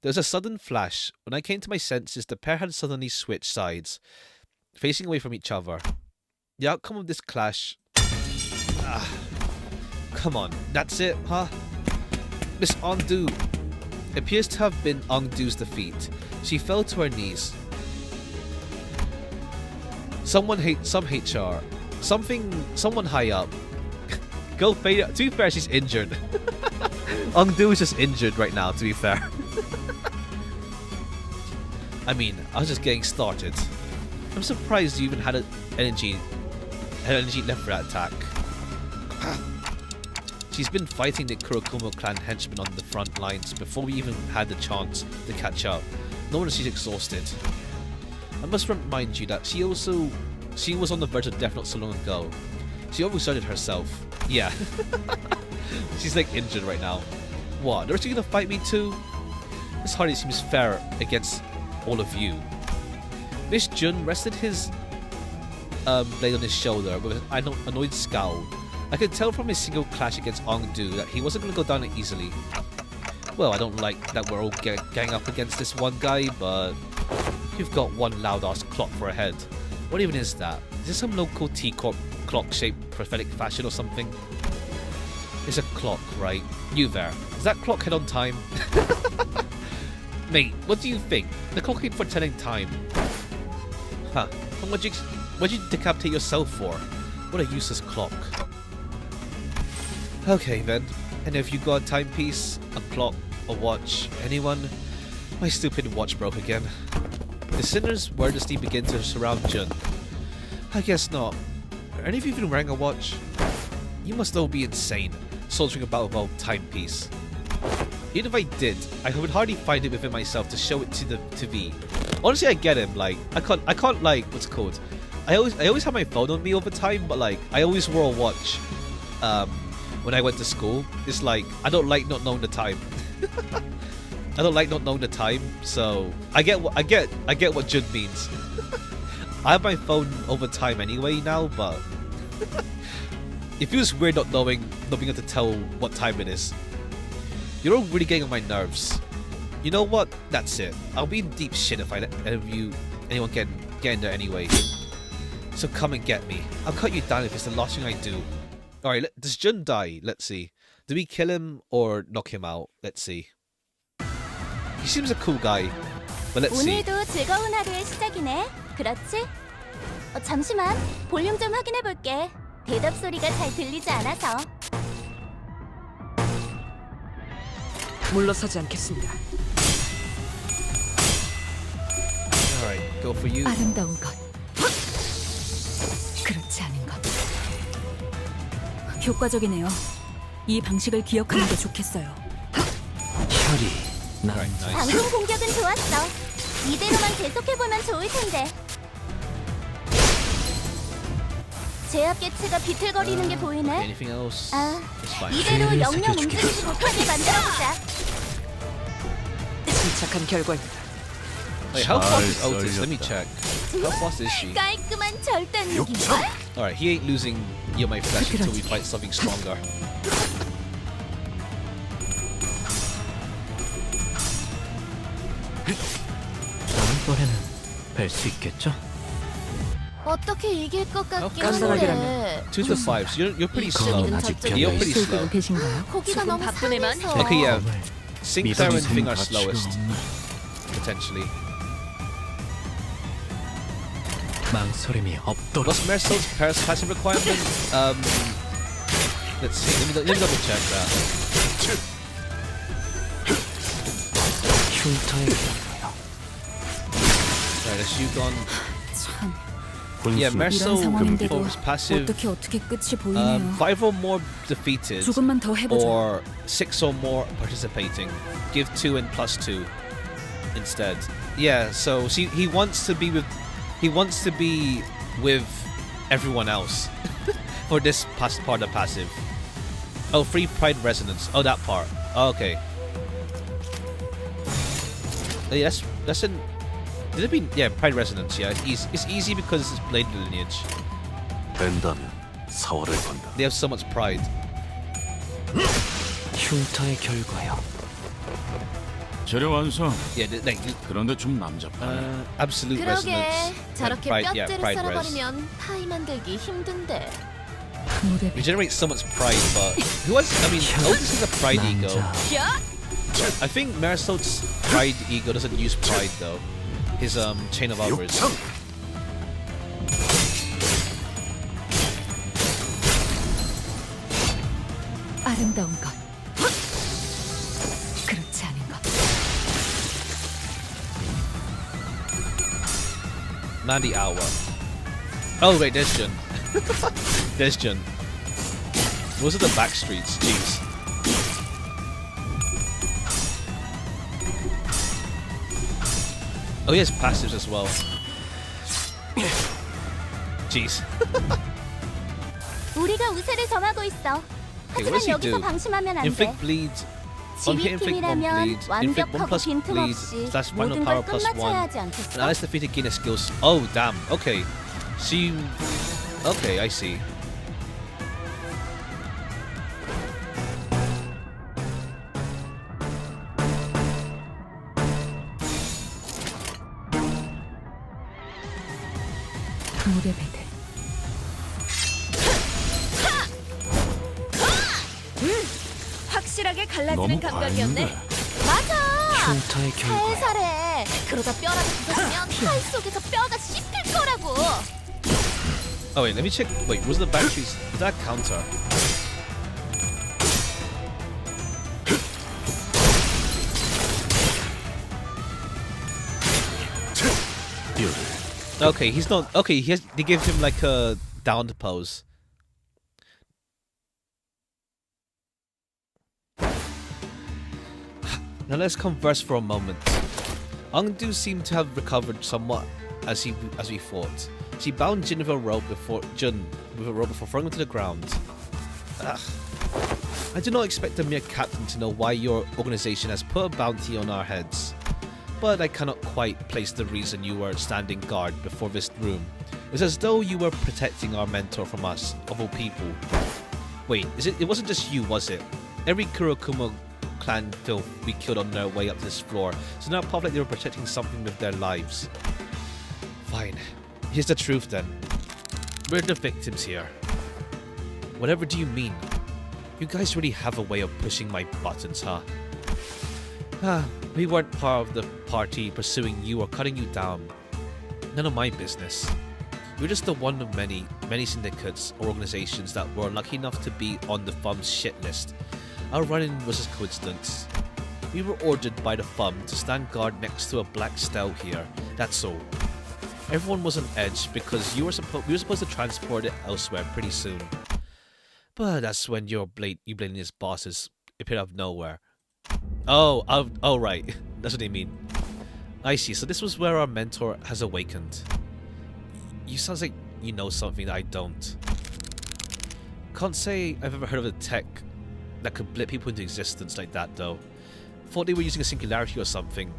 There was a sudden flash. When I came to my senses, the pair had suddenly switched sides, facing away from each other. The outcome of this clash... Come on, that's it, huh? Miss Ongdu. It appears to have been Ongdu's defeat. She fell to her knees. Some HR. Someone high up. Go fade. To be fair, she's injured. Ongdu is just injured right now, to be fair. I mean, I was just getting started. I'm surprised you even had energy left for that attack. She's been fighting the Kurokumo clan henchmen on the front lines before we even had the chance to catch up. No wonder she's exhausted. I must remind you that she was on the verge of death not so long ago. She overexerted herself. Yeah. She's like injured right now. What? The rest of you gonna fight me too? This hardly seems fair against all of you. Miss Jun rested his blade on his shoulder with an annoyed scowl. I could tell from his single clash against Ongdu that he wasn't gonna go down easily. Well, I don't like that we're all gang up against this one guy, but you've got one loud-ass clock for a head. What even is that? Is this some local teacup clock-shaped prophetic fashion or something? It's a clock, right? You there. Is that clock head on time? Mate, what do you think? The clock ain't for telling time. Huh. And what'd you decapitate yourself for? What a useless clock. Okay then. And if you got a timepiece, a clock, a watch, anyone? My stupid watch broke again. The sinners wordlessly begin to surround Jun. I guess not. Are any of you even wearing a watch? You must all be insane, soldiering about with a timepiece. Even if I did, I would hardly find it within myself to show it to V. Honestly, I get him. Like, I can't like, what's it called? I always have my phone on me all the time, but like, I always wore a watch. When I went to school, it's like I don't like not knowing the time. I don't like not knowing the time, so I get what Jun means. I have my phone over time anyway now, but it feels weird not being able to tell what time it is. You're all really getting on my nerves. You know what? That's it. I'll be in deep shit if I let anyone get in there anyway. So come and get me. I'll cut you down if it's the last thing I do. Alright, does Jun die? Let's see. Do we kill him or knock him out? Let's see. He seems a cool guy. But let's see. 오늘도 즐거운 하루의 시작이네. 그렇지? 잠시만. 볼륨 좀 확인해 볼게. 대답 소리가 잘 들리지 않아서. 물러서지 않겠습니다. Alright, go for you. 아름다운 것. 그렇지 않은 것. 효과적이네요. 이 방식을 기억하는 게 좋겠어요. 혈이 난 Alright, nice. 방금 공격은 좋았어. 이대로만 계속해보면 좋을 텐데. 제압 개체가 비틀거리는 게 보이네. Anything else? 아, It's fine. 이대로 영영 움직이지 못하게 만들어보자. 침착한 결과입니다. Wait, how fast is 잘 Otis? Let me 썰렸다. check. How fast is she? 깔끔한 절단 느낌. Alright, he ain't losing my flesh until we fight something stronger. 다음번에는 뵐 수 있겠죠? 어떻게 이길 것 같긴 깐깐하게라면. 한데 2 to 5, so you're pretty slow. 이쪽이든 아직 저쪽이든 You're pretty slow. 계신가요? 고기가 너무 바쁘네만. 상해서 Okay, yeah. 검을 Sinclair and Thing are 가치가 slowest, 없네. potentially. 망설임이 없도록. What's Mercel's passive requirement? Let's see. Let me double check that. 흉터의 결과요. Right, a Shugon. 참, Yeah, 분수 Mercel 이런 상황인데도 for his passive. 어떻게 끝이 보이네요. 5 or more defeated, 조금만 더 해보자. or 6 or more participating. Give 2 and +2 instead. Yeah, so see, he wants to be with everyone else for this part of passive. Oh, free pride resonance. Oh, that part. Oh, okay. Oh, yeah, that's an. Did it mean, yeah, pride resonance? Yeah, it's easy because it's blade lineage. 된다면 사활을 건다. They have so much pride. 흉터의 결과요. 재료 완성. Yeah, 그런데 좀 남잡하네. absolute 그러게 resonance. 저렇게 pride, yeah, 뼈째를 pride res. 썰어버리면 파이 만들기 힘든데. 무대 You generate so much pride, but who has? I mean, Otis has a pride ego. 남자. I think Marisol's pride ego doesn't use pride though. His chain of hours. 욕창! 아름다운 것, 그렇지 않은 것. Mandy Hour. Oh wait, there's Jun. There's Jun. Those are the back streets. Jeez. Oh, he has passives as well. Jeez. 우리가 우세를 점하고 있어. Okay, what does 하지만 he 여기서 do? 방심하면 안 돼. Inflict bleed. On hit, inflict 1 지휘팀이라면 bleed. Inflict 1 완벽하고 plus bleed. 빈틈없이 Slash final 모든 power 걸 plus 끝마쳐야 1. 하지 않겠어? And Alice defeated gain a skills. Oh damn. Okay. She. Okay, I see. 무대 배들. 확실하게 너무 과했는데. 맞아. 흉터의 결과요. 살살해. 그러다 뼈라도 부서지면 파이 속에서 뼈가 씹힐 거라고. Oh wait, let me check. Wait, was the batteries? Is that counter? 뼈를 Okay, he's not. Okay, he has. They give him like a downed pose. Now let's converse for a moment. Ungdu seemed to have recovered somewhat as we fought. She bound Jun with a rope before throwing him to the ground. Ugh. I do not expect a mere captain to know why your organization has put a bounty on our heads, but I cannot quite place the reason you were standing guard before this room. It's as though you were protecting our mentor from us, of all people. Wait, it wasn't just you, was it? Every Kurokuma clan filth we killed on their way up to this floor, so now it popped like they were protecting something with their lives. Fine. Here's the truth then. We're the victims here. Whatever do you mean? You guys really have a way of pushing my buttons, huh? We weren't part of the party pursuing you or cutting you down. None of my business. You're just the one of many syndicates or organizations that were lucky enough to be on the FUM's shit list. Our run-in was a coincidence. We were ordered by the FUM to stand guard next to a black stele here, that's all. Everyone was on edge because we were supposed to transport it elsewhere pretty soon. But that's when you blaming his bosses appeared out of nowhere. Oh, right. That's what they mean. I see. So this was where our mentor has awakened. You sounds like you know something that I don't. can't say I've ever heard of a tech that could blip people into existence like that, though. Thought they were using a singularity or something.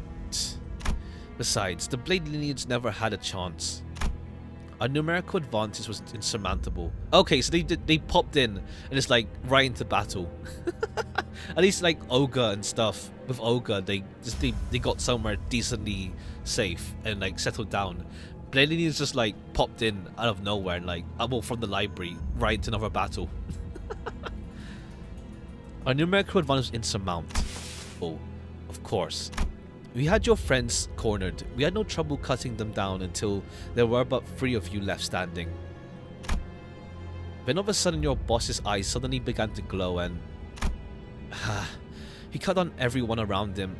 Besides, the Blade lineage never had a chance. Our numerical advantage was insurmountable. Okay, so they popped in and it's like right into battle. At least like Ogre and stuff. With Ogre, they got somewhere decently safe and like settled down. Blade lineage just like popped in out of nowhere and like from the library right into another battle. Our numerical advantage was insurmountable, of course. We had your friends cornered. We had no trouble cutting them down until there were but 3 of you left standing. Then all of a sudden your boss's eyes suddenly began to glow and... he cut down everyone around him.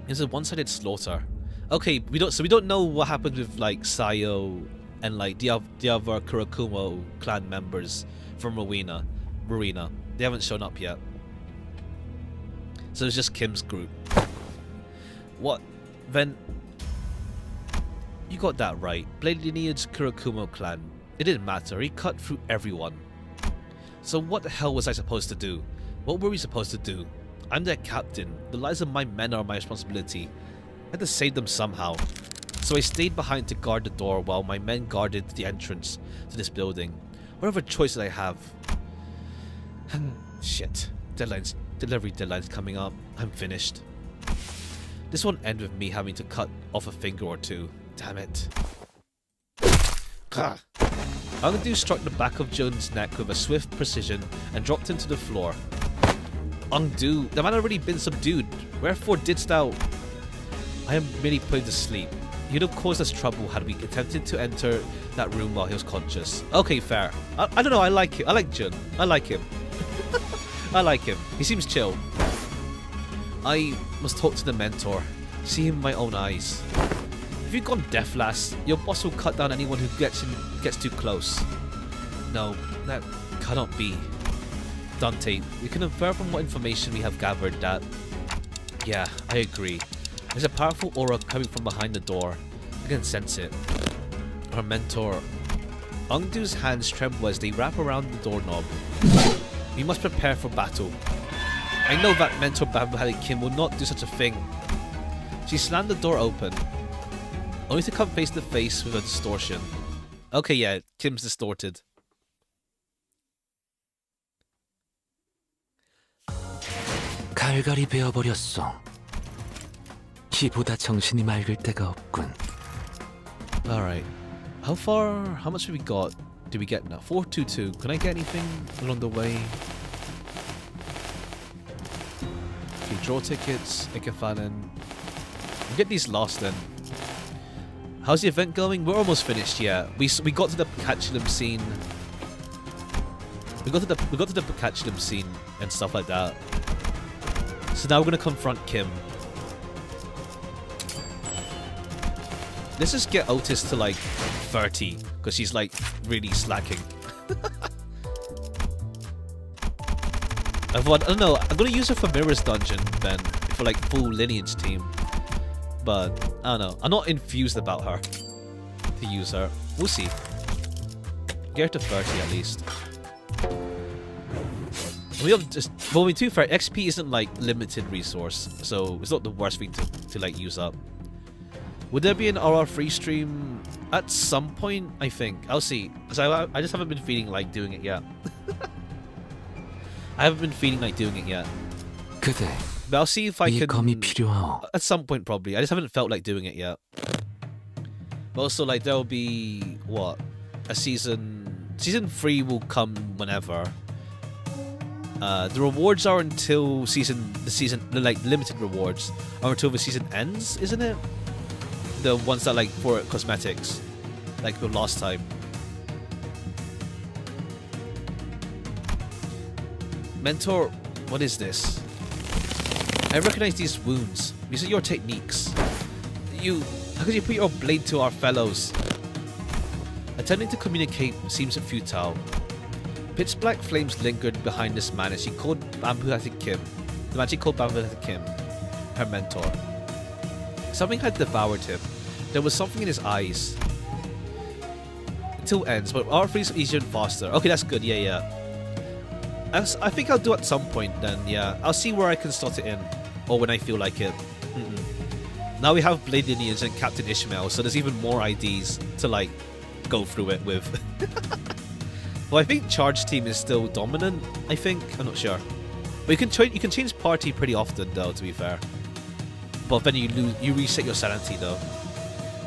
It was a one-sided slaughter. Okay, we don't know what happened with like Sayo and like the other Kurakumo clan members from Marina. They haven't shown up yet. So it's just Kim's group. What? Then... You got that right. Blade lineage Kurakumo clan. It didn't matter. He cut through everyone. So what the hell was I supposed to do? What were we supposed to do? I'm their captain. The lives of my men are my responsibility. I had to save them somehow. So I stayed behind to guard the door while my men guarded the entrance to this building. Whatever choice did I have? Shit. Delivery deadline's coming up. I'm finished. This won't end with me having to cut off a finger or two. Damn it. Ungdu struck the back of Jones' neck with a swift precision and dropped him to the floor. Ungdu, the man had already been subdued. Wherefore didst thou... I am merely put to sleep. You'd have caused us trouble had we attempted to enter that room while he was conscious. Okay, fair. I don't know, I like it. I like Jun. I like him. I like him. He seems chill. I must talk to the mentor. See him with my own eyes. If you've gone deaf, lass, your boss will cut down anyone who gets too close. No, that cannot be. Dante, we can infer from what information we have gathered that... Yeah, I agree. There's a powerful aura coming from behind the door. I can sense it. Our mentor... Ungdu's hands tremble as they wrap around the doorknob. We must prepare for battle. I know that mentor Bamboo Kim will not do such a thing. She slammed the door open, only to come face to face with a distortion. Okay, yeah, Kim's distorted. 갈갈이 베어버렸어. 이보다 정신이 맑을 때가 없군. Alright. How much have we got? Do we get now? 422. Can I get anything along the way? Okay, draw tickets, Ikefanen. We'll get these last then. How's the event going? We're almost finished, yeah. We got to the Pikachulim scene. We got to the Pikachulim scene and stuff like that. So now we're gonna confront Kim. Let's just get Otis to like 30, because she's like really slacking. I don't know, I'm gonna use her for Mirror's Dungeon then, for like full lineage team. But, I don't know, I'm not infused about her to use her. We'll see. Get her to 30 at least. We have just, well, to be fair, XP isn't like limited resource, so it's not the worst thing to like use up. Would there be an RR free stream at some point? I think I'll see, because I just haven't been feeling like doing it yet. I haven't been feeling like doing it yet. 그대, But I'll see if I 이 검이 can 필요하오. at some point probably. I just haven't felt like doing it yet. But also like there'll be what, a season 3 will come whenever. The rewards are until the like limited rewards are until the season ends, isn't it? The ones that like for cosmetics, like the last time. Mentor, what is this? I recognize these wounds. These are your techniques. How could you put your blade to our fellows? Attempting to communicate seems futile. Pitch black flames lingered behind this man as she called Bamboo Kim. The man she called Bamboo Kim, her mentor. Something had devoured him. There was something in his eyes. Until ends, but our freeze is easier and faster. Okay, that's good. Yeah. I think I'll do at some point then, yeah. I'll see where I can slot it in, or when I feel like it. Now we have Blade Lineage and Captain Ishmael, so there's even more IDs to like go through it with. Well, I think Charge Team is still dominant. I think I'm not sure, but you can change party pretty often though. To be fair, but then you reset your sanity though.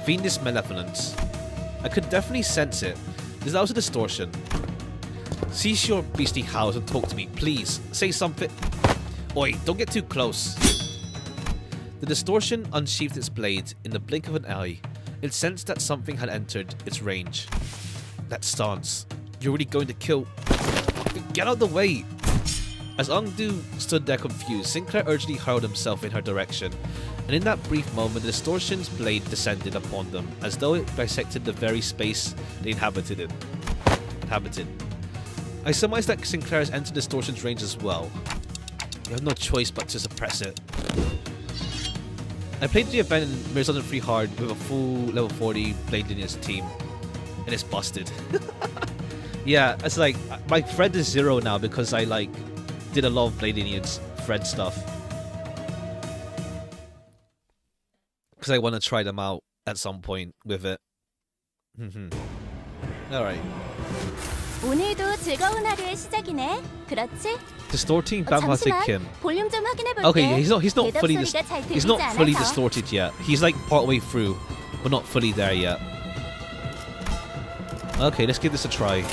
Fiendish Malevolence. I could definitely sense it. That was a distortion. Cease your beastly howls and talk to me, please. Say something. Oi, don't get too close. The distortion unsheathed its blade in the blink of an eye. It sensed that something had entered its range. That stance. You're really going to kill. Get out of the way. As Ungdu stood there confused, Sinclair urgently hurled himself in her direction. And in that brief moment, the distortion's blade descended upon them, as though it dissected the very space they inhabited. I surmise that Sinclair has entered distortion's range as well. You have no choice but to suppress it. I played the event in Mirror 3 hard with a full level 40 Blade Lineage team, and it's busted. Yeah, it's like my friend is 0 now because I like did a lot of Blade Lineage friend stuff because I want to try them out at some point with it. All right. 오늘도 즐거운 하루의 시작이네. 그렇지? Distorting Bamhatic 잠시만 Kim. 볼륨 좀 확인해 볼게. Okay, yeah, he's not 대답 fully 소리가 잘 he's 들리지 not fully 않아서. distorted yet. He's like partway through, but not fully there yet. Okay, let's give this a try.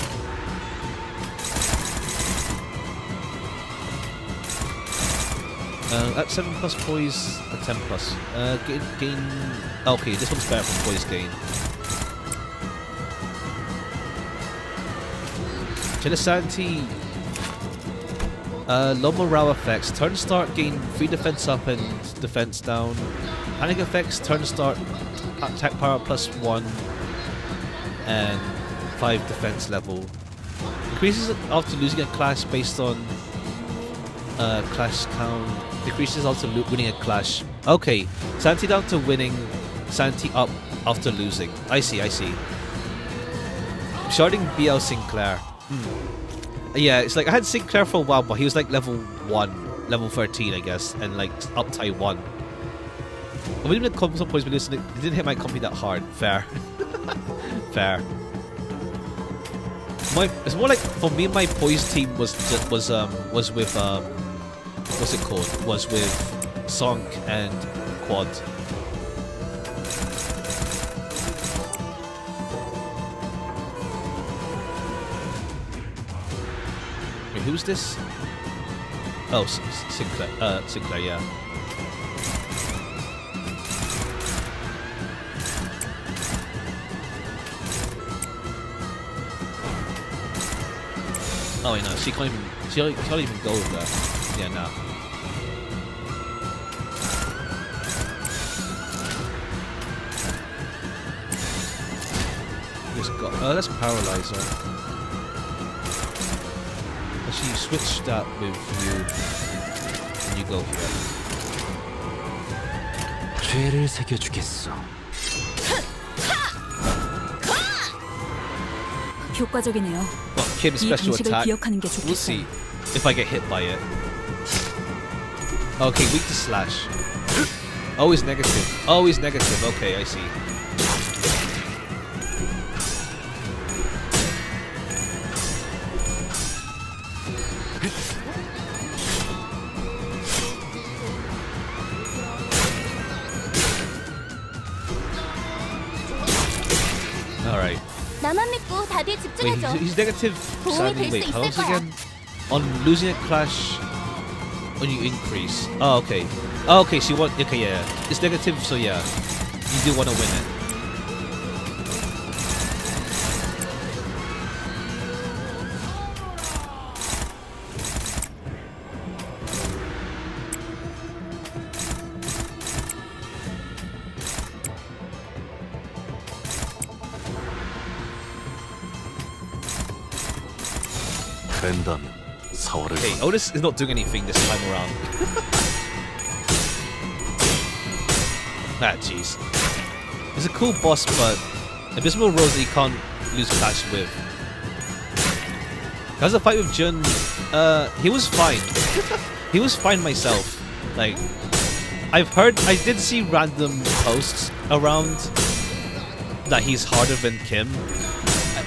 At 7 plus poise, at 10 plus. Gain. Okay, this one's better for poise gain. Sanity. Low morale effects. Turn start gain 3 defense up and defense down. Panic effects. Turn start attack power plus 1 and 5 defense level. Increases after losing a clash based on clash count. Decreases after winning a clash. Okay, sanity down to winning, sanity up after losing. I see. Sharding BL Sinclair. Yeah, it's like I had Sinclair for a while, but he was like level 1, level 13, I guess, and like up tie 1. I wouldn't have some points, but it didn't hit my company that hard. Fair. Fair. It's more like for me, my poise team was with what's it called? Was with Sonk and Quad. Wait, who's this? Oh, Sinclair. Sinclair, yeah. Oh wait, no, she can't even go with that. Yeah, no. Just got. Oh, that's Paralyzer. Actually, you switch that with you, and you go for it. 죄를 새겨주겠어. 효과적이네요. Well, Kim's 이 special 방식을 attack. 기억하는 게 We'll see 좋겠어요. if I get hit by it. Okay, weak to slash. Always negative. Always negative. Okay, I see. Alright. 나만 믿고 다들 Wait, 집중해줘. he's negative. 도움이 Sadly, 될 수 wait, how 있을 much 거야. again? On losing a clash, when you increase. Oh, okay. Oh, okay. So you want? Okay, yeah. It's negative, so yeah, you do want to win it. 된다면 사활을 Okay, Otis is not doing anything this time around. Ah, jeez. He's a cool boss, but Abysmal Rose that you can't lose clash with. How's the fight with Jun? He was fine. He was fine myself. Like, I did see random posts around that he's harder than Kim.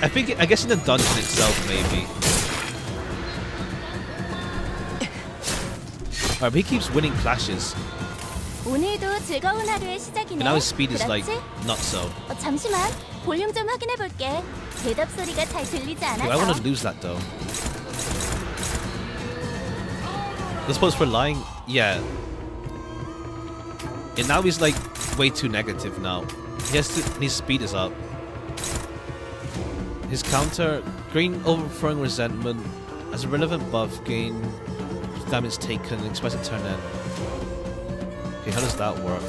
I guess in the dungeon itself, maybe. Alright, but he keeps winning clashes. 오늘도 즐거운 하루의 시작이네. And now his speed is like, 그렇지? not so. 잠시만. 볼륨 좀 확인해 볼게. 대답 소리가 잘 들리지 I want 않아서. to lose that though. I suppose for lying, yeah. And now he's like way too negative now. His speed is up. His counter, green overthrowing resentment, as a relevant buff, gain damage taken, express a turn end. Okay, how does that work?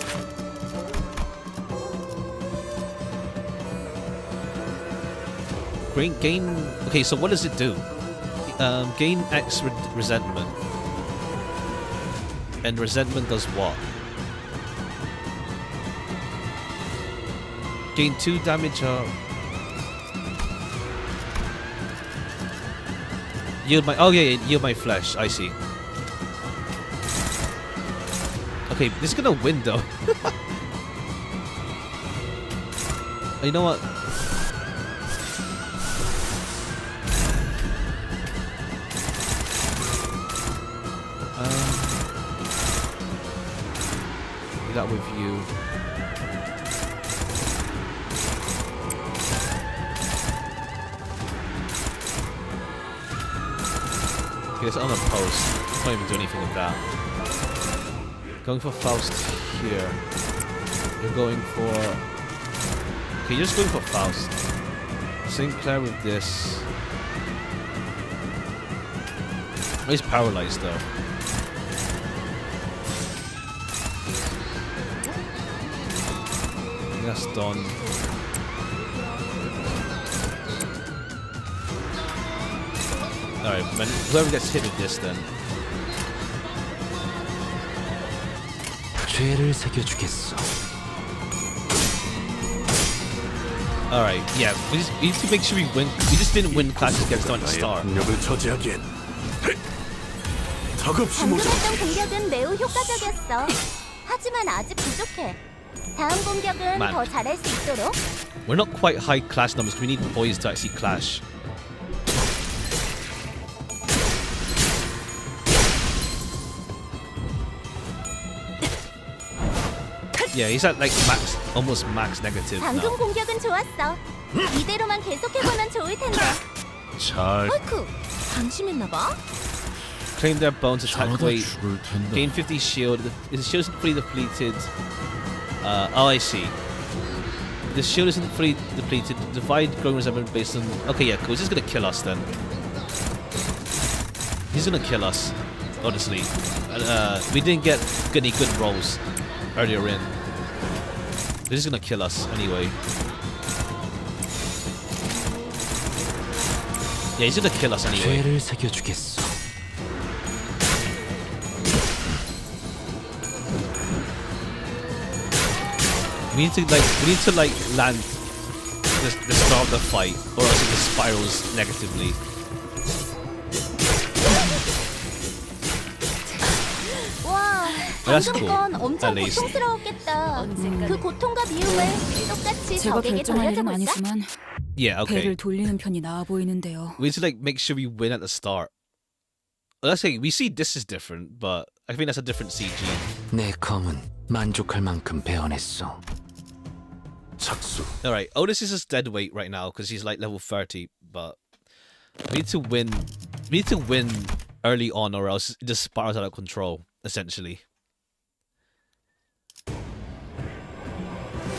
Gain. Okay, so what does it do? Gain X resentment. And resentment does what? Gain 2 damage. Yield my. Oh yeah, yield my flesh. I see. Okay, this is gonna win though. You know what? Do that with you. Okay, it's on a post. Can't even do anything with that. Going for Faust here. You're going for... Okay, you're just going for Faust. Sinclair with this. Oh, he's paralyzed though. That's done. Alright, whoever gets hit with this then. 죄를 새겨주겠어. Alright, yeah, we need to make sure we win. We just didn't win clashes against them at the start. 능력을 저지하기엔 덕없이 방금 모자. 했던 공격은 매우 효과적이었어. 하지만 아직 부족해. 다음 공격은 Man. 더 잘할 수 있도록. We're not quite high clash numbers. We need boys to actually clash. Yeah, he's at like max, almost max negative 방금 now. 공격은 좋았어. 이대로만 계속해보면 좋을 텐데. 잘 헐크, 방심했나 봐. Claim their bones, attack 저러다 weight, 죽을 텐데. gain 50 shield. His shield isn't fully depleted. Oh, I see. The shield isn't fully depleted. Divide growing resentment based on. Okay, yeah, cool. He's just gonna kill us then. He's gonna kill us, honestly. We didn't get any good rolls earlier in. He's just gonna kill us anyway. Yeah, he's gonna kill us anyway. 죄를 새겨주겠어. We need to land the start of the fight, or else it just spirals negatively. 와, That's 방금 cool, 건 엄청 at least. 고통스러웠겠다. 그 고통과 미움을 똑같이 제가 적에게 결정할 일은 돌려줘볼까? 아니지만 Yeah, okay. 배를 돌리는 편이 나아 보이는데요. We need to like make sure we win at the start. Let's say we see this is different, but I think that's a different CG. 내 검은 만족할 만큼 배어냈어. 착수. All right, Otis is just dead weight right now because he's like level 30, but we need to win. We need to win early on, or else it just spirals out of control. Essentially.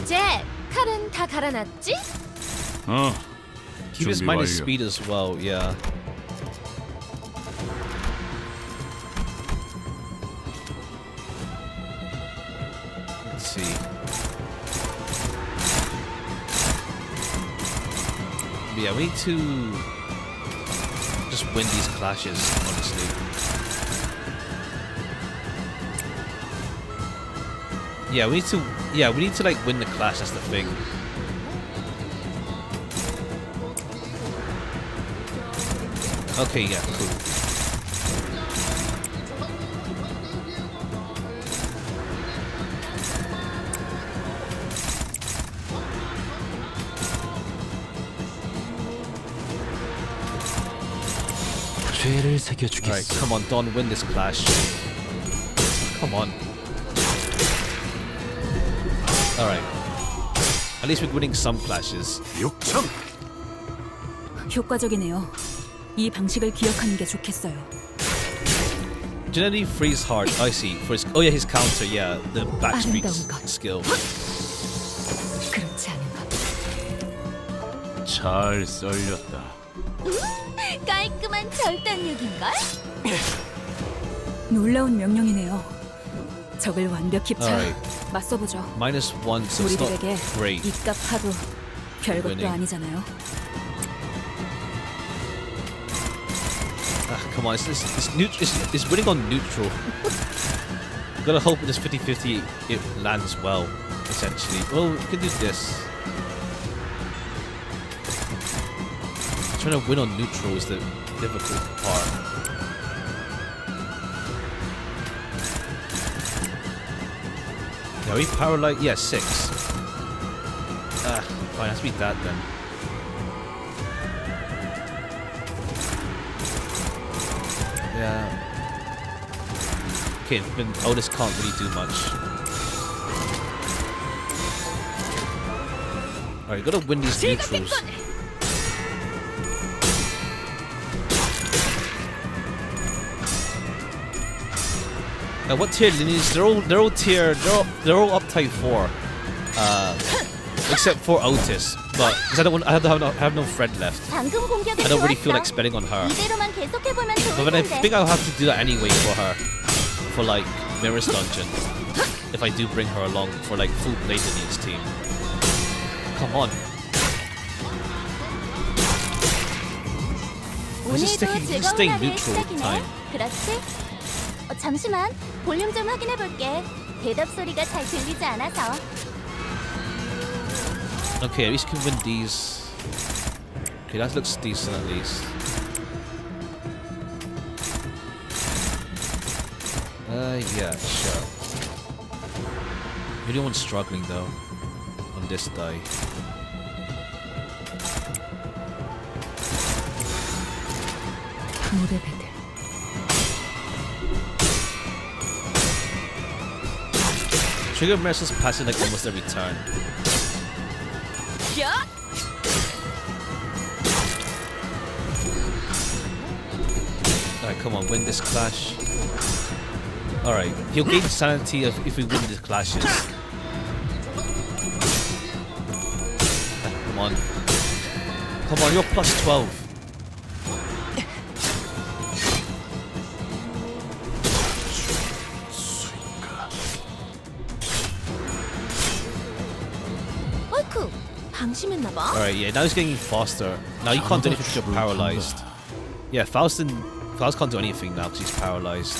잭, 칼은 다 갈아놨지? Keep his 준비 minus 완료. speed as well. Yeah. Let's see. Yeah, we need to just win these clashes, honestly. Yeah, we need to like win the clash, that's the thing. Okay, yeah, cool. 죄를 Alright, 새겨주겠어. come on, Don, win this clash. Come on. Alright. At least we're winning some clashes. 육청. 효과적이네요. 이 방식을 기억하는 게 좋겠어요. Generally freeze hard. I see. For his, oh yeah, his counter. Yeah, the backstreet 아름다운 것. skill. 그렇지 않은 것. 잘 썰렸다. 깔끔한 절단력인걸? 놀라운 명령이네요. 적을 완벽히 Alright. 맞서보죠. -1, so it's not 우리들에게 great. 이깟 파도 별것도 Winning. 아니잖아요. Come on, it's winning on neutral. Gotta hope with this 50-50 it lands well, essentially. Well, we can do this. Trying to win on neutral is the difficult part. Yeah, we paralyzed. Yeah, 6. Fine, has to be that then. Yeah. Okay, then Otis can't really do much. Alright, gotta win these neutrals. Now, what tier lineage? They're all tier. They're all up type 4, except for Otis. But because I have no friend left. 방금 공격은 I don't really feel 좋았어. like spending on her. 이대로만 계속해보면 But 좋을 I 텐데. think I'll have to do that anyway for her, for like Mirror's Dungeon. If I do bring her along for like full Blade Lineage team. Come on. He's just 오늘도 staying 즐거운 하루의 neutral all the 시작이네. time. 그렇지? 잠시만. 볼륨 좀 확인해볼게. 대답 소리가 잘 들리지 않아서. Okay, at least we can win these. Okay, that looks decent at least. Yeah, sure. You're the one struggling though on this die. 무대배들. Trigger Merciless passing like almost every turn. Alright, come on, win this clash. Alright, he'll gain sanity if we win these clashes. Come on. Come on, you're plus 12. 어이쿠, 방심했나봐. Alright, yeah, now he's getting faster. Now you can't do anything because you're paralyzed. Yeah, Faust can't do anything now because he's paralyzed.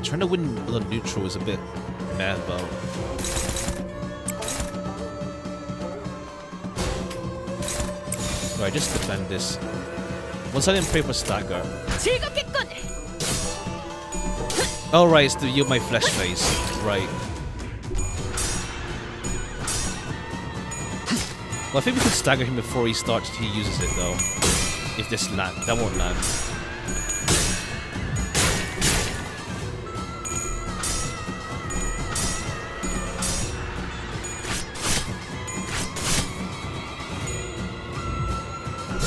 Trying to win the neutral is a bit mad about. Right, just defend this. Once I didn't pray for stagger. Oh right, it's the yield my flesh phase. Right. Well, I think we could stagger him before he uses it though. If this land, that won't land.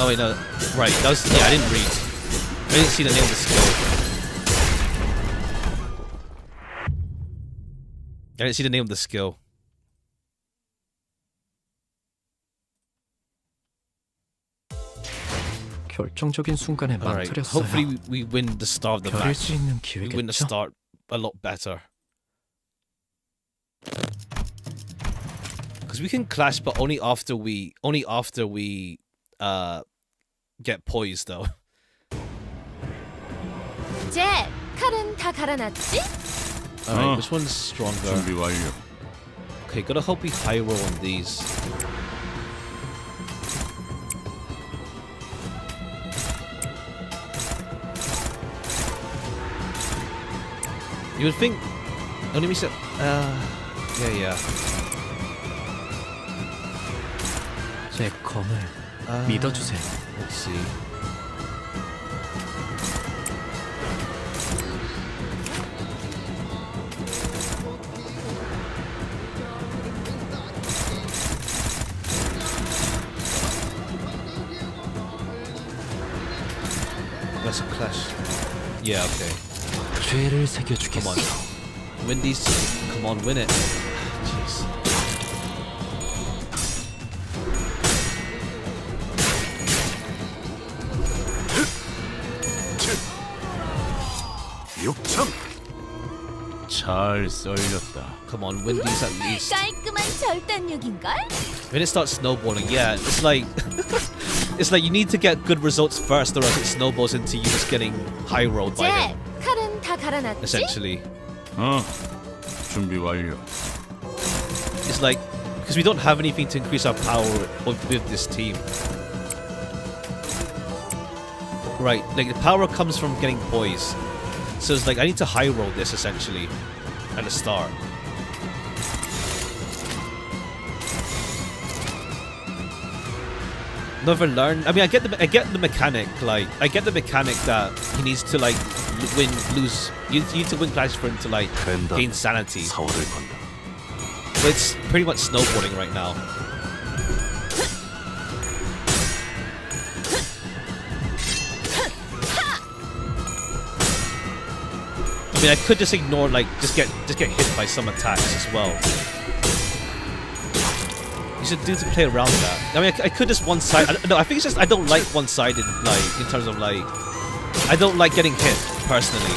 Oh wait, no. Right, that was, yeah, I didn't read. I didn't see the name of the skill. I didn't see the name of the skill. 결정적인 순간에 Alright, 망설였어요. hopefully we win the start of the 겨릴 match. 수 있는 We win the 기회겠죠? start a lot better. Because we can clash, but only after we get poised though. 잭, 칼은 다 갈아놨지? Alright, which one's stronger? 준비 완료. Okay, gotta hope we high roll on these. You would think. Only we said. Yeah. 제 검을 믿어주세요. Let's see. That's a clash. Yeah, okay. 죄를 Come 새겨주겠어. on. Win these. Come on, win it. Jeez. 육천. 잘 썰렸다. Come on, win these at least. 깔끔한 절단력인걸? When it starts snowballing, yeah, it's like it's like you need to get good results first, or else it snowballs into you just getting high rolled by 잭, him, 칼은 다 갈아놨지? essentially. 준비 완료. It's like because we don't have anything to increase our power with this team. Right, like the power comes from getting poise. So it's like I need to high roll this essentially at the start. Never learned. I mean, I get the mechanic. Like, I get the mechanic that he needs to like lose. You need to win clashes for him to like gain sanity. 사활을 건다. But it's pretty much snowboarding right now. I mean, I could just ignore, like, just get hit by some attacks as well. You should do to play around that. I mean, I could just one-side. No, I think it's just I don't like one-sided, like, in terms of like, I don't like getting hit personally.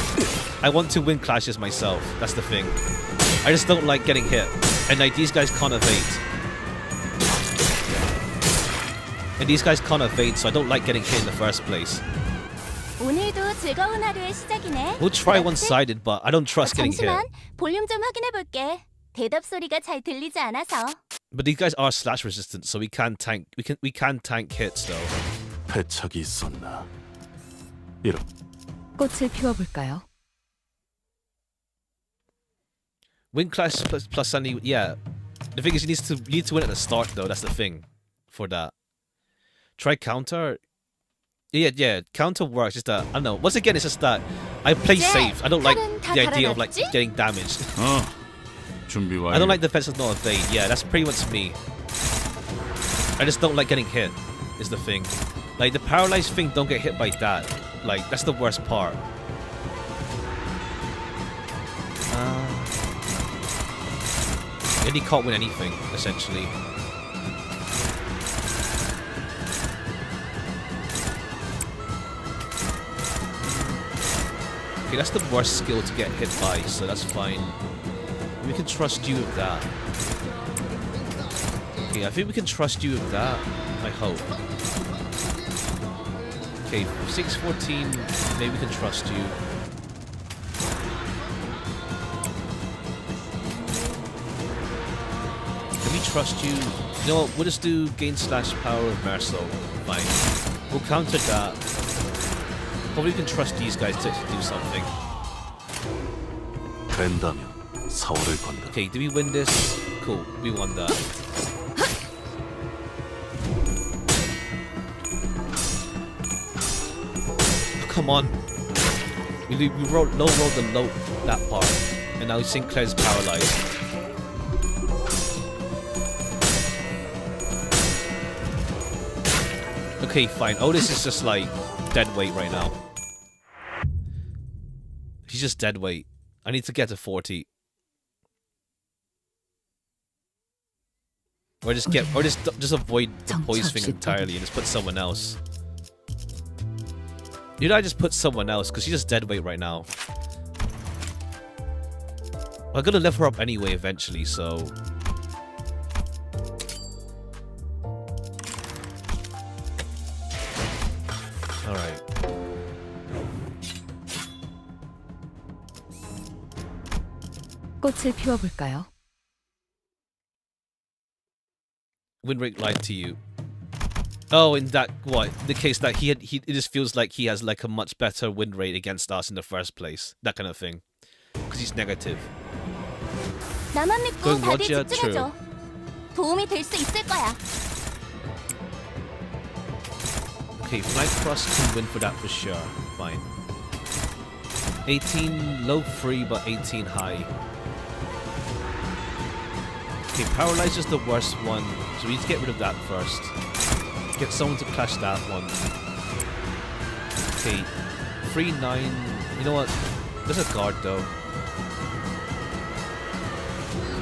I want to win clashes myself. That's the thing. I just don't like getting hit, and like these guys can't evade. And these guys can't evade, so I don't like getting hit in the first place. 오늘도 즐거운 하루의 시작이네. We'll try 그렇지? one-sided, but I don't trust getting hit. 잠시만, 볼륨 좀 확인해 볼게. 대답 소리가 잘 들리지 않아서. But these guys are slash resistant, so we can tank. We can tank hits though. 패착이 있었나? 이런. 꽃을 피워볼까요? Win clash plus Sunny. Yeah, the thing is you need to win at the start though. That's the thing for that. Try counter. Yeah. Counter works. Just that I don't know. Once again, it's just that I play safe. I don't like the idea of like getting damaged. 준비 완료. I don't like defensive no evade. Yeah, that's pretty much me. I just don't like getting hit. Is the thing. Like the paralyzed thing, don't get hit by that. Like that's the worst part. And he can't win anything essentially. Okay, that's the worst skill to get hit by, so that's fine. We can trust you with that. Okay, I think we can trust you with that. I hope. Okay, 614, maybe we can trust you. Can we trust you? You know what, we'll just do gain slash power of Merso. Fine. We'll counter that. Probably we can trust these guys to do something. 된다면 사활을 건다. Okay, did we win this? Cool, we won that. Oh, come on. We low rolled that part. And now Sinclair's paralyzed. Okay, fine. Otis is just like dead weight right now. He's just dead weight. I need to get to 40. Or just avoid the poise thing entirely and just put someone else. You know, I just put someone else because she's just dead weight right now. I'm gonna level her up anyway eventually, so. Alright. 꽃을 피워볼까요? win rate lied to you? Oh, in that what? The case that he it just feels like he has like a much better win rate against us in the first place. That kind of thing. Because he's negative. 나만 믿고 그건 다들 Roger, 집중해줘. 도움이 될 수 있을 거야. Okay, flank cross can win for that for sure. Fine. 18 low free, but 18 high. Okay, paralyzer's the worst one, so we need to get rid of that first. Get someone to clash that one. Okay, 3-9. You know what? There's a guard though.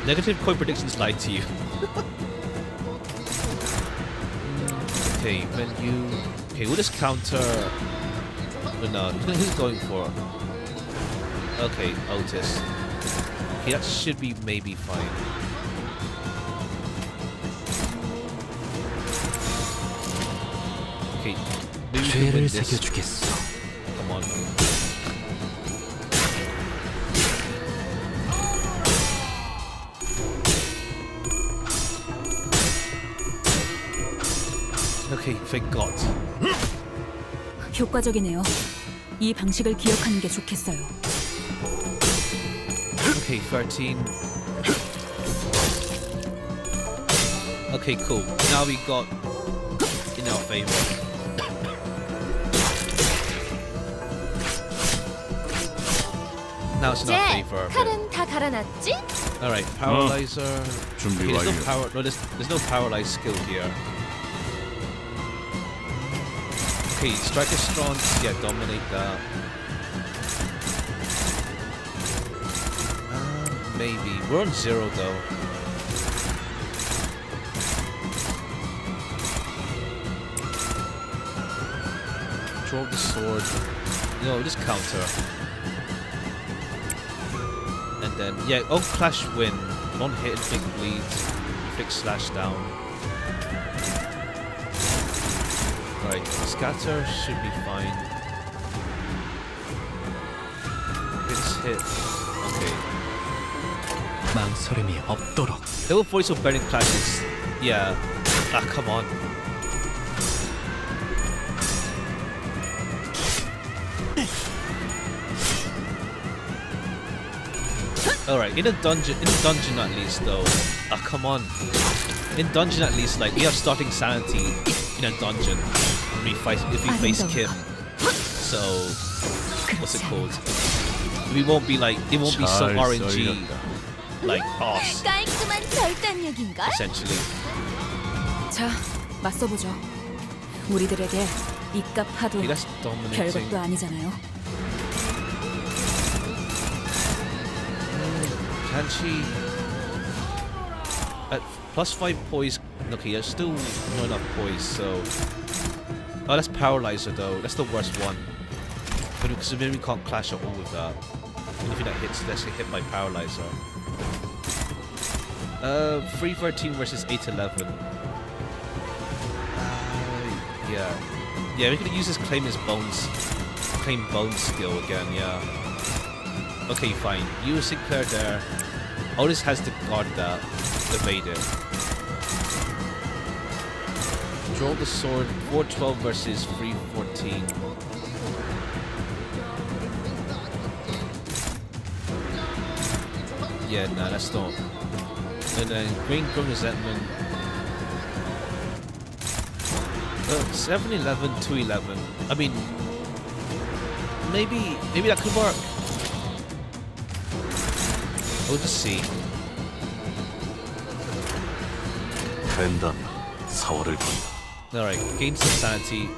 Negative coin predictions lied to you. Okay, when you... Okay, we'll just counter... No, who's going for? Okay, Otis. Okay, that should be maybe fine. Okay, maybe we can win 죄를 this. 새겨주겠어. Come on. Okay, thank God. 효과적이네요. 이 방식을 기억하는 게 좋겠어요. Okay, 13. Okay, cool. Now we got in our favor. Now it's in our 제 favor. 칼은 다 갈아놨지? Alright, paralyzer. 준비 Okay, there's no 완료. power. No, there's no paralyze skill here. Okay, striker strong. Yeah, dominate that. Maybe we're on 0 though. Draw the sword. No, just counter. And then yeah, oh clash win. Non hit and big bleed. Fix slash down. Right, scatter should be fine. Hits hit. Okay. 망설임이 없도록. Level 40 so burning clashes. Yeah. Ah, come on. Alright, in a dungeon at least though. Ah, come on. In dungeon at least, like we have starting sanity in a dungeon if we face Kim. So what's it called? We won't be like it won't be so 잘 RNG 썰렸다. like us 깔끔한 절단력인걸? essentially. 자, 맞서보죠. 우리들에게 이깟 파도 Okay, that's dominating. 별것도 아니잖아요. Can she at +5 poise? Okay, there's still not enough poise, so oh, that's paralyzer though. That's the worst one. Because maybe we can't clash at all with that. Anything that hits, let's get hit by paralyzer. 313 versus 811. Yeah, we could use this claim bone skill again. Yeah. Okay, fine. Use Sinclair there. Otis has to guard that. Evade it. Draw the sword. 412 versus 314. Yeah, nah, that's not. And then Green Resentment. 711, 211. I mean, maybe that could work. We'll just see. 된다면 사활을 건다. Alright, gain some sanity.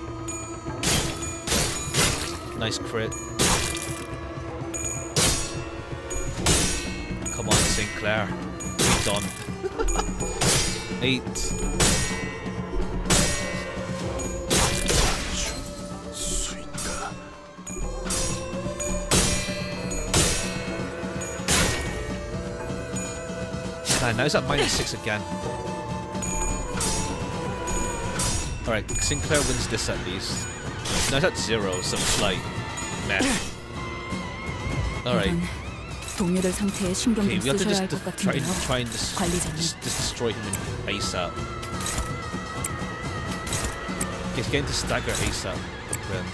Nice crit. Come on, Sinclair. We're done. 8. 수인가. Now it's at -6 again. Alright, Sinclair wins this at least. Now it's at 0, so it's like meh. Alright. 이건 동료들 상태에 신경 Okay, 좀 we have to 쓰셔야 just 할 것 try 같은데요. and 관리자님. just destroy him in ASAP. He's getting to stagger ASAP. Then.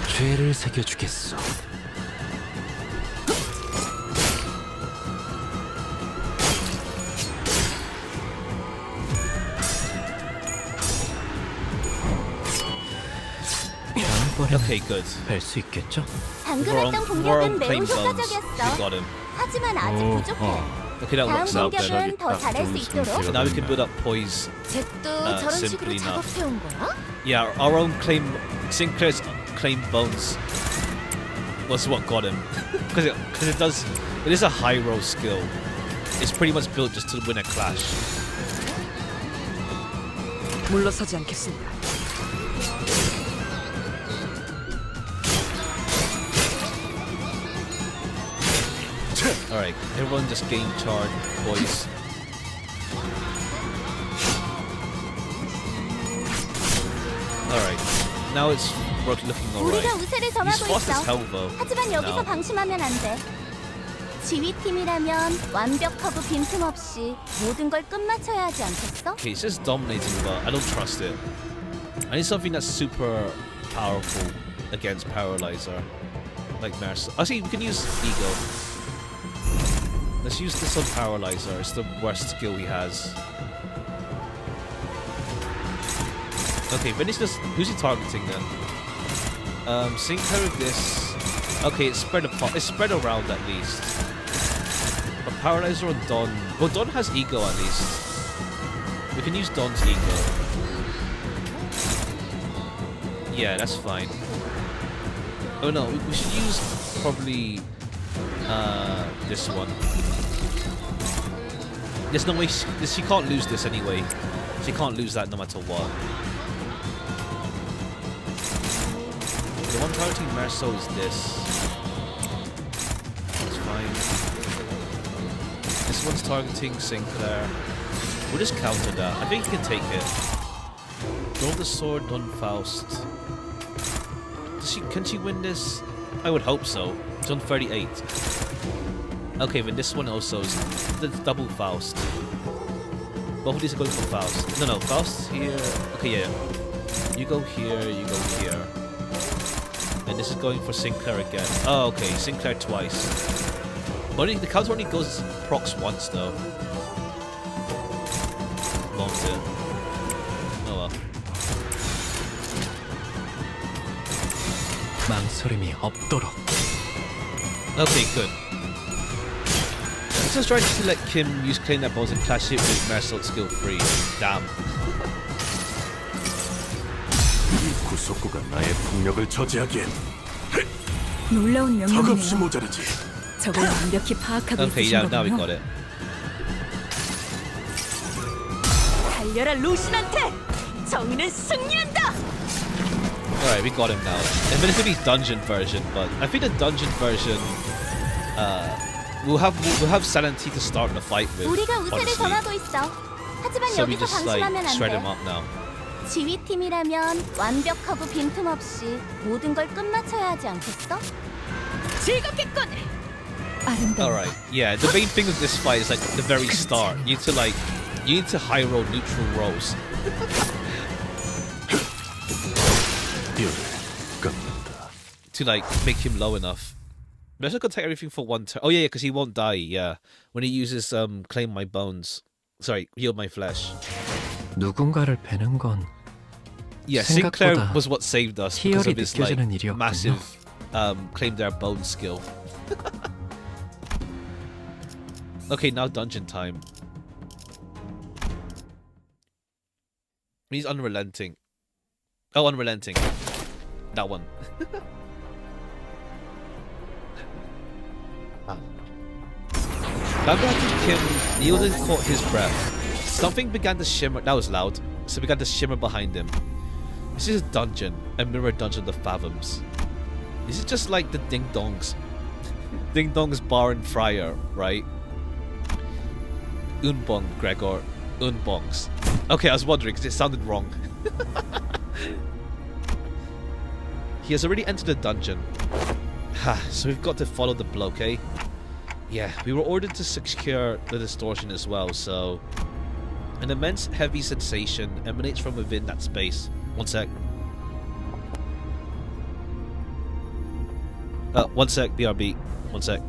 죄를 새겨주겠어. Okay, good. 뵐수 있겠죠? 방금 We're 했던 on 공격은 매우 claim bones. We 효과적이었어. got him. 하지만 아직 부족해. Okay, that 다음 works out then. 공격은 더 잘할 수 있도록. Now we can build up poise. 잭도 저런 식으로 simply enough. 작업해온 거야? Yeah, our own claim, Sinclair's claim bones was what got him. Because it is a high roll skill. It's pretty much built just to win a clash. 물러서지 않겠습니다. Alright, everyone just gain charge, boys. Alright, now it's looking alright. 우리가 우세를 He's 점하고 fast as 있어. hell though. 하지만 여기서 now. 방심하면 안 돼. 지휘팀이라면 완벽하고 빈틈없이 모든 걸 끝마쳐야 하지 않겠어? Okay, it's just dominating, but I don't trust it. I need something that's super powerful against Paralyzer. Like Mercy. Actually, we can use Ego. Let's use this on Paralyzer. It's the worst skill he has. Okay, finish this. Who's he targeting then? Sinclair with this. Okay, it's spread apart. It's spread around at least. But Paralyzer on Don. Well, Don has Ego at least. We can use Don's Ego. Yeah, that's fine. Oh no, we should use probably this one. There's no way she can't lose this anyway. She can't lose that no matter what. The one targeting Merso is this. That's fine. This one's targeting Sinclair. We'll just counter that. I think he can take it. Roll the sword on Faust. Can she win this? I would hope so. It's on 38. Okay, then this one also is the double Faust. Both of these are going for Faust. No, Faust here. Okay, yeah. You go here, you go here. And this is going for Sinclair again. Oh, okay, Sinclair twice. But the counter only goes procs once though. Won't it? Oh well. 망설임이 없도록. Okay, good. Let's just try to let Kim use Claim That Bones and clash it with Mersault skill 3. Damn. 이 구속구가 나의 폭력을 저지하기엔 놀라운 턱없이 명령이네요. 모자르지. 저걸 완벽히 파악하고 Okay, 있으신 yeah, now we got 거군요. it. 달려라 루신한테! 정의는 승리한다! Alright, we got him now. Admittedly, dungeon version, but I think the dungeon version, we'll have Sanity to start the fight with. 우리가 우세를 Honestly, 점하고 있어. 하지만 so we 여기서 just like 방심하면 안 shred him 돼. up now. 지휘팀이라면 완벽하고 빈틈없이 모든 걸 끝마쳐야 하지 않겠어? 즐겁겠군! 아름다워. Alright, yeah. The main thing of this fight is like the very start. You need to high roll neutral rolls. 듀를 끊는다. To like make him low enough. Mercer could take everything for one turn. Oh yeah, because he won't die. Yeah, when he uses claim my bones. Sorry, heal my flesh. 누군가를 베는 건 Yeah, Sinclair 생각보다 was what saved us because of his like 느껴지는 일이었군요. massive claim their bone skill. Okay, now dungeon time. He's unrelenting. Oh, unrelenting. That one. Remember after Kim yielded and caught his breath. Something began to shimmer. That was loud. So began to shimmer behind him. This is a dungeon, a mirror dungeon of the fathoms. Is it just like the Ding Dongs? Ding Dong's bar and friar, right? Unbong, Gregor. Unbongs. Okay, I was wondering because it sounded wrong. He has already entered the dungeon. So we've got to follow the bloke, eh? Yeah, we were ordered to secure the distortion as well, so an immense heavy sensation emanates from within that space. One sec. One sec, BRB. One sec.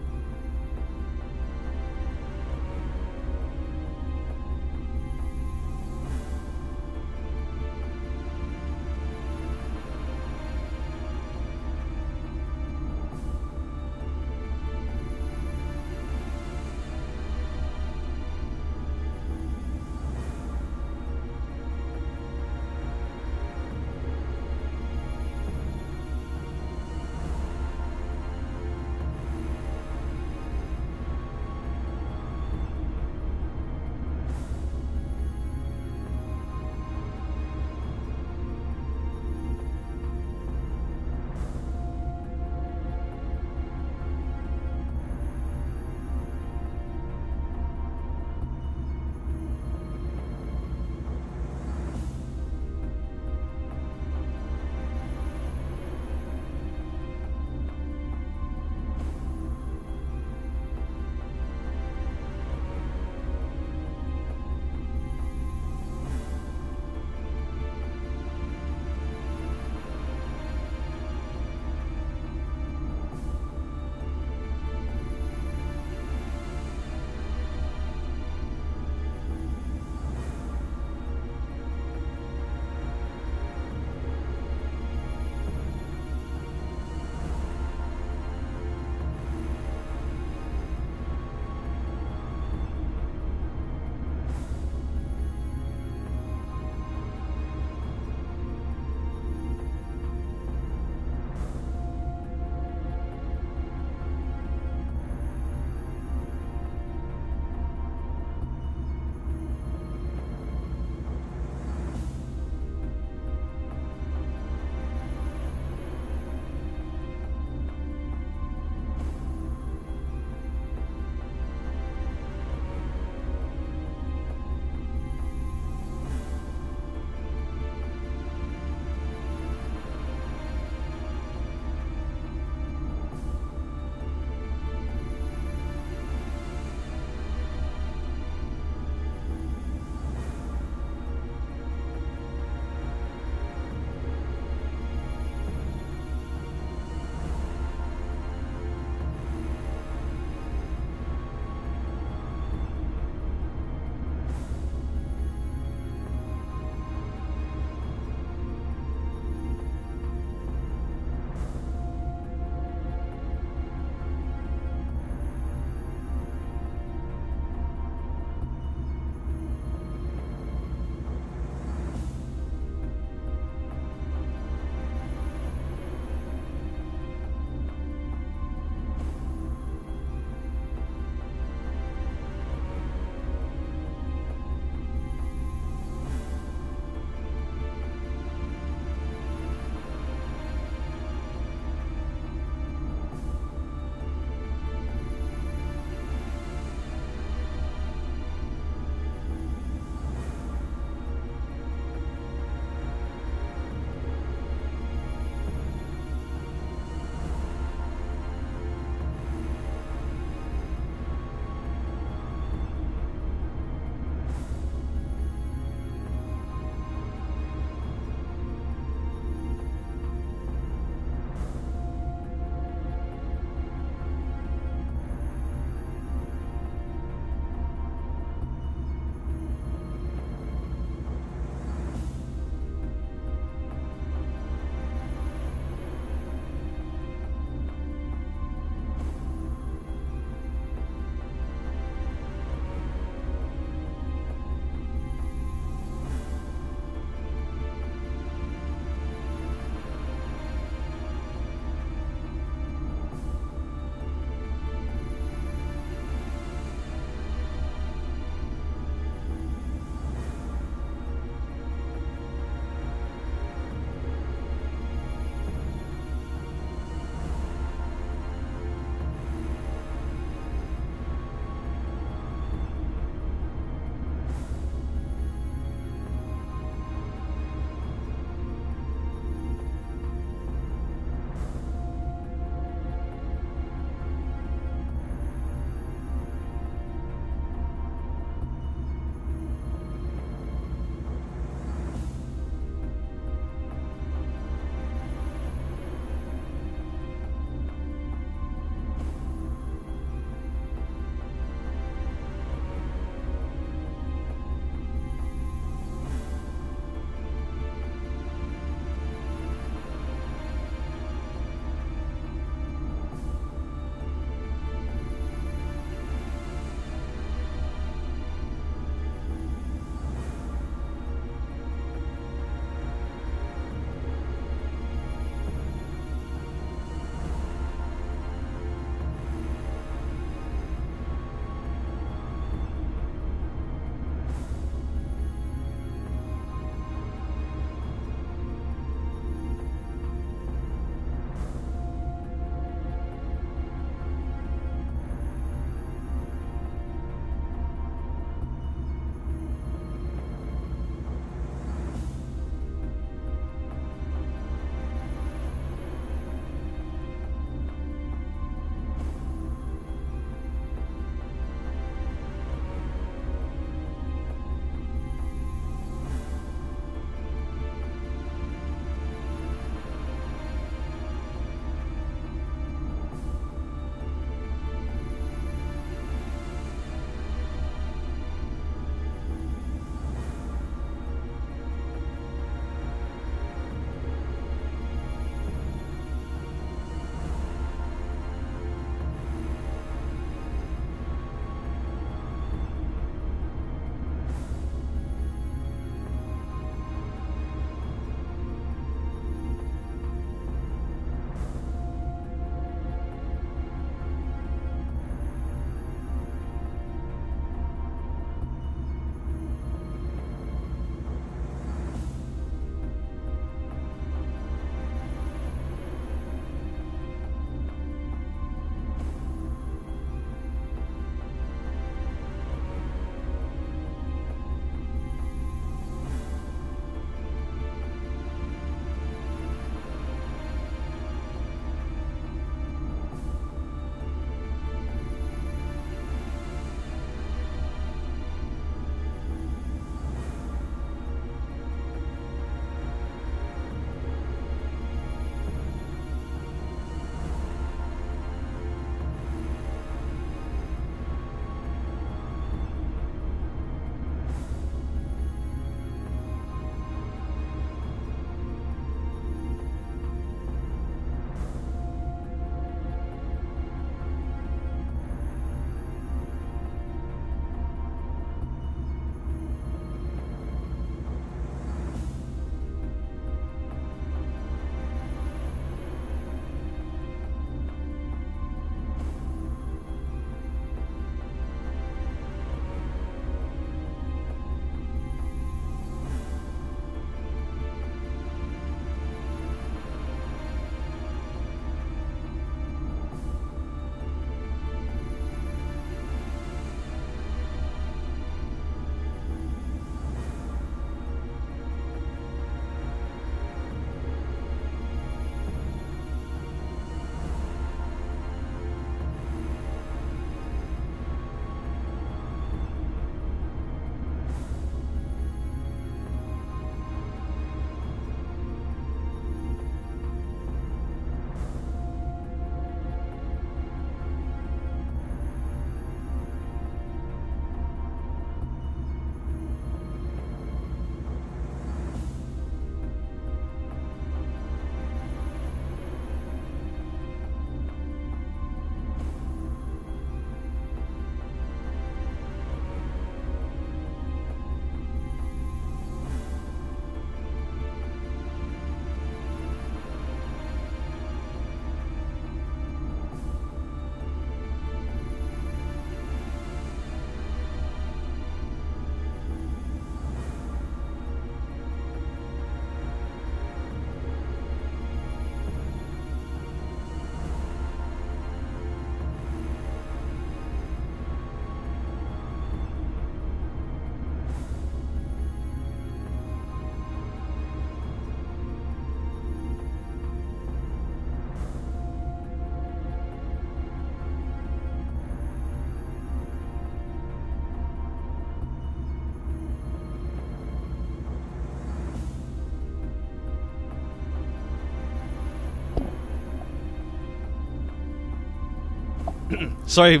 Sorry.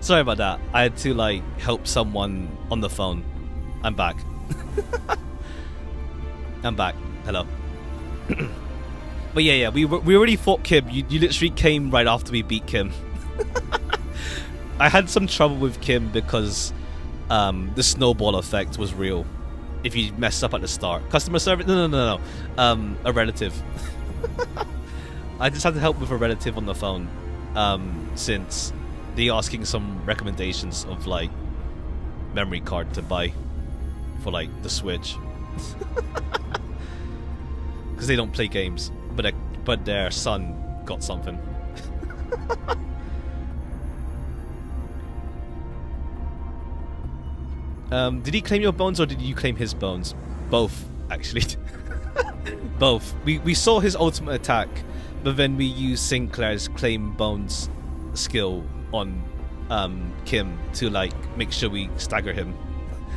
Sorry about that. I had to like help someone on the phone. I'm back. I'm back. Hello. But yeah, we already fought Kim. You literally came right after we beat Kim. I had some trouble with Kim because the snowball effect was real. If you mess up at the start, customer service. No. A relative. I just had to help with a relative on the phone. Since they asking some recommendations of like memory card to buy for like the Switch. Because they don't play games, but their son got something. Did he claim your bones or did you claim his bones? Both, actually. Both. We saw his ultimate attack, but then we used Sinclair's claim bones skill on Kim to like make sure we stagger him.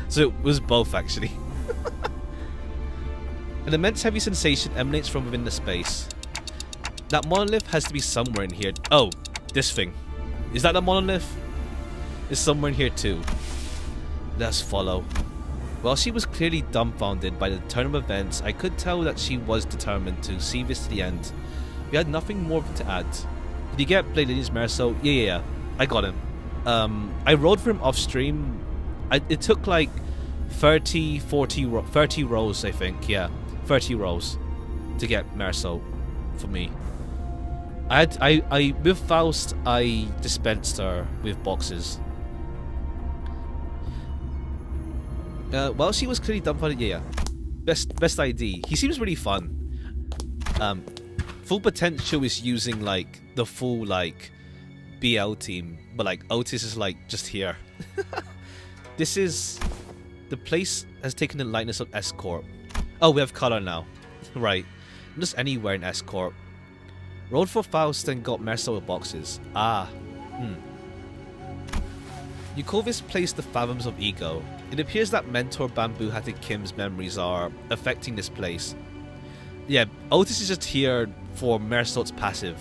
So it was both, actually. An immense heavy sensation emanates from within the space. That monolith has to be somewhere in here. Oh, this thing. Is that the monolith? It's somewhere in here too. Let's follow. While she was clearly dumbfounded by the turn of events, I could tell that she was determined to see this to the end. We had nothing more to add. Did you get Blade Line's Merso? Yeah. I got him. I rode for him off stream. It took like 30 rows, I think. Yeah, 30 rows to get Merso for me. I with Faust, I dispensed her with boxes. While she was clearly dumbfounded, yeah. Best ID. He seems really fun. Full Potential is using like the full like BL team, but like Otis is like just here. This is the place has taken the likeness of S Corp. Oh, we have color now. Right. Just anywhere in S Corp. Rolled for Faust and got Merso with boxes. You call this place the Fathoms of Ego. It appears that Mentor Bamboo Hatted Kim's memories are affecting this place. Yeah, Otis is just here for Mersault's passive.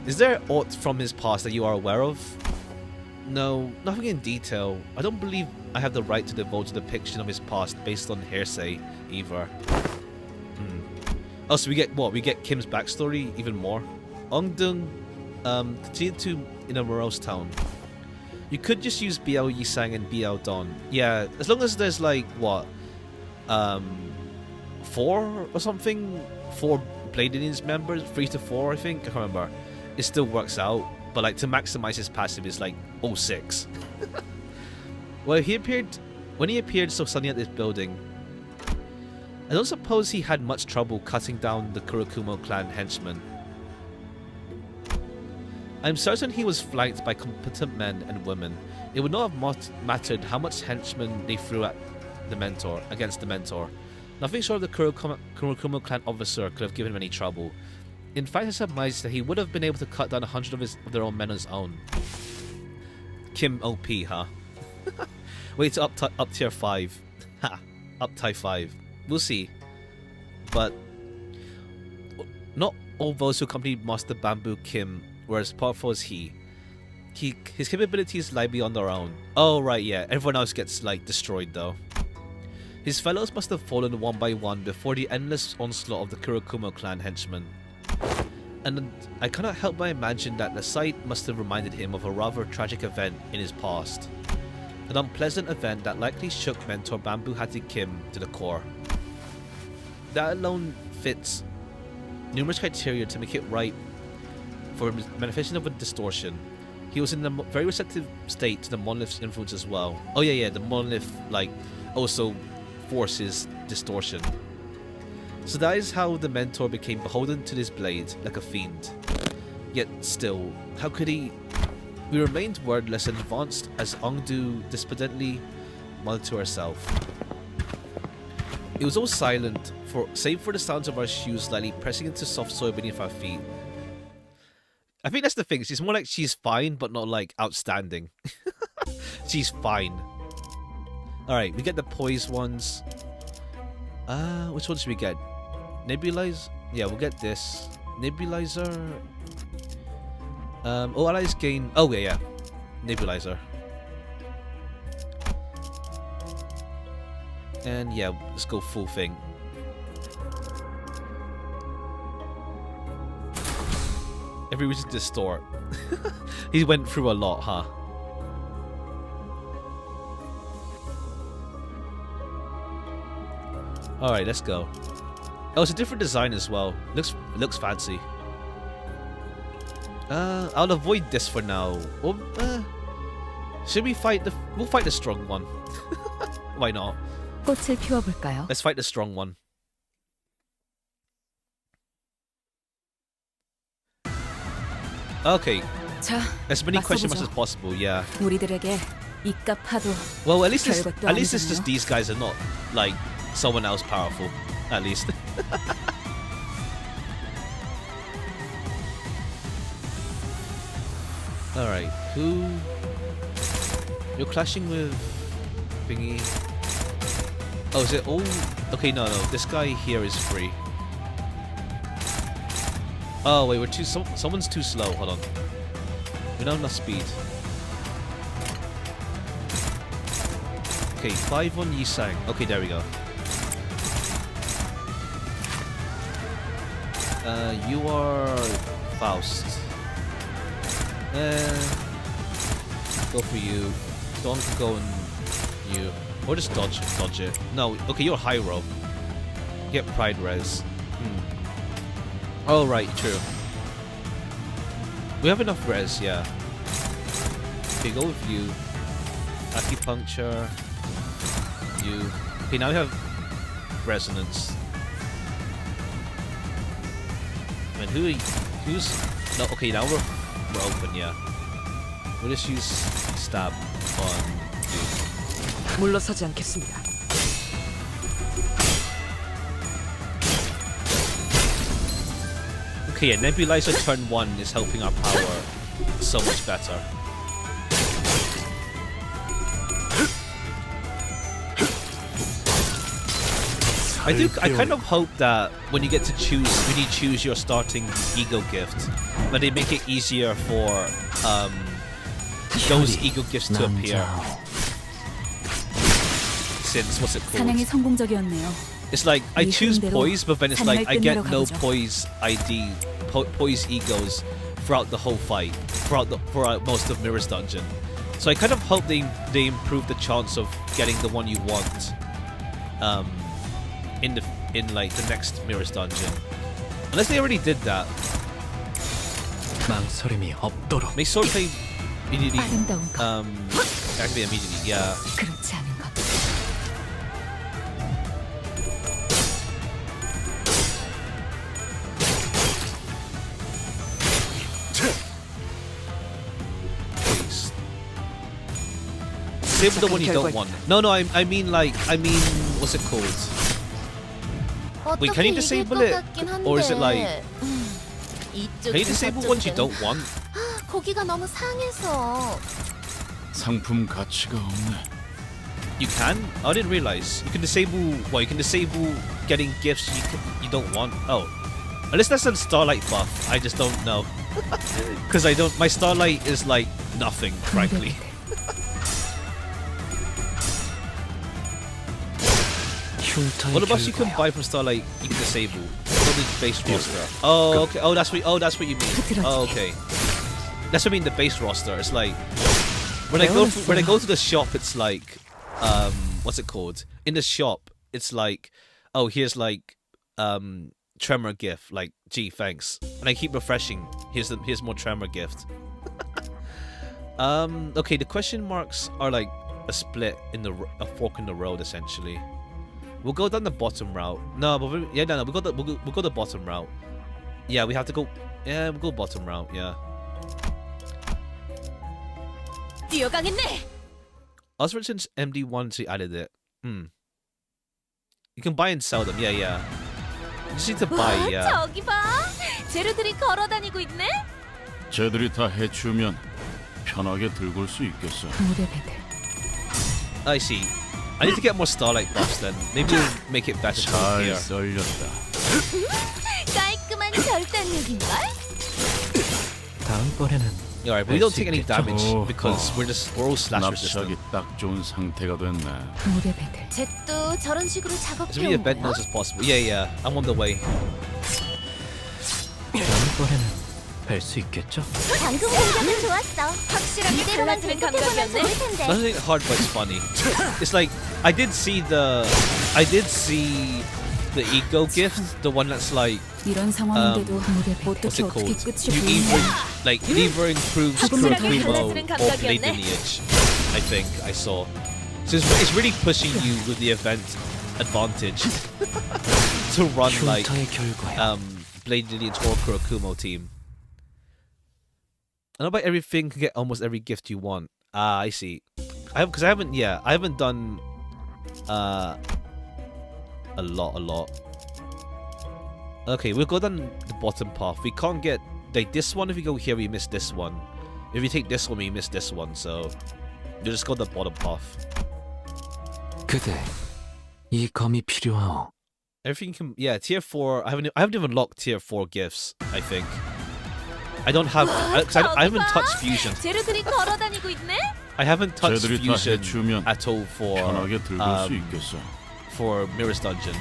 Is there aught from his past that you are aware of? No, nothing in detail. I don't believe I have the right to divulge a depiction of his past based on hearsay, either. Oh, so we get what? We get Kim's backstory even more. Ongdung continued to in a morose town. You could just use BL Yisang and BL Dawn. Yeah, as long as there's like what? 4 or something? 4 Blade Indians members? 3 to 4, I think. I can't remember. It still works out, but like to maximize his passive is like 06. Well, when he appeared so suddenly at this building, I don't suppose he had much trouble cutting down the Kurokumo clan henchmen. I'm certain he was flanked by competent men and women. It would not have mattered how much henchmen they threw at the mentor, against the mentor. Nothing short of the Kurokumo clan officer could have given him any trouble. In fact, I surmise that he would have been able to cut down 100 of their own men on his own. Kim OP, huh? Wait till up tier 5. Ha! Up tie 5. We'll see. But not all those who accompanied Master Bamboo Kim were as powerful as he. His capabilities lie beyond our own. Oh right, yeah. Everyone else gets like destroyed though. His fellows must have fallen one by one before the endless onslaught of the Kurokumo clan henchmen. And I cannot help but imagine that the sight must have reminded him of a rather tragic event in his past. An unpleasant event that likely shook mentor Bamboo Hatted Kim to the core. That alone fits numerous criteria to make it right for manifestation of a distortion. He was in a very receptive state to the monolith's influence as well. Oh yeah, the monolith like also forces distortion. So that is how the mentor became beholden to this blade, like a fiend. Yet still, how could he? We remained wordless and advanced as Ongdu despondently muttered to herself. It was all silent, save for the sounds of our shoes slightly pressing into soft soil beneath our feet. I think that's the thing. She's more like she's fine, but not like outstanding. She's fine. Alright, we get the poise ones. Which one should we get? Nebulizer? Yeah, we'll get this. Nebulizer. All allies gain. Oh yeah. Nebulizer. And yeah, let's go full thing. Every reason to distort. He went through a lot, huh? Alright, let's go. Oh, it's a different design as well. Looks fancy. I'll avoid this for now. Well, should we fight the... We'll fight the strong one. Why not? 꽃을 피워볼까요? Let's fight the strong one. Okay. 자, As many question marks 맞서보죠. as possible, yeah. 우리들에게 이깟 파도 Well, at least it's 별것도 just 아니잖아요. these guys are not like someone else powerful. At least. All right, who? You're clashing with thingy. Oh, is it all? Okay, no. This guy here is free. Oh wait, we're too. Someone's too slow. Hold on. We don't have enough speed. Okay, 5 on Yisang. Okay, there we go. You are Faust. Go for you. Don can go and you. Or just dodge it. No, okay, you're Hyro. Get Pride Res. Oh, right, true. We have enough res, yeah. Okay, go with you. Acupuncture. You. Okay, now we have resonance. I mean, who's... No, okay, now we're open, yeah. We'll just use stab on you. 물러서지 않겠습니다. Okay, yeah, Nebulizer turn 1 is helping our power so much better. I kind of hope that when you choose your starting ego gift, that they make it easier for those ego gifts to appear. Since what's it 사냥이 called? 성공적이었네요. It's like I choose 이름대로 poise, but then it's like I get no 가보죠. poise ID, poise egos throughout the whole fight, throughout most of Mirror's Dungeon. So I kind of hope they improve the chance of getting the one you want, in like the next Mirror's Dungeon. Unless they already did that. 망설임이 없도록. Make sword play immediately. 아름다운 것. Activate immediately. Yeah. 그렇지 않은 것. Please. Disable the one you don't want. No, I mean what's it called? Wait, can you disable it? Or is it like... Can you disable ones you don't want? 고기가 너무 상해서. 상품 가치가 없네. You can? I didn't realize. You can disable... Well, you can disable getting gifts you don't want. Oh. Unless that's a Starlight buff. I just don't know. Because my Starlight is like nothing, frankly. What about you can buy from Starlight? You can disable. Only base roster. Oh, okay. Oh, that's what you mean. Oh, okay. That's what I mean. The base roster. It's like when I go to the shop, it's like what's it called? In the shop, it's like, oh, here's like Tremor gift. Like, gee, thanks. And I keep refreshing. Here's more Tremor gift. Okay. The question marks are like a split in a fork in the road, essentially. We'll go down the bottom route. No, but we'll go the bottom route. Yeah, we have to go. Yeah, we'll go bottom route. Yeah. 뛰어가겠네. Also, since MD1 she added it. You can buy and sell them. Yeah. You just need to buy. 와, Yeah. 저기 봐. 재료들이 걸어다니고 있네. 쟤들이 다 해치우면 편하게 들고 올 수 있겠어. 무대 배틀. I see. I need to get more Starlight buffs then. Maybe we'll make it better from 잘 here. 썰렸다. 깔끔한 결단력인걸? Alright, but we don't take any damage because we're all slash resistant. 납작이 딱 좋은 상태가 됐네. 무대 배틀. 잭도 저런 식으로 As 작업해 many 온 event 거야? nodes as possible. Yeah, I'm on the way. 뵐수 있겠죠? 방금 공격은 좋았어. 확실하게 이대로만 달라지는 계속해보면 감각이었네. 좋을 텐데. Nothing hard, but it's funny. It's like I did see the ego gift, the one that's like 이런 상황인데도 무대 배틀. what's it 어떻게 called? 끝이 You 보이냐? either improves 확실하게 Kurokumo 달라지는 or Blade 감각이었네. Lineage. I think I saw. So it's really pushing you with the event advantage to run like 흉터의 결과야. Blade Lineage or Kurokumo team. I know about everything can get almost every gift you want. Ah, I see. I haven't done a lot. Okay, we'll go down the bottom path. We can't get like this one. If we go here, we miss this one. If we take this one, we miss this one. So you just go the bottom path. 그대, 이 검이 필요하오. Everything can, yeah. Tier 4. I haven't even locked tier 4 gifts. I think. I don't have. I haven't touched fusion. 재료들이 걸어다니고 있네? I haven't touched 쟤들이 다 fusion 해주면 at all 편하게 들고 수 있겠어. for Mirror's Dungeon.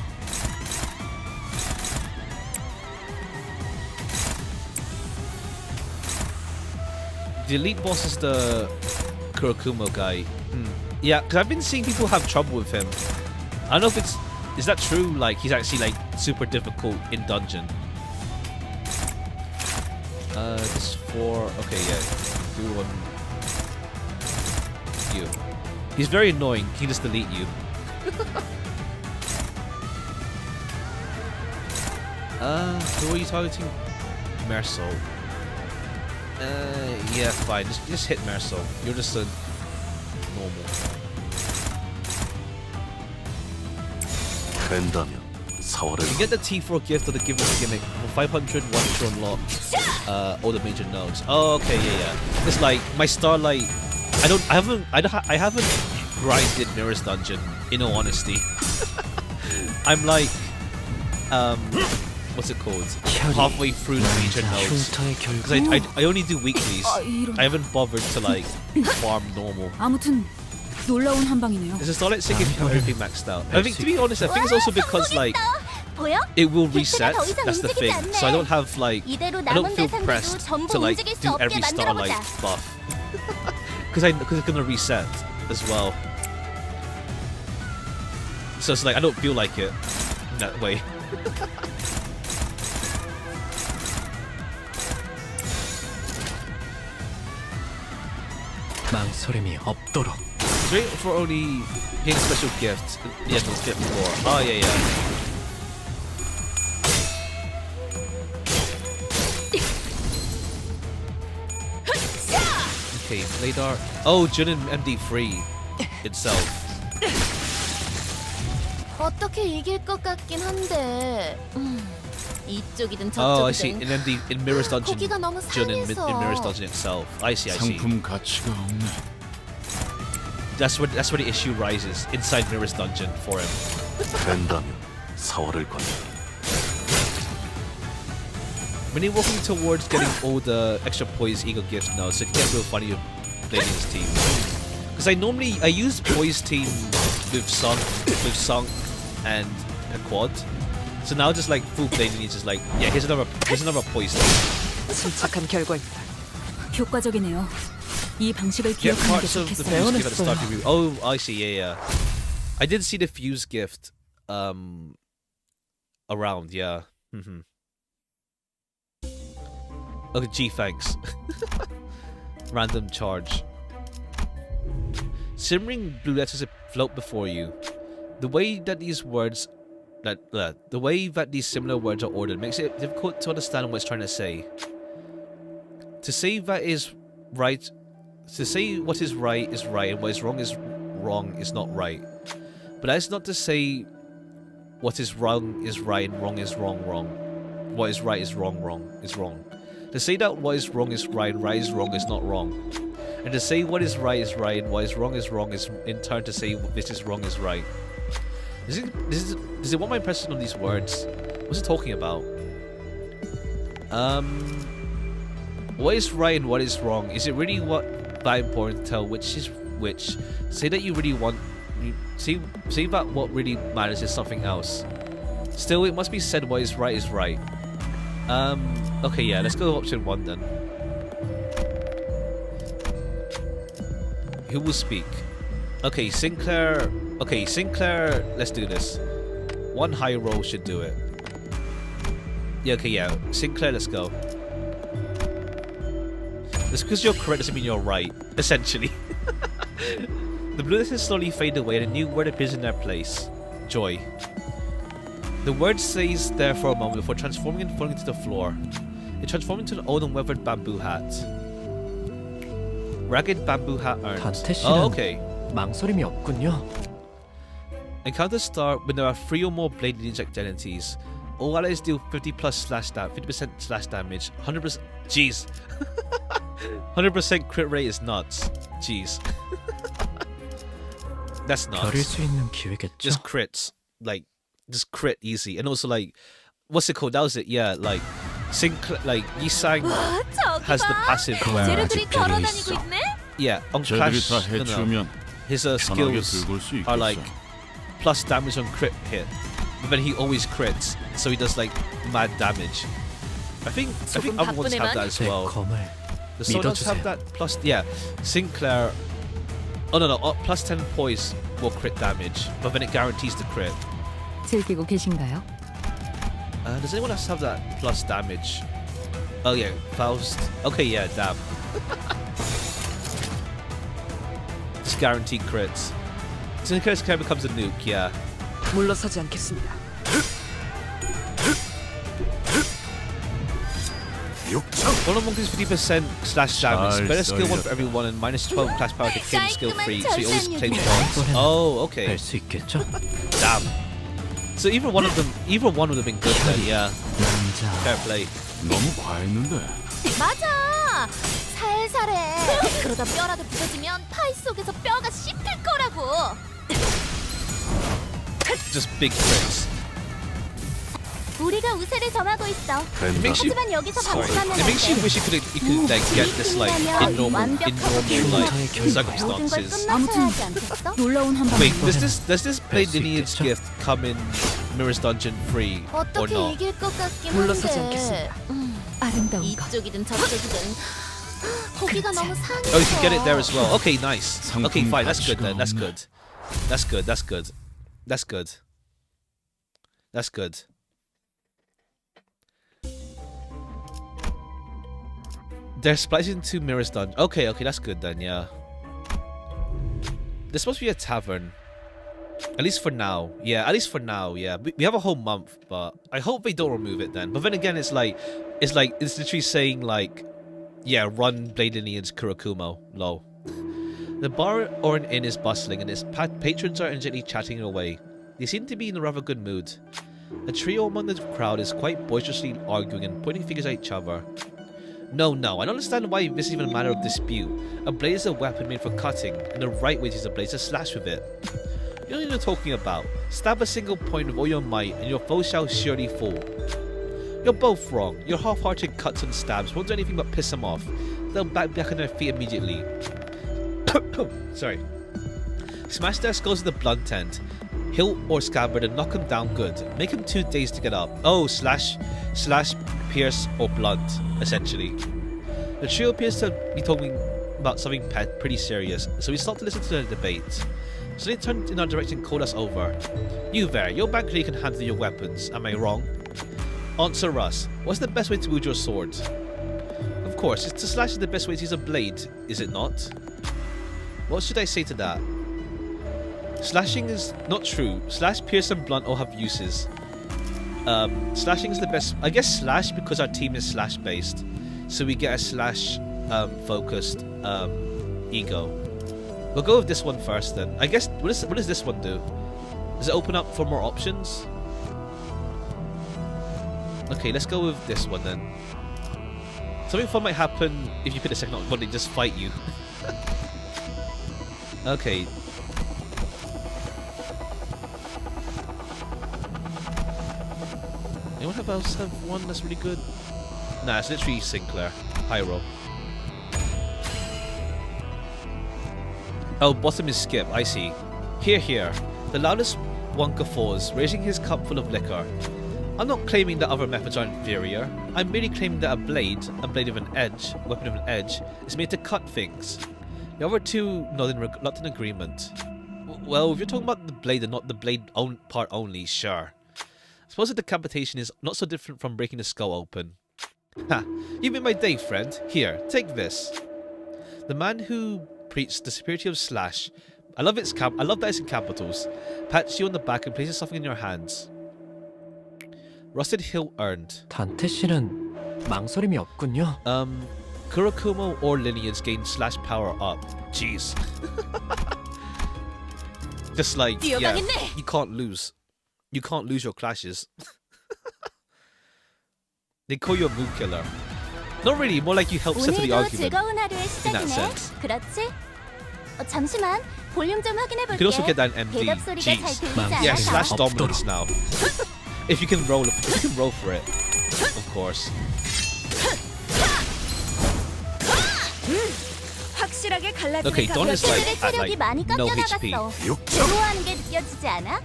The elite boss is the Kurokumo guy. Yeah, because I've been seeing people have trouble with him. I don't know if is that true? Like he's actually like super difficult in dungeon. This 4. Okay, yeah. Do one. You. He's very annoying. He just delete you. Who are you targeting? Mersol. Yeah, fine. Just hit Mersol. You're just a normal. 된다면 4월에 You get the T4 gift or the giver's gimmick for 500 once to unlock all the major nodes. Oh, okay, yeah. It's like my Starlight. I haven't grinded Mirror's Dungeon. In all honesty, I'm like, what's it called? Halfway through the major nodes. 흉터의 Because 결과. I only do weeklies. 이런. I haven't bothered to like farm normal. 아무튼 놀라운 한 방이네요. It's a Starlight sick if you have everything maxed out. I think, to be honest, I think it's also because like 보여? it will 객체가 reset. 더 이상 That's the 움직이지 thing. So I don't have like 이대로 I don't 남은 feel 대상들도 pressed 전부 to like 움직일 수 do 없게 every Starlight 만들어보자. buff because it's gonna reset as well. So it's like I don't feel like it in that way. 망설임이 없도록. Straight for only getting special gifts. Yeah, no gift 4. Oh yeah. Okay, Bladar. Oh, Junin MD3 itself. 어떻게 이길 것 같긴 한데. 이쪽이든 Oh, I see. 저쪽이든. In Mirror's Dungeon, 고기가 너무 Junin in 상해서. Mirror's Dungeon itself. I see. 상품 가치가 없네. That's where the issue rises inside Mirror's Dungeon for him. 된다면 4월을 건너. When you're walking towards getting all the extra poise ego gifts now, so it can get real funny with playing this team. Because I use poise team with Sunk and a quad. So now just like full playing is just like, yeah, here's another poise team. 침착한 결과입니다. 효과적이네요. 이 방식을 Get 기억하는 게 parts of the 좋겠어요. fuse gift at the start of your Oh, I see, yeah. I did see the fuse gift around, yeah. Okay, gee, thanks. Random charge. Simmering blue letters float before you. The way that these words the way that these similar words are ordered makes it difficult to understand what it's trying to say. To say that is right To say what is right and what is wrong is not right. But that's not to say what is wrong is right and wrong is wrong. What is right is wrong is wrong. To say that what is wrong is right and right is wrong is not wrong. And to say what is right and what is wrong is in turn to say this is wrong is right. Does it want my impression on these words? What's it talking about? What is right and what is wrong? Is it really that important to tell which is which? Say that you really want... Say that what really matters is something else. Still, it must be said what is right is right. Okay, yeah, let's go with option 1 then. Who will speak? Okay, Sinclair... Okay, Sinclair, let's do this. One high roll should do it. Yeah, okay, yeah. Sinclair, let's go. Just because you're correct doesn't mean you're right, essentially. The blue letters slowly fade away and a new word appears in their place. Joy. The word stays there for a moment before transforming and falling to the floor. It transformed into an old and weathered bamboo hat. Ragged bamboo hat earned. Oh, okay. 망설임이 없군요. Encounters start when there are 3 or more blade lineage identities. All allies deal 50% slash damage. 100%. Jeez. 100% crit rate is nuts. Jeez. That's nuts. 겨룰 수 있는 기회겠죠. Just crits. Like, just crit easy. And also, like, what's it called? That was it. Yeah, like, Yisang has the passive where, 쟤네들이 걸어다니고 있네? yeah, on 쟤들이 Clash, 다 해치우면 his 편하게 skills 들고 수 are 있겠어. like plus damage on crit hit, but then he always crits, so he does like mad damage. I think other ones have that as 제 well. 검을 The Sonos have 믿어주세요. that plus, yeah. Sinclair, oh no, plus 10 poise will crit damage, but then it guarantees the crit. 즐기고 계신가요? Does anyone else have that plus damage? Oh yeah, Faust. Okay, yeah, damn. Just guaranteed crits. Sinclair's care becomes a nuke, yeah. 물러서지 않겠습니다. One of monkeys 50% slash damage. 잘 Better skill 1 for 썰렸다. everyone and minus 12 class power to claim skill free, so he always claims points. Oh, okay. 할 수 있겠죠? Damn. So either one would have been good then, yeah. 남자. Fair play. 너무 과했는데. 맞아. 살살해. 그러다 뼈라도 부서지면 파이 속에서 뼈가 씹힐 거라고. Just big crits. 우리가 우세를 점하고 있어. It makes you, 하지만 여기서 sorry. 방심하면 It makes you wish you could like get this like in normal like circumstances. 끝났어야 하지 않겠어? 놀라운 한방. Wait, does this blade lineage gift come in Mirror's Dungeon free or 어떻게 not? 이길 것 같긴 물러서지 한데. 않겠습니다. 아름다운 것. 이쪽이든 저쪽이든 고기가 너무 상해서. Oh, you can get it there as well. Okay, nice. Okay, fine. That's good then. That's good. That's good. That's good. That's good. That's good. They're spliced into Mirror's Dungeon. Okay, that's good then, yeah. There's supposed to be a tavern. At least for now. Yeah, at least for now, yeah. We have a whole month, but I hope they don't remove it then. But then again, it's literally saying like, yeah, run Blade Lineage Kurakumo. Lol. The bar or an inn is bustling and its patrons are gently chatting away. They seem to be in a rather good mood. A trio among the crowd is quite boisterously arguing and pointing fingers at each other. No, I don't understand why this is even a matter of dispute. A blade is a weapon made for cutting, and the right way to use a blade is to slash with it. You know what you're talking about. Stab a single point with all your might, and your foe shall surely fall. You're both wrong. Your half-hearted cuts and stabs won't do anything but piss them off. They'll back on their feet immediately. Sorry. Smash their skulls with a blunt end. Hilt or scabbard and knock them down good. Make them 2 days to get up. Oh, slash, pierce, or blunt, essentially. The trio appears to be talking about something pretty serious, so we start to listen to the debate. So they turned in our direction and called us over. You there, you're back here, you can handle your weapons, am I wrong? Answer us. What's the best way to wield your sword? Of course, it's to slash is the best way to use a blade, is it not? What should I say to that? Slashing is not true. Slash, pierce, and blunt all have uses. Slashing is the best. I guess slash because our team is slash based, so we get a slash focused ego. We'll go with this one first then. I guess what does this one do? Does it open up for more options? Okay, let's go with this one then. Something fun might happen if you pick the second option, but they just fight you. Okay. Anyone else have one that's really good? Nah, it's literally Sinclair. Pyro. Oh, bottom is Skip, I see. Here, here. The loudest one guffaws, raising his cup full of liquor. I'm not claiming that other methods are inferior. I'm merely claiming that a blade with an edge, a weapon with an edge, is made to cut things. The other two nod in reluctant agreement. Well, if you're talking about the blade and not the blade part only, sure. I suppose the decapitation is not so different from breaking the skull open. Ha! You made my day, friend. Here, take this. The man who preached the superiority of slash. I love that it's in capitals. Pats you on the back and places something in your hands. Rusted hilt earned. 단테 씨는 망설임이 없군요. Kurokumo or lineage gain slash power up. Jeez. Just like, yeah, you can't lose. You can't lose your clashes. They call you a move killer. Not really, more like you help settle the 오늘도 argument. 즐거운 하루의 In that 시작이네. sense. 그렇지? 잠시만 볼륨 좀 확인해 볼게. You could also get that in MD. 대답 소리가 잘 Jeez. 들리지 않아? Yeah, slash dominance now. If you can roll for it, of course. 확실하게 갈라지는 Okay, Don is 그들의 like at 체력이 많이 like no HP. 깎여나갔어. 좋아하는 게 느껴지지 않아?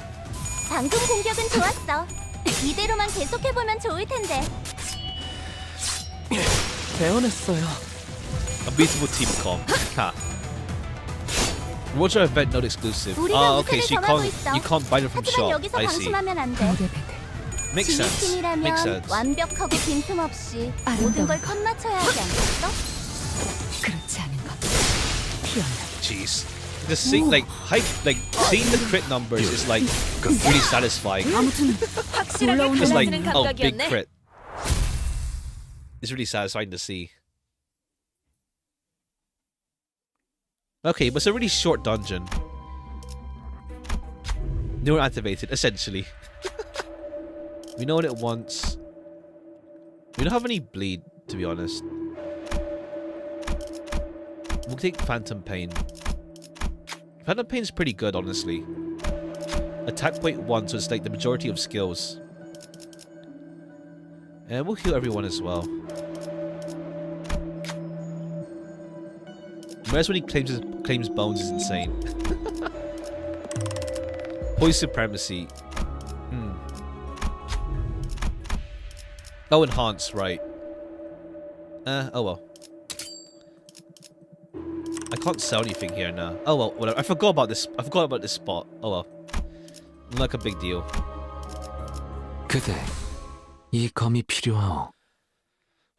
방금 공격은 좋았어. 이대로만 계속해보면 좋을 텐데. 배워냈어요. Unbeatable team comp. Ha. Roger event not exclusive. 우리가 Okay, so 우세를 정하고 있어. you can't buy them from 하지만 shop. 여기서 I see. 방심하면 안 돼. 무대 배틀. Makes sense. Makes 진입팀이라면 sense. 완벽하고 빈틈없이 모든 걸 끝마쳐야 하지 않겠어? 그렇지 않은 것. 피어나. Jeez. The seeing like seeing the crit numbers is like really satisfying. 아무튼 확실하게 It's like 갈라지는 oh big 감각이었네. crit. It's really satisfying to see. Okay, but it's a really short dungeon. Newer activated, essentially. We know what it wants. We don't have any bleed, to be honest. We'll take Phantom Pain. Phantom Pain's pretty good, honestly. Attack point 1, so it's like the majority of skills. And we'll heal everyone as well. Whereas when he claims bones is insane. Poise supremacy. Oh, enhance, right. Oh well. I can't sell anything here now. Oh well, whatever. I forgot about this spot. Oh well. Not like a big deal. 그대, 이 검이 필요하오.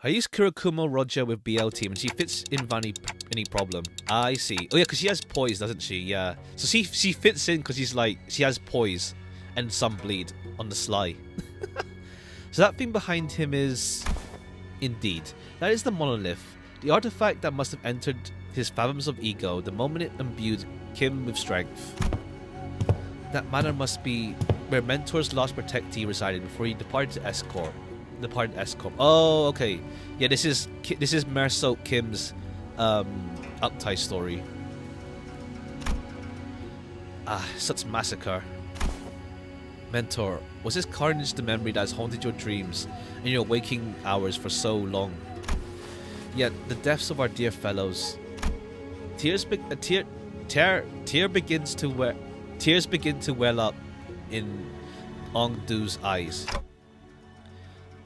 I use Kurokumo Roger with BL team and she fits in without any problem. I see. Oh yeah, because she has poise, doesn't she? Yeah. So she fits in because she has poise and some bleed on the sly. So that thing behind him is... Indeed. That is the monolith. The artifact that must have entered his fathoms of ego the moment it imbued Kim with strength. That manor must be where Mentor's last protectee resided before he departed to S-Corp. Oh, okay. Yeah, this is Merso Kim's uptie story. Ah, such massacre. Mentor, was this carnage the memory that has haunted your dreams and your waking hours for so long? Yet the deaths of our dear fellows. Tears begin to well up in Ongdu's eyes.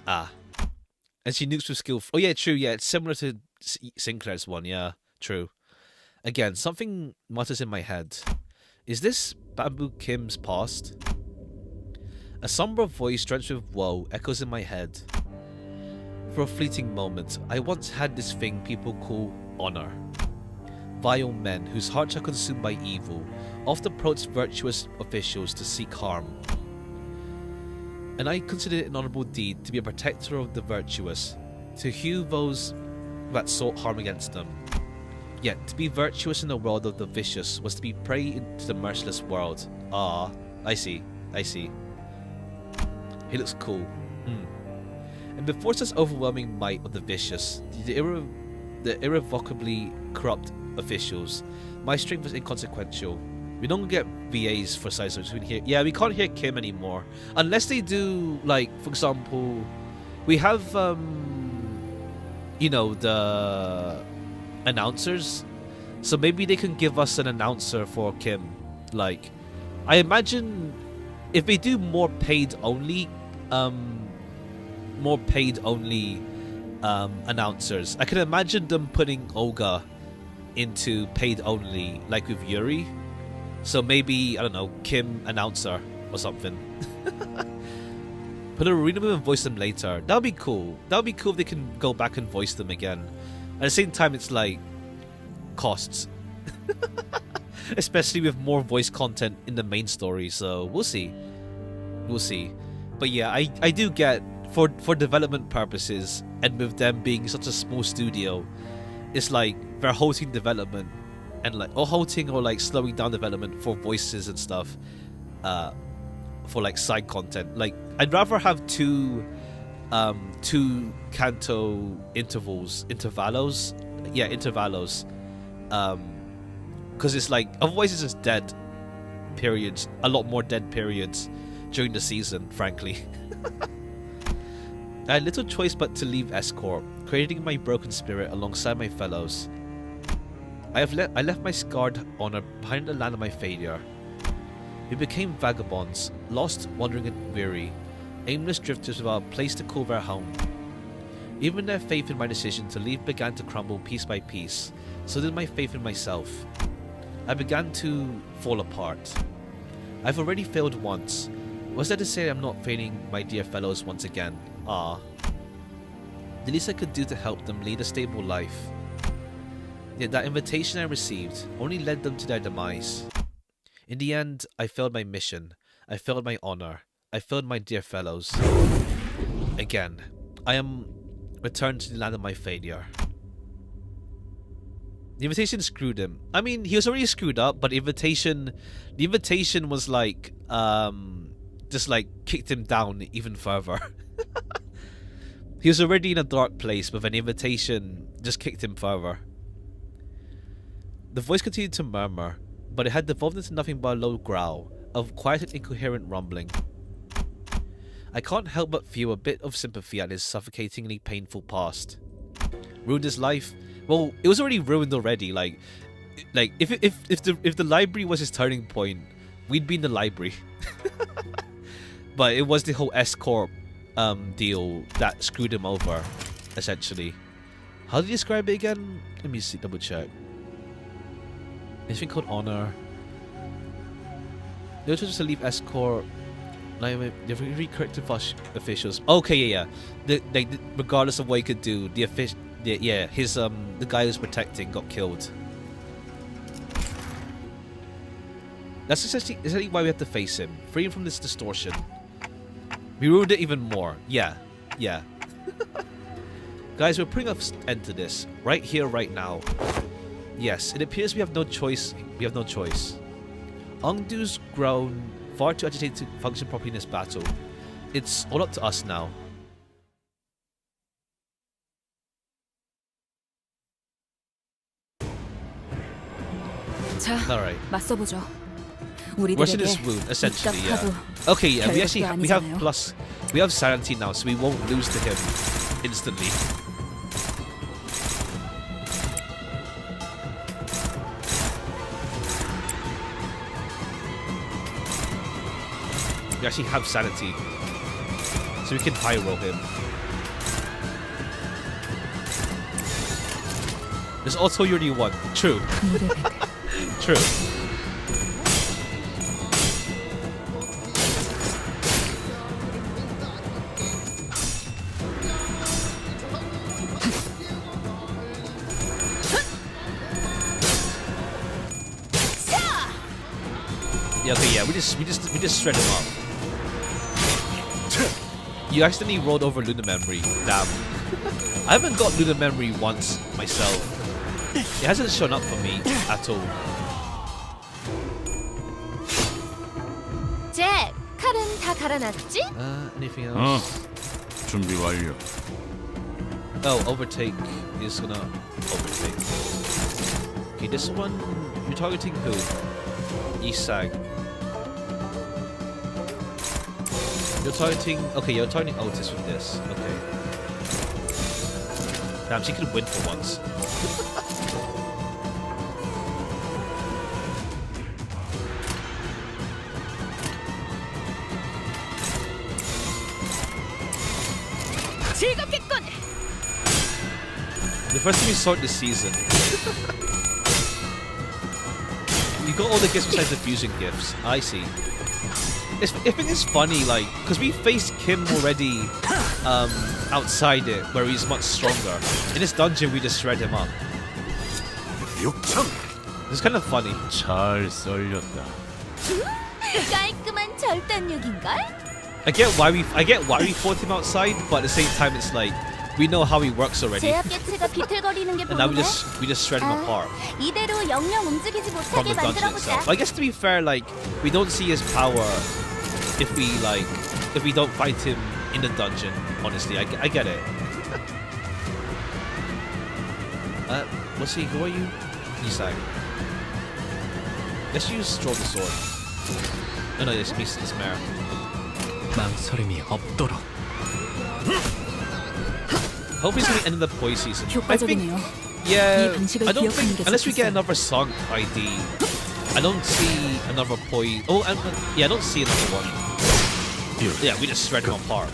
Ah. And she nukes with skill. Oh yeah, true, yeah, it's similar to Sinclair's one, yeah, true. Again, something mutters in my head. Is this Bamboo Kim's past? A somber voice drenched with woe echoes in my head. For a fleeting moment, I once had this thing people call honor. Vile men whose hearts are consumed by evil often approach virtuous officials to seek harm. And I considered it an honourable deed to be a protector of the virtuous, to hew those that sought harm against them. Yet, to be virtuous in the world of the vicious was to be prey into the merciless world. Ah, I see. He looks cool. And before such overwhelming might of the vicious, the irrevocably corrupt officials, my strength was inconsequential. We don't get VAs for size, so we can hear. Yeah, we can't hear Kim anymore unless they do, like, for example, we have you know, the announcers. So maybe they can give us an announcer for Kim. Like, I imagine if they do more paid only announcers, I can imagine them putting Olga into paid only, like with Yuri. So maybe, I don't know, Kim announcer or something. Put a read them and voice them later. That would be cool. That would be cool if they can go back and voice them again. At the same time, it's like costs. Especially with more voice content in the main story, so we'll see. We'll see. But yeah, I do get, for development purposes, and with them being such a small studio, it's like they're halting development and like halting or like slowing down development for voices and stuff, for like side content. Like, I'd rather have two canto intervalos, because it's like otherwise it's just dead periods, a lot more dead periods during the season, frankly. I had little choice but to leave S-Corp, creating my broken spirit alongside my fellows. I left my scarred honor behind the land of my failure. We became vagabonds, lost, wandering and weary, aimless drifters without a place to call their home. Even their faith in my decision to leave began to crumble piece by piece, so did my faith in myself. I began to fall apart. I've already failed once. Was that to say I'm not failing my dear fellows once again? Ah. The least I could do to help them lead a stable life. Yet that invitation I received only led them to their demise. In the end, I failed my mission. I failed my honor. I failed my dear fellows. Again, I am returned to the land of my failure. The invitation screwed him. I mean, he was already screwed up, but the invitation was like, just like kicked him down even further. He was already in a dark place, but an invitation just kicked him further. The voice continued to murmur, but it had devolved into nothing but a low growl of quiet and incoherent rumbling. I can't help but feel a bit of sympathy at his suffocatingly painful past. Ruined his life? Well, it was already ruined already. Like if the library was his turning point, we'd be in the library. But it was the whole S-Corp deal that screwed him over, essentially. How do you describe it again? Let me see, double check. Anything called honor. They chose to leave S-Corp. They're very corrective officials. Okay, yeah. Regardless of what he could do, the guy who's protecting got killed. That's essentially why we have to face him. Free him from this distortion. We ruined it even more. Yeah. Guys, we're putting an end to this. Right here, right now. Yes, it appears we have no choice. Ongdu's grown far too agitated to function properly in this battle. It's all up to us now. 자, Alright. 맞서보죠. Rushing 우리들에게 this wound, essentially, yeah. 입각하도 Okay, yeah, we have 아니잖아요. we have sanity now, so we won't lose to him instantly. We actually have sanity, so we can high roll him. There's also Yuri 1. True. True. Yeah, okay, yeah, we just shred him up. You accidentally rolled over Lunar Memory. Damn. I haven't got Lunar Memory once myself. It hasn't shown up for me at all. 잭, 칼은 다 갈아놨지? Anything else? 준비 완료. Oh, overtake is gonna overtake. Okay, this one, you're targeting who? Isag. You're targeting Otis with this. Okay. Damn, she could win for once. The first time we saw it this season, you got all the gifts besides the fusion gifts. I see. I think it's funny, like, because we faced Kim already outside it, where he's much stronger. In this dungeon, we just shred him up. It's kind of funny. 잘 썰렸다. 깔끔한 절단력인걸? I get why we fought him outside, but at the same time, it's like we know how he works already. 제압 개체가 비틀거리는 게 And now 보이네. we just shred him apart 이대로 영영 움직이지 from 못하게 the dungeon 만들어보자. itself. I guess to be fair, like we don't see his power if we don't fight him in the dungeon. Honestly, I get it. Let's see. Who are you? Isai. Let's use Stroke the Sword. No, it's Mare. 망설임이 없도록. Hopefully it's the end of the Poi season. I think, 효과적이네요. yeah, 이 방식을 I don't 기억하는 think 게 unless we get 좋겠어요. another song ID, I don't see another Poi. Oh, yeah, I don't see another one. Yeah, we just shred them apart.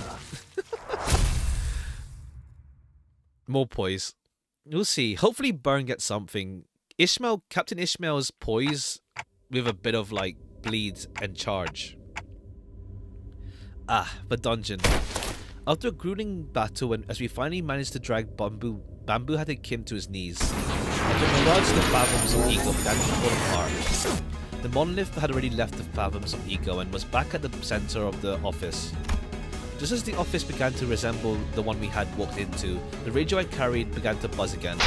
More Poise. We'll see. Hopefully Burn gets something. Captain Ishmael's Poise with a bit of like bleed and charge. Ah, the dungeon. After a grueling battle, as we finally managed to drag Bamboo had Kim to his knees. After a mirage, the fathoms of Ego began to fall apart. The monolith had already left the fathoms of Ego and was back at the center of the office. Just as the office began to resemble the one we had walked into, the radio I carried began to buzz again.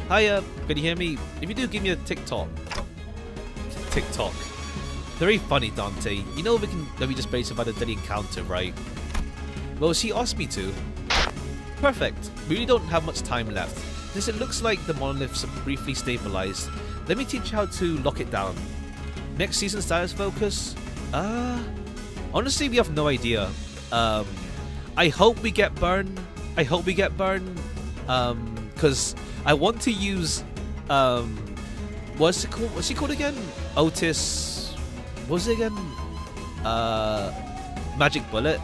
Hiya, can you hear me? If you do, give me a TikTok. TikTok. Very funny, Dante. You know that we just based about a deadly encounter, right? Well, she asked me to. Perfect. We really don't have much time left. Since it looks like the monoliths are briefly stabilized, let me teach you how to lock it down. Next season status focus? Honestly, we have no idea. I hope we get Burn. Because I want to use what's it called? What's he called again? Otis. What was it again? Magic Bullet.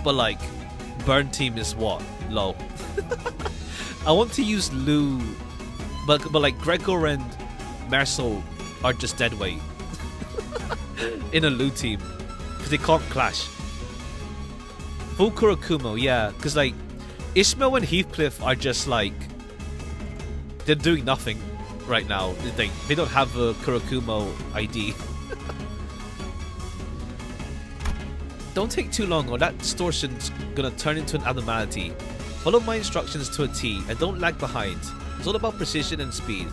But like, Burn team is what? Low. I want to use Lou, but like Gregor and Marcel are just dead weight in a Lou team because they can't clash. Full Kurokumo, yeah, because like Ishmael and Heathcliff are just like they're doing nothing right now. They don't have a Kurokumo ID. Don't take too long or that distortion's gonna turn into an abnormality. Follow my instructions to a T and don't lag behind. It's all about precision and speed.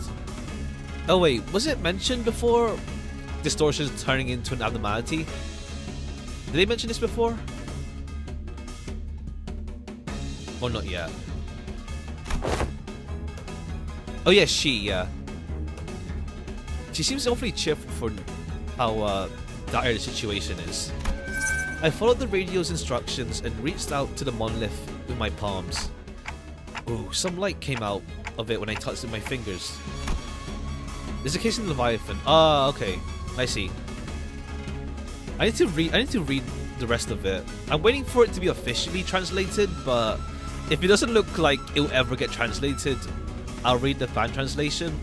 Oh wait, was it mentioned before distortion's turning into an abnormality? Did they mention this before? Or not yet? Oh yeah, yeah. She seems awfully cheerful for how dire the situation is. I followed the radio's instructions and reached out to the monolith with my palms. Ooh, some light came out of it when I touched it with my fingers. There's a case in Leviathan. Ah, okay. I see. I need to read the rest of it. I'm waiting for it to be officially translated, but if it doesn't look like it'll ever get translated, I'll read the fan translation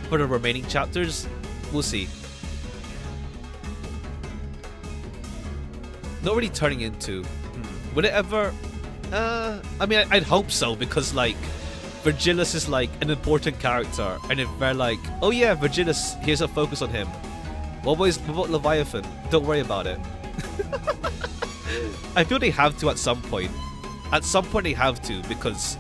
for the remaining chapters. We'll see. Not really turning into. Would it ever? I mean, I'd hope so because like, Virgilus is like an important character, and if they're like, oh yeah, Virgilus, here's a focus on him. What about Leviathan? Don't worry about it. I feel they have to at some point. At some point they have to because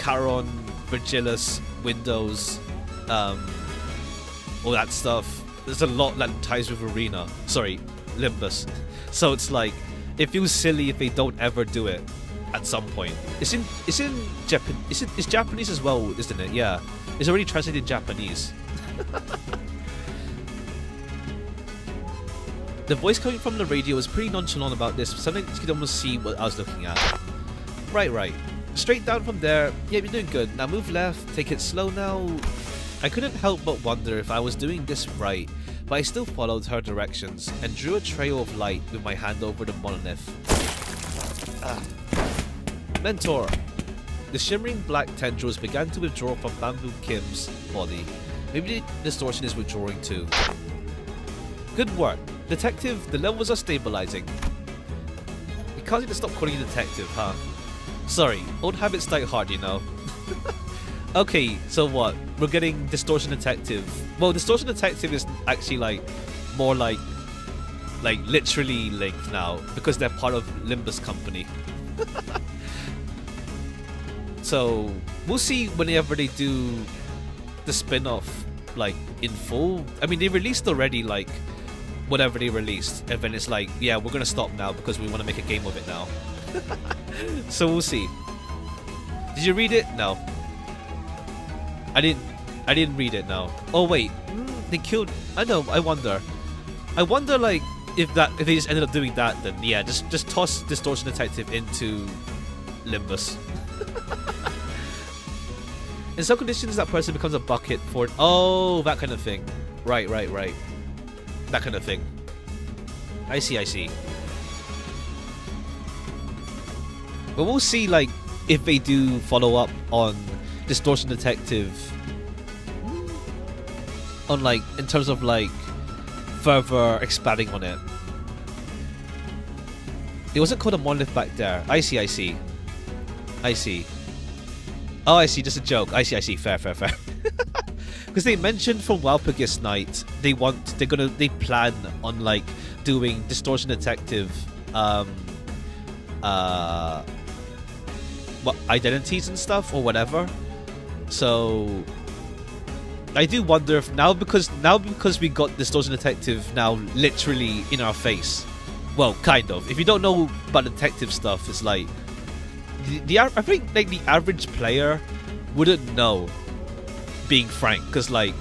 Charon, Virgilus, Windows, all that stuff. There's a lot that ties with Arena. Sorry, Limbus. So it's like, it feels silly if they don't ever do it at some point. It's Japanese as well, isn't it? Yeah. It's already translated in Japanese. The voice coming from the radio was pretty nonchalant about this, something you could almost see what I was looking at. Right. Straight down from there. Yeah, you're doing good. Now move left, take it slow now. I couldn't help but wonder if I was doing this right, but I still followed her directions and drew a trail of light with my hand over the monolith. Mentor. The shimmering black tendrils began to withdraw from Bamboo Kim's body. Maybe the distortion is withdrawing too. Good work. Detective, the levels are stabilizing. You can't even stop calling you detective, huh? Sorry, old habits die hard, you know. Okay, so what? We're getting Distortion Detective. Well, Distortion Detective is actually like more like literally linked now because they're part of Limbus company. So we'll see whenever they do the spin-off like in full. I mean, they released already like whatever they released, and then it's like, yeah, we're gonna stop now because we want to make a game of it now. So we'll see. Did you read it? No. I didn't read it. No. Oh wait, they killed. I know. I wonder like if they just ended up doing that, then yeah, just toss Distortion Detective into Limbus. In some conditions, that person becomes a bucket for. Oh, that kind of thing. Right. That kind of thing. I see. But we'll see, like, if they do follow up on Distortion Detective, on like in terms of like further expanding on it. It wasn't called a monolith back there. I see. Oh, I see. Just a joke. I see. Fair. Because they mentioned from Walpurgis Night they plan on like doing Distortion Detective what identities and stuff or whatever. So I do wonder if now because we got Distortion Detective now literally in our face. Well, kind of. If you don't know about detective stuff, it's like I think like the average player wouldn't know, being frank, because like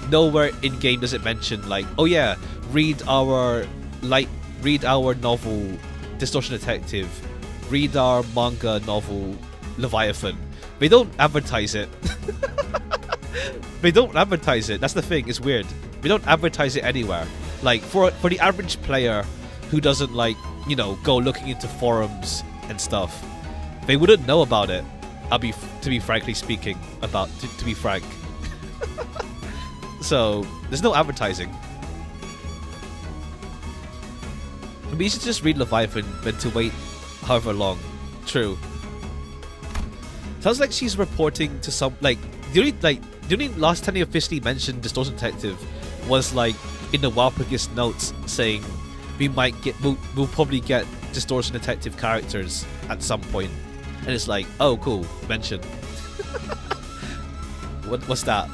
nowhere in game does it mention like, oh yeah, read our novel Distortion Detective, read our manga novel Leviathan. They don't advertise it. They don't advertise it. That's the thing. It's weird. We don't advertise it anywhere. Like for the average player who doesn't like, you know, go looking into forums and stuff, they wouldn't know about it. To be frankly speaking, to be frank. So there's no advertising. Maybe you should just read Leviathan than to wait however long. True. Sounds like she's reporting to some like the only last time they officially mentioned Distortion Detective was like in the Walpurgis notes saying we'll probably get Distortion Detective characters at some point, and it's like, oh cool, mention. What's that?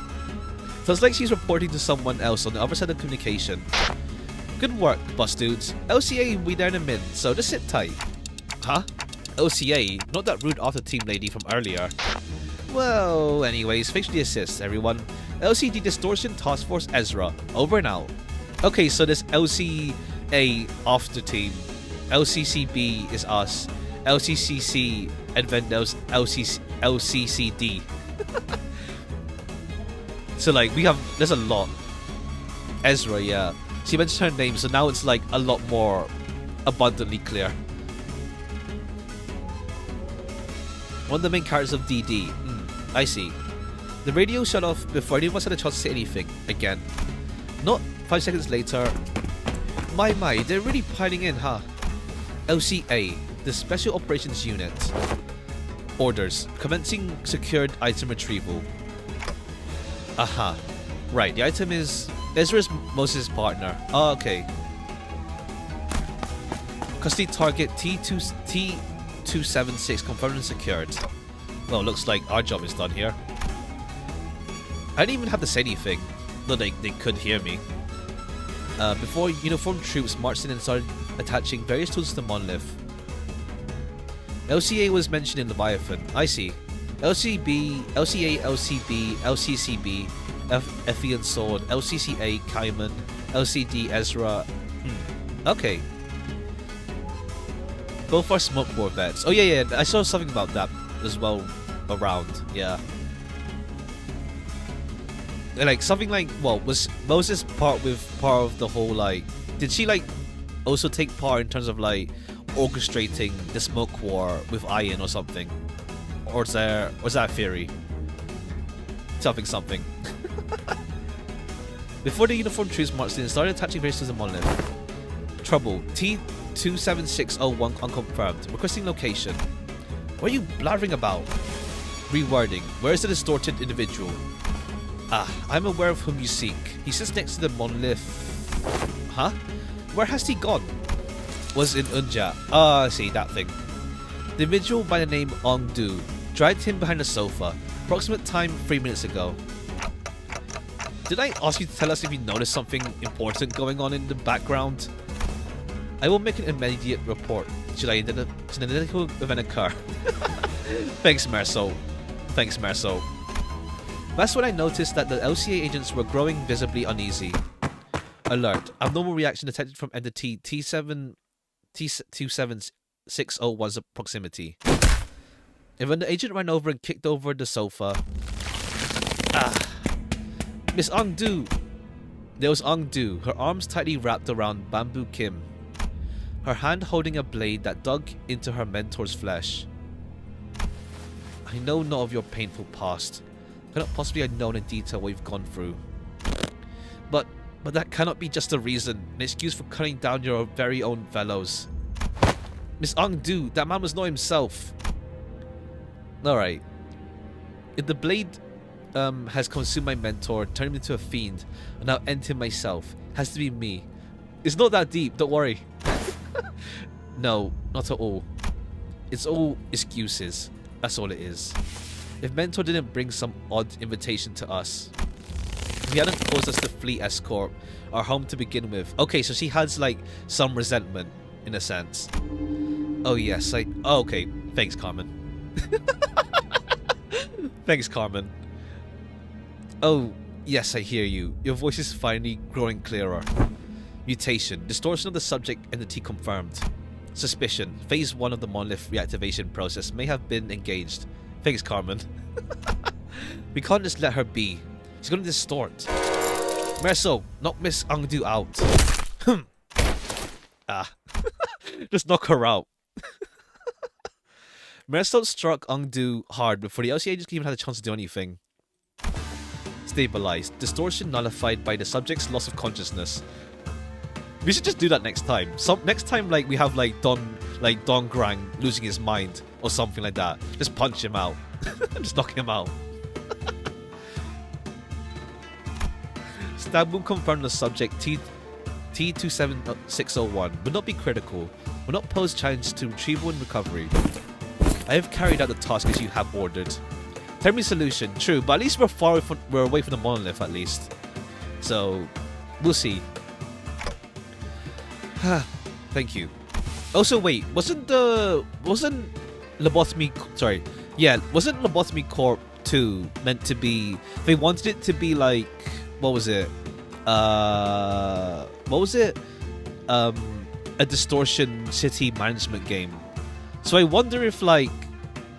Sounds like she's reporting to someone else on the other side of communication. Good work, bus dudes. LCA will be there in a min, so just sit tight. Huh? LCA? Not that rude after team lady from earlier. Well, anyways, thanks for the assist, everyone. LCD Distortion Task Force Ezra, over and out. Okay, so this LCA after team. LCCB is us. LCCC, and then there's LCCD. So like, there's a lot. Ezra, yeah. She mentioned her name, so now it's like a lot more abundantly clear. One of the main characters of DD. I see. The radio shut off before anyone had a chance to say anything again. Not 5 seconds later. My, they're really piling in, huh? LCA, the Special Operations Unit. Orders. Commencing secured item retrieval. Aha. Right, the item is Ezra's Moses' partner. Oh, okay. Custody target T276 confirmed and secured. Well, looks like our job is done here. I didn't even have to say anything, though they could hear me. Before uniformed troops marched in and started attaching various tools to the monolith. LCA was mentioned in Leviathan. I see. LCB, LCA, LCB, LCCB, Efian Sword, LCCA, Kaiman, LCD, Ezra. Okay. Both are smoke corvettes. Oh yeah, I saw something about that. as well around. Yeah. And, like something like, well, was Moses part of the whole, like, did she like also take part in terms of like orchestrating the smoke war with Iron or something? Or was that a theory? Something. Before the uniform troops marched in, started attaching various to the monolith. Trouble. T27601 unconfirmed. Requesting location. What are you blathering about? Rewording. Where is the distorted individual? Ah, I'm aware of whom you seek. He sits next to the monolith. Huh? Where has he gone? Was in Unja. Ah, I see, that thing. The individual by the name Ongdu dragged him behind the sofa. Approximate time 3 minutes ago. Did I ask you to tell us if you noticed something important going on in the background? I will make an immediate report should an identical event occur. Thanks, Merso. That's when I noticed that the LCA agents were growing visibly uneasy. Alert. Abnormal reaction detected from entity T27601's proximity. And when the agent ran over and kicked over the sofa... Miss Ongdu! There was Ongdu, her arms tightly wrapped around Bamboo Kim, her hand holding a blade that dug into her mentor's flesh. I know not of your painful past. I cannot possibly have known in detail what you've gone through. But that cannot be just a reason, an excuse for cutting down your very own fellows. Miss Ongdu, that man was not himself. Alright. If the blade has consumed my mentor, turned him into a fiend, and now end him myself, has to be me. It's not that deep, don't worry. No, not at all. It's all excuses. That's all it is. If Mentor didn't bring some odd invitation to us, if he hadn't caused us to flee Escort, our home to begin with. Okay, so she has like some resentment, in a sense. Oh yes, oh, okay. Thanks, Carmen. Thanks, Carmen. Oh, yes, I hear you. Your voice is finally growing clearer. Mutation. Distortion of the subject entity confirmed. Suspicion. Phase 1 of the monolith reactivation process may have been engaged. Thanks, Carmen. We can't just let her be. She's gonna distort. Merso, knock Miss Ongdu out. Just knock her out. Merso struck Ongdu hard before the LCA agents even had a chance to do anything. Stabilized. Distortion nullified by the subject's loss of consciousness. We should just do that next time. Next time, like, we have like Don Grang losing his mind or something like that. Just punch him out. Just knock him out. Stab wound confirmed the subject T27601 would not be critical. Will not pose challenge to retrieval and recovery. I have carried out the task as you have ordered. Temporary solution, true, but at least we're away from the monolith at least. So we'll see. Thank you. Also, wait, wasn't Lobotomy Corp 2 meant to be? They wanted it to be like, what was it? A distortion city management game. So I wonder if like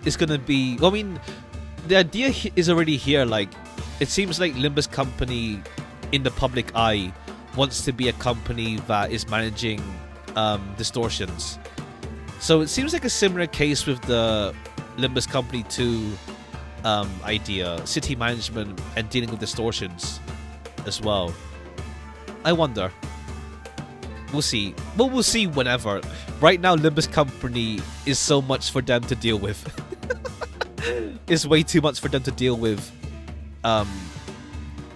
it's gonna be. I mean, the idea is already here. Like, it seems like Limbus company in the public eye wants to be a company that is managing distortions. So it seems like a similar case with the Limbus Company 2 idea, city management and dealing with distortions as well. I wonder. We'll see. Well, we'll see whenever. Right now, Limbus Company is so much for them to deal with. It's way too much for them to deal with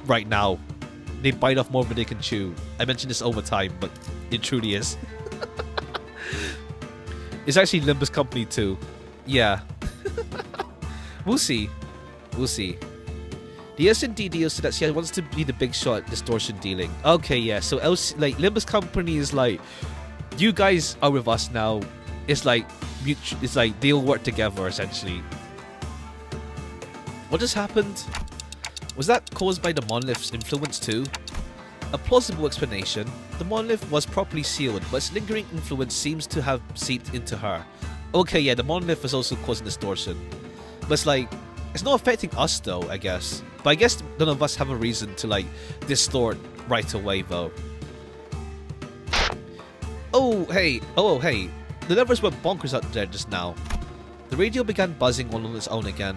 right now. They bite off more than they can chew. I mentioned this over time, but it truly is. It's actually Limbus Company 2. Yeah. We'll see. We'll see. The S&D deal so that she wants to be the big shot at distortion dealing. Okay, yeah. So like Limbus Company is like, you guys are with us now. It's like they'll work together essentially. What just happened? Was that caused by the monolith's influence too? A plausible explanation. The monolith was properly sealed, but its lingering influence seeps to have seeped into her. Okay, yeah, the monolith was also causing distortion. But it's like, it's not affecting us though, I guess. But I guess none of us have a reason to like distort right away though. Oh hey, the levers went bonkers out there just now. The radio began buzzing on its own again.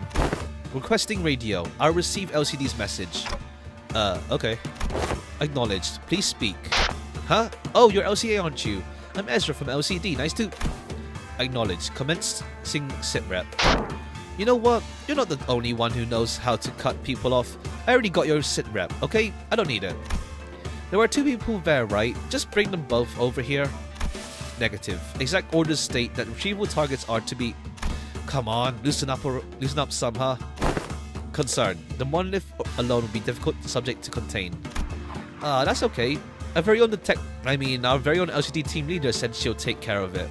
Requesting radio. I'll receive LCD's message. Okay. Acknowledged. Please speak. Huh? Oh, you're LCA, aren't you? I'm Ezra from LCD. Nice to... Acknowledged. Commencing sitrep. You know what? You're not the only one who knows how to cut people off. I already got your sitrep, okay? I don't need it. There are 2 people there, right? Just bring them both over here. Negative. Exact orders state that retrievable targets are to be... Come on, loosen up some, huh? Concern. The monolith alone will be difficult subject to contain. That's okay. Our very own LCD team leader said she'll take care of it.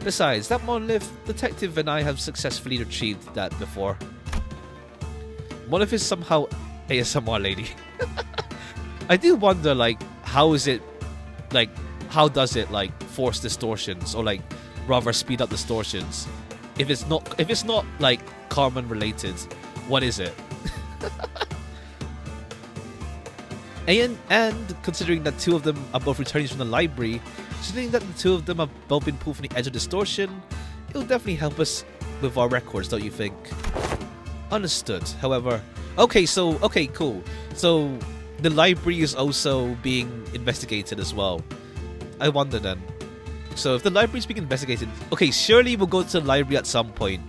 Besides, that monolith detective and I have successfully retrieved that before. Monolith is somehow ASMR lady. I do wonder, like, how does it, like, force distortions, or, like, rather speed up distortions? If it's not like Carmen related, what is it? and considering that 2 of them are both returnees from the library, considering that the 2 of them have both been pulled from the edge of distortion, it'll definitely help us with our records, don't you think? Understood. However, okay, cool. So the library is also being investigated as well. I wonder then. So if the library is being investigated, okay, surely we'll go to the library at some point,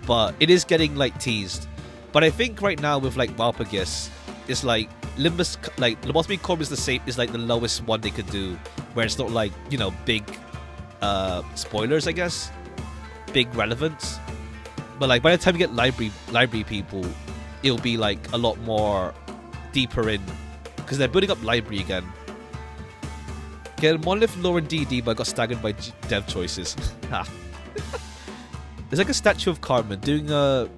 but it is getting like teased. But I think right now with like Walpurgis, it's like Limbus, like Lobotomy Corp is like the lowest one they could do, where it's not like, you know, big spoilers, I guess, big relevance. But like by the time you get library people, it'll be like a lot more deeper in, because they're building up library again. Get monolith lower in DD, but I got staggered by dev choices. There's like a statue of Carmen doing a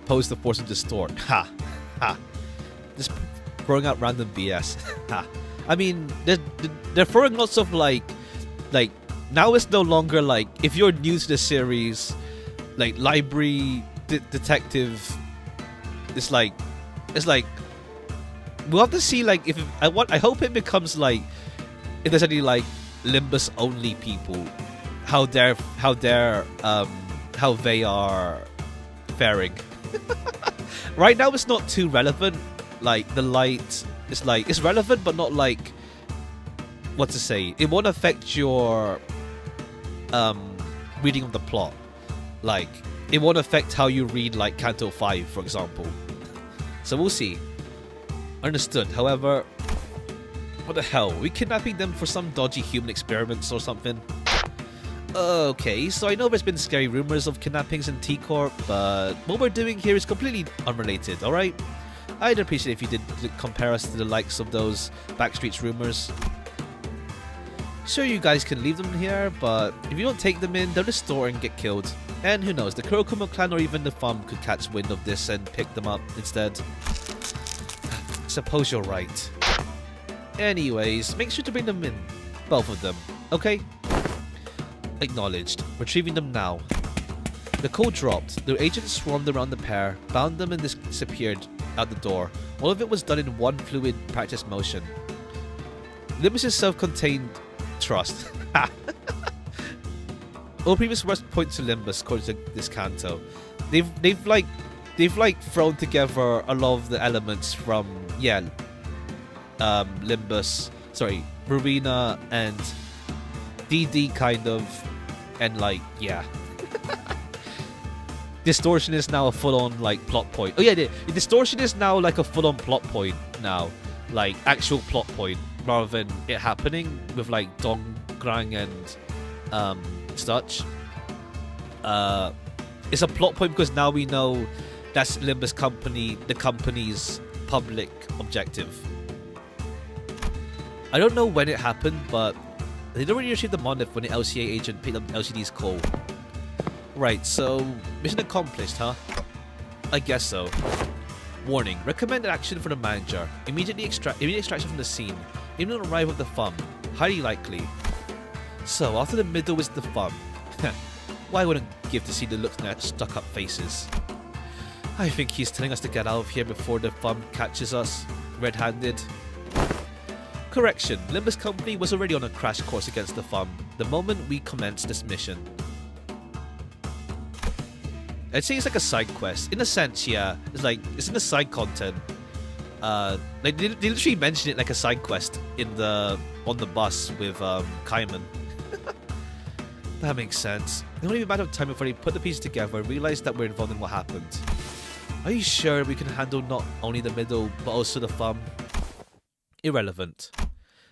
pose to force and distort. Just throwing out random BS. I mean, they're throwing lots of like now it's no longer like, if you're new to the series, like library detective. It's like we'll have to see, like, I hope it becomes like, if there's any like Limbus only people, how they are faring. Right now it's not too relevant. Like the light is like, it's relevant but not like, what to say, it won't affect your reading of the plot. Like it won't affect how you read like Canto 5, for example. So we'll see. Understood. However, what the hell? Are we kidnapping them for some dodgy human experiments or something? Okay, so I know there's been scary rumors of kidnappings in T-Corp, but what we're doing here is completely unrelated, alright? I'd appreciate if you did compare us to the likes of those Backstreets rumors. Sure, you guys can leave them here, but if you don't take them in, they'll distort and get killed. And who knows, the Kurokumo clan or even the FUM could catch wind of this and pick them up instead. Suppose you're right. Anyways, make sure to bring them in. Both of them, okay? Acknowledged. Retrieving them now. The code dropped. The agents swarmed around the pair, bound them and disappeared out the door. All of it was done in one fluid practice motion. Limbus' self-contained trust. All previous words point to Limbus, according to this canto. They've thrown together a lot of the elements from Limbus, sorry, Marina and DD kind of, and like Distortion is now a full-on like plot point. Oh yeah, the Distortion is now like a full-on plot point now, like actual plot point, rather than it happening with like Donggrang and such. It's a plot point because now we know that's Limbus company, the company's public objective. I don't know when it happened, but they don't really retrieve the monolith when the LCA agent picked up LCD's call. Right, so mission accomplished, huh? I guess so. Warning: recommended action for the manager. Immediate extraction from the scene. Imminent arrival of the FUM. Highly likely. So after the middle is the FUM. Why wouldn't give to see the looks in their stuck-up faces? I think he's telling us to get out of here before the fun catches us red-handed. Correction, Limbus Company was already on a crash course against the FUM the moment we commenced this mission. I'd say it's like a side quest. In a sense, yeah. It's in the side content. Like they literally mention it like a side quest on the bus with Kaiman. That makes sense. It only a matter of time before they put the pieces together and realize that we're involved in what happened. Are you sure we can handle not only the middle, but also the FUM? Irrelevant.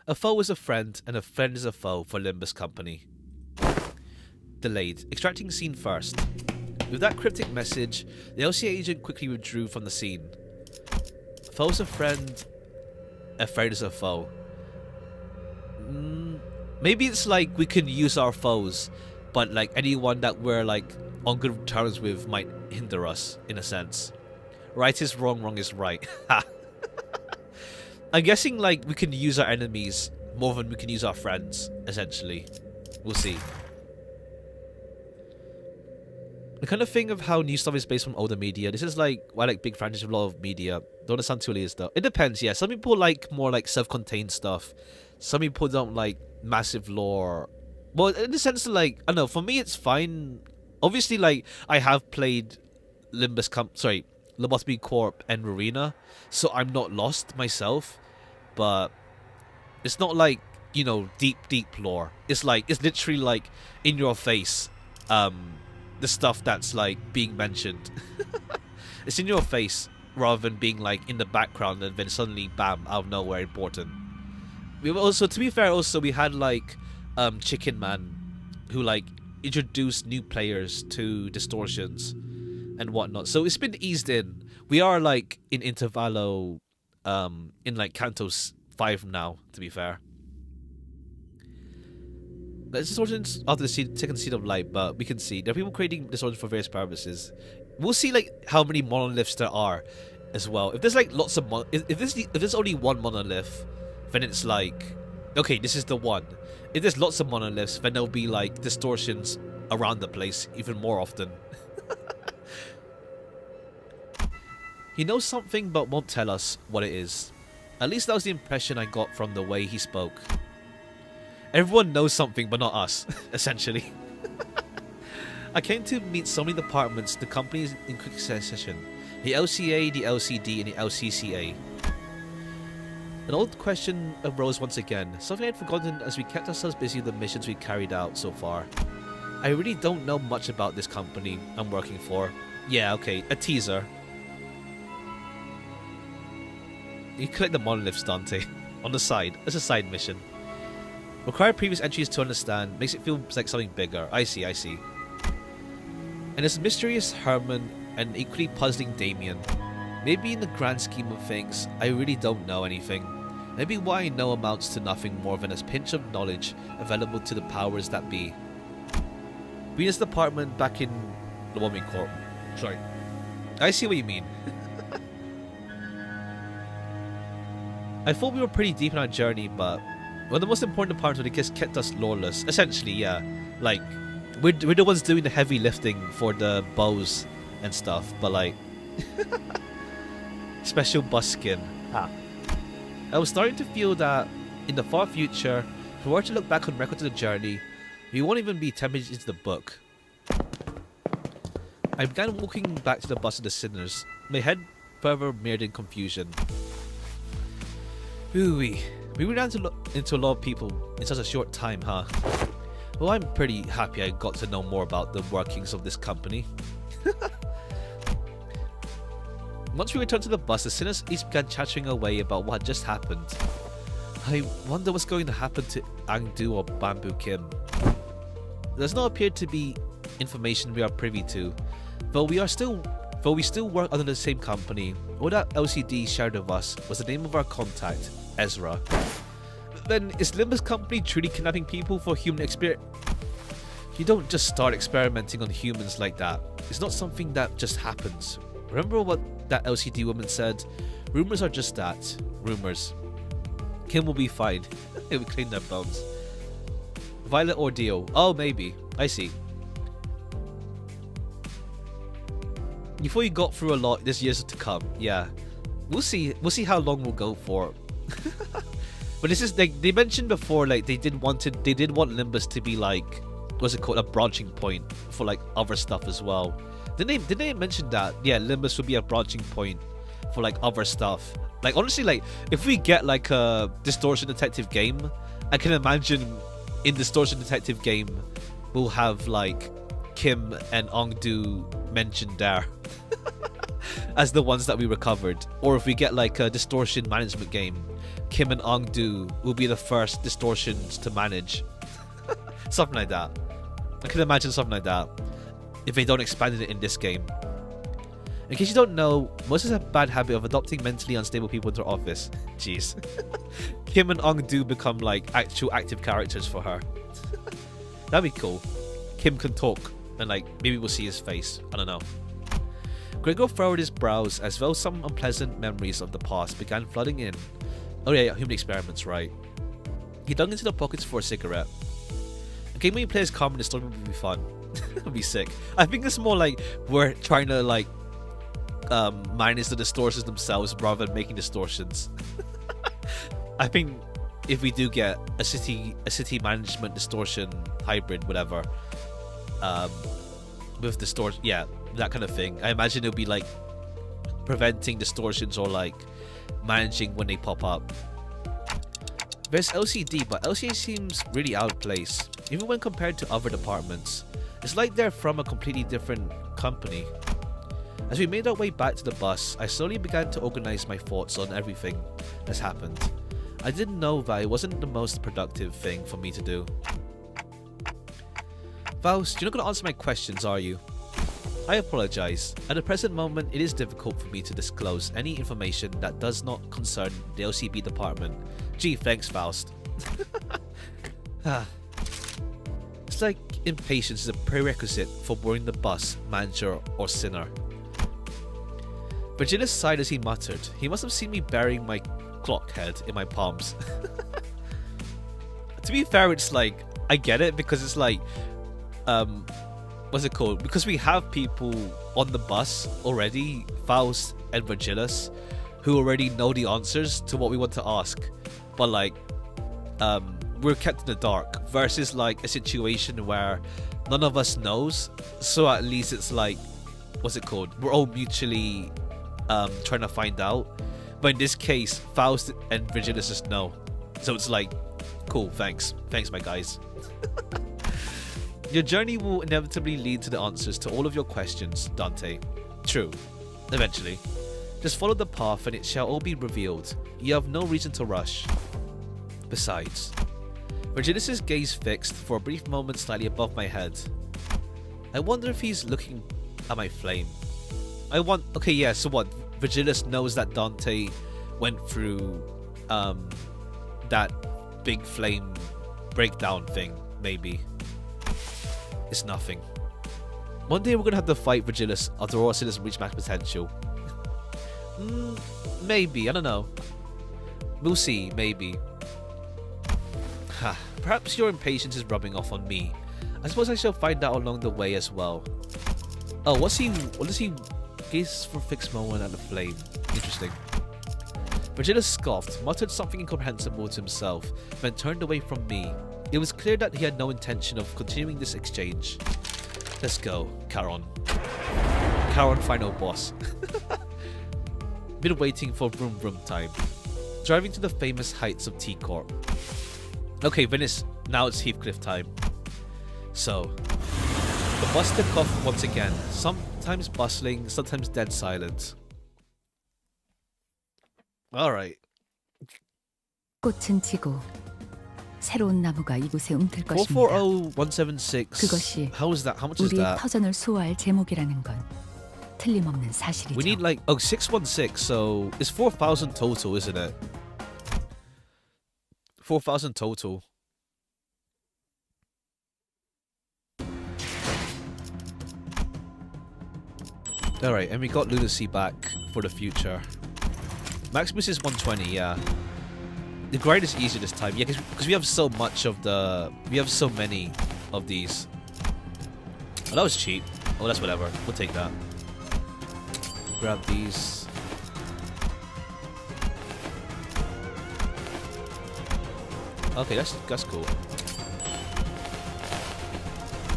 A foe is a friend, and a friend is a foe for Limbus Company. Delayed. Extracting scene first. With that cryptic message, the LCA agent quickly withdrew from the scene. A foe is a friend is a foe. Maybe it's like we can use our foes, but like anyone that we're like on good terms with might hinder us, in a sense. Right is wrong, wrong is right. I'm guessing like we can use our enemies more than we can use our friends, essentially. We'll see. The kind of thing of how new stuff is based on older media. This is like why I like big franchises with a lot of media. Don't understand too early though. It depends, yeah. Some people like more like self-contained stuff. Some people don't like massive lore. Well, in the sense of like, I don't know, for me it's fine. Obviously, like, I have played Lobotomy Corp and Marina, so I'm not lost myself. But it's not like, you know, deep lore. It's like, it's literally like in your face. The stuff that's like being mentioned. It's in your face rather than being like in the background and then suddenly bam, out of nowhere important. We also, to be fair, also we had like Chicken Man who like introduced new players to distortions and whatnot. So it's been eased in. We are like in Intervallo in like Canto 5 now, to be fair. Distortions after the second seed of light, but we can see there are people creating distortions for various purposes. We'll see like how many monoliths there are as well. If there's like lots of if there's only one monolith, then it's like, okay, this is the one. If there's lots of monoliths, then there'll be like distortions around the place even more often. He knows something but won't tell us what it is. At least that was the impression I got from the way he spoke. Everyone knows something but not us, essentially. I came to meet so many departments, the companies in quick succession. The LCA, the LCD, and the LCCA. An old question arose once again, something I'd forgotten as we kept ourselves busy with the missions we carried out so far. I really don't know much about this company I'm working for. Yeah, okay, a teaser. You collect the monoliths, Dante. On the side, as a side mission. Require previous entries to understand, makes it feel like something bigger. I see. And this mysterious Herman and equally puzzling Damien. Maybe in the grand scheme of things, I really don't know anything. Maybe what I know amounts to nothing more than a pinch of knowledge available to the powers that be. Venus Department back in Lobotomy Corp. Sorry. I see what you mean. I thought we were pretty deep in our journey, but one of the most important parts of it just kept us lawless. Essentially, yeah. Like, we're the ones doing the heavy lifting for the bows and stuff, but like... Special bus skin. I was starting to feel that, in the far future, if we were to look back on records of the journey, we won't even be 10 pages into the book. I began walking back to the bus of the sinners, my head further mirrored in confusion. Ooh-wee. We ran into a lot of people in such a short time, huh? Well, I'm pretty happy I got to know more about the workings of this company. Once we returned to the bus, the sinners each began chattering away about what had just happened. I wonder what's going to happen to Angdu or Bamboo Kim. There does not appear to be information we are privy to, though we still work under the same company. All that LCD shared of us was the name of our contact, Ezra. Then is Limbus Company truly kidnapping people for human experiment? You don't just start experimenting on humans like that. It's not something that just happens. Remember what that LCD woman said? Rumors are just that. Rumors. Kim will be fine. It will clean their bones. Violent ordeal. Oh, maybe. I see. before you got through a lot, there's years to come. Yeah, we'll see. We'll see how long we'll go for. But this is like they mentioned before, like they did want Limbus to be like, what's it called, a branching point for like other stuff as well. Did they mention that? Yeah, Limbus would be a branching point for like other stuff. Like honestly, like if we get like a Distortion Detective game, I can imagine in Distortion Detective game we'll have like Kim and Ongdu mentioned there as the ones that we recovered. Or if we get like a Distortion management game, Kim and Ongdu will be the first distortions to manage. Something like that. I can imagine something like that if they don't expand it in this game. In case you don't know, Most has a bad habit of adopting mentally unstable people into her office. Jeez. Kim and Ongdu become like actual active characters for her. That'd be cool. Kim can talk and like maybe we'll see his face. I don't know. Gregor furrowed his brows as though some unpleasant memories of the past began flooding in. Oh yeah, human experiments, right. He dug into the pockets for a cigarette. A game where you play as Carmen, the story would be fun. It'd be sick. I think it's more like we're trying to like minus the distortions themselves rather than making distortions. I think if we do get a city management distortion hybrid, whatever, with distortion, yeah, that kind of thing, I imagine it'll be like preventing distortions or like managing when they pop up. There's LCD, but LCD seems really out of place, even when compared to other departments. It's like they're from a completely different company. As we made our way back to the bus, I slowly began to organize my thoughts on everything that's happened. I didn't know that it wasn't the most productive thing for me to do. Faust, you're not going to answer my questions, are you? I apologize. At the present moment, it is difficult for me to disclose any information that does not concern the LCB department. Gee, thanks, Faust. It's like impatience is a prerequisite for boarding the bus, manager, or sinner. Virgilis sighed as he muttered. He must have seen me burying my clock head in my palms. To be fair, it's like, I get it, because it's like, what's it called? Because we have people on the bus already, Faust and Virgilis, who already know the answers to what we want to ask. But like, we're kept in the dark, versus like a situation where none of us knows, so at least it's like, what's it called? We're all mutually trying to find out. But in this case, Faust and Virgilis just know. So it's like, cool, thanks, my guys. Your journey will inevitably lead to the answers to all of your questions, Dante. True. Eventually. Just follow the path and it shall all be revealed. You have no reason to rush. Besides, Virgilis' gaze fixed for a brief moment slightly above my head. I wonder if he's looking at my flame. Okay, yeah, so what? Virgilis knows that Dante went through that big flame breakdown thing, maybe. It's nothing. One day we're gonna have to fight Virgilis after Aurora doesn't reach max potential. Maybe, I don't know. We'll see, maybe. Perhaps your impatience is rubbing off on me. I suppose I shall find out along the way as well. Oh, what does he gaze for a fixed moment at the flame? Interesting. Virgilis scoffed, muttered something incomprehensible to himself, then turned away from me. It was clear that he had no intention of continuing this exchange. Let's go, Charon. Charon, final boss. Been waiting for vroom vroom time. Driving to the famous heights of T-Corp. Okay, Venice, now it's Heathcliff time. So, the bus took off once again, sometimes bustling, sometimes dead silent. Alright. 꽃은 지고 새로운 나무가 이곳에 움틀 것입니다. 440176. 그것이 How is that? How much is 우리 that? 터전을 수호할 제목이라는 건 틀림없는 사실이죠. We need like 616, so it's 4,000 total, isn't it? 4,000 total. Alright, and we got Lunacy back for the future. Maximus is 120, yeah. The grind is easier this time, yeah, because we have so much of the... We have so many of these. Oh, that was cheap. Oh, that's whatever. We'll take that. Grab these. Okay, that's cool.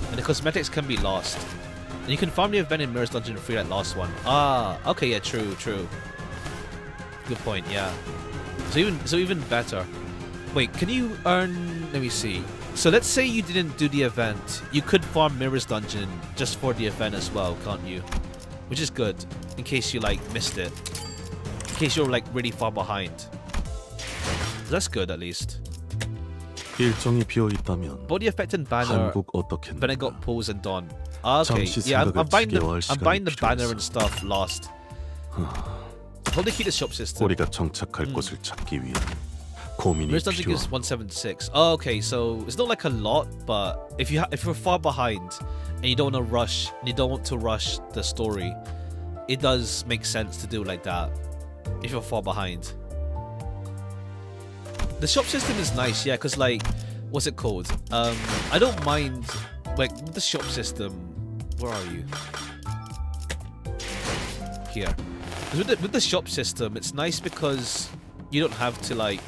And the cosmetics can be lost. And you can farm the event in Mirror's Dungeon free, that last one. Ah, okay, yeah, true. Good point, yeah. So even better. Wait, can you earn... Let me see. So let's say you didn't do the event. You could farm Mirror's Dungeon just for the event as well, can't you? Which is good, in case you, like, missed it. In case you're, like, really far behind. That's good, at least. 일정이 비어 있다면 Body effect and banner. 한국 어떻겠는가? Then I got pause and dawn. Ah, okay, 잠시 yeah, I'm 생각을 buying the 지겨워할 시간이 banner 필요해서. and stuff last. How they keep the shop system? 우리가 정착할 곳을 찾기 위한 고민이 Mirror's Dungeon gives 필요한 176. Oh, okay, so it's not like a lot, but if you're far behind and you don't want to rush, and you don't want to rush the story, it does make sense to do it like that. If you're far behind, the shop system is nice, yeah, because like, what's it called? I don't mind like with the shop system. Where are you? Here. 'Cause with the shop system, it's nice because you don't have to like.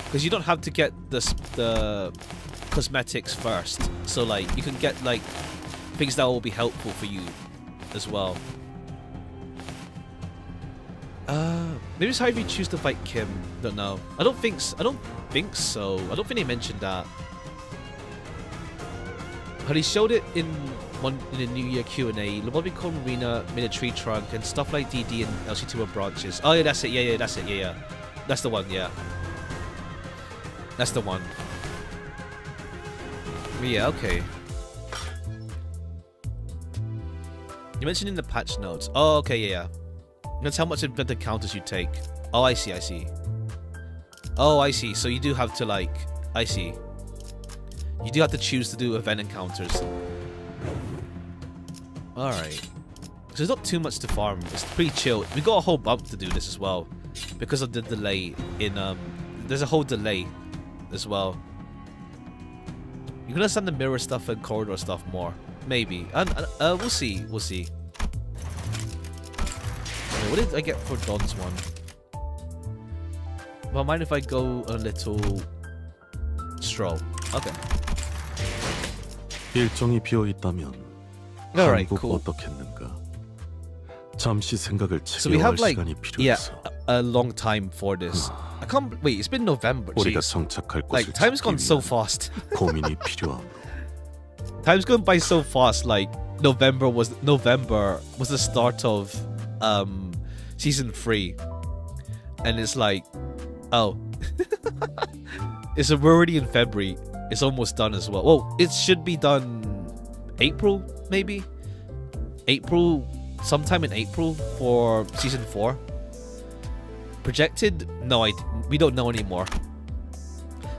Because you don't have to get the cosmetics first, so like you can get like things that will be helpful for you as well. Maybe it's how you choose to fight Kim. Don't know. I don't think so. I don't think they mentioned that. But he showed it in the New Year Q&A. Lobobico Marina made a tree trunk and stuff like DD and LC2 were branches. Oh yeah, that's it. Yeah, that's it. Yeah. That's the one. Yeah. That's the one. Yeah, okay. You mentioned in the patch notes. Oh, okay, yeah. That's how much event encounters you take. Oh, I see. Oh, I see. So you do have to like... I see. You do have to choose to do event encounters. Alright. So there's not too much to farm. It's pretty chill. We got a whole bump to do this as well. Because of the delay in... There's a whole delay as well. You're gonna send the mirror stuff and corridor stuff more. Maybe. And we'll see. We'll see. Wait, what did I get for Don's one? Well, mind if I go a little stroll? Okay. 일정이 비어 있다면 Alright, 한국 cool. 어떻겠는가? 잠시 생각을 So we 지겨워할 have like 시간이 필요해서 a long time for this. I can't wait. It's been November. 우리가 Jeez. 정착할 Like 곳을 time's gone 찾기 so 위한 fast. 고민이 필요함. Time's gone by so fast. Like November was the start of season 3, and it's like, oh, we're already in February. It's almost done as well. Well, it should be done April, maybe April, sometime in April for season 4. Projected? No, we don't know anymore.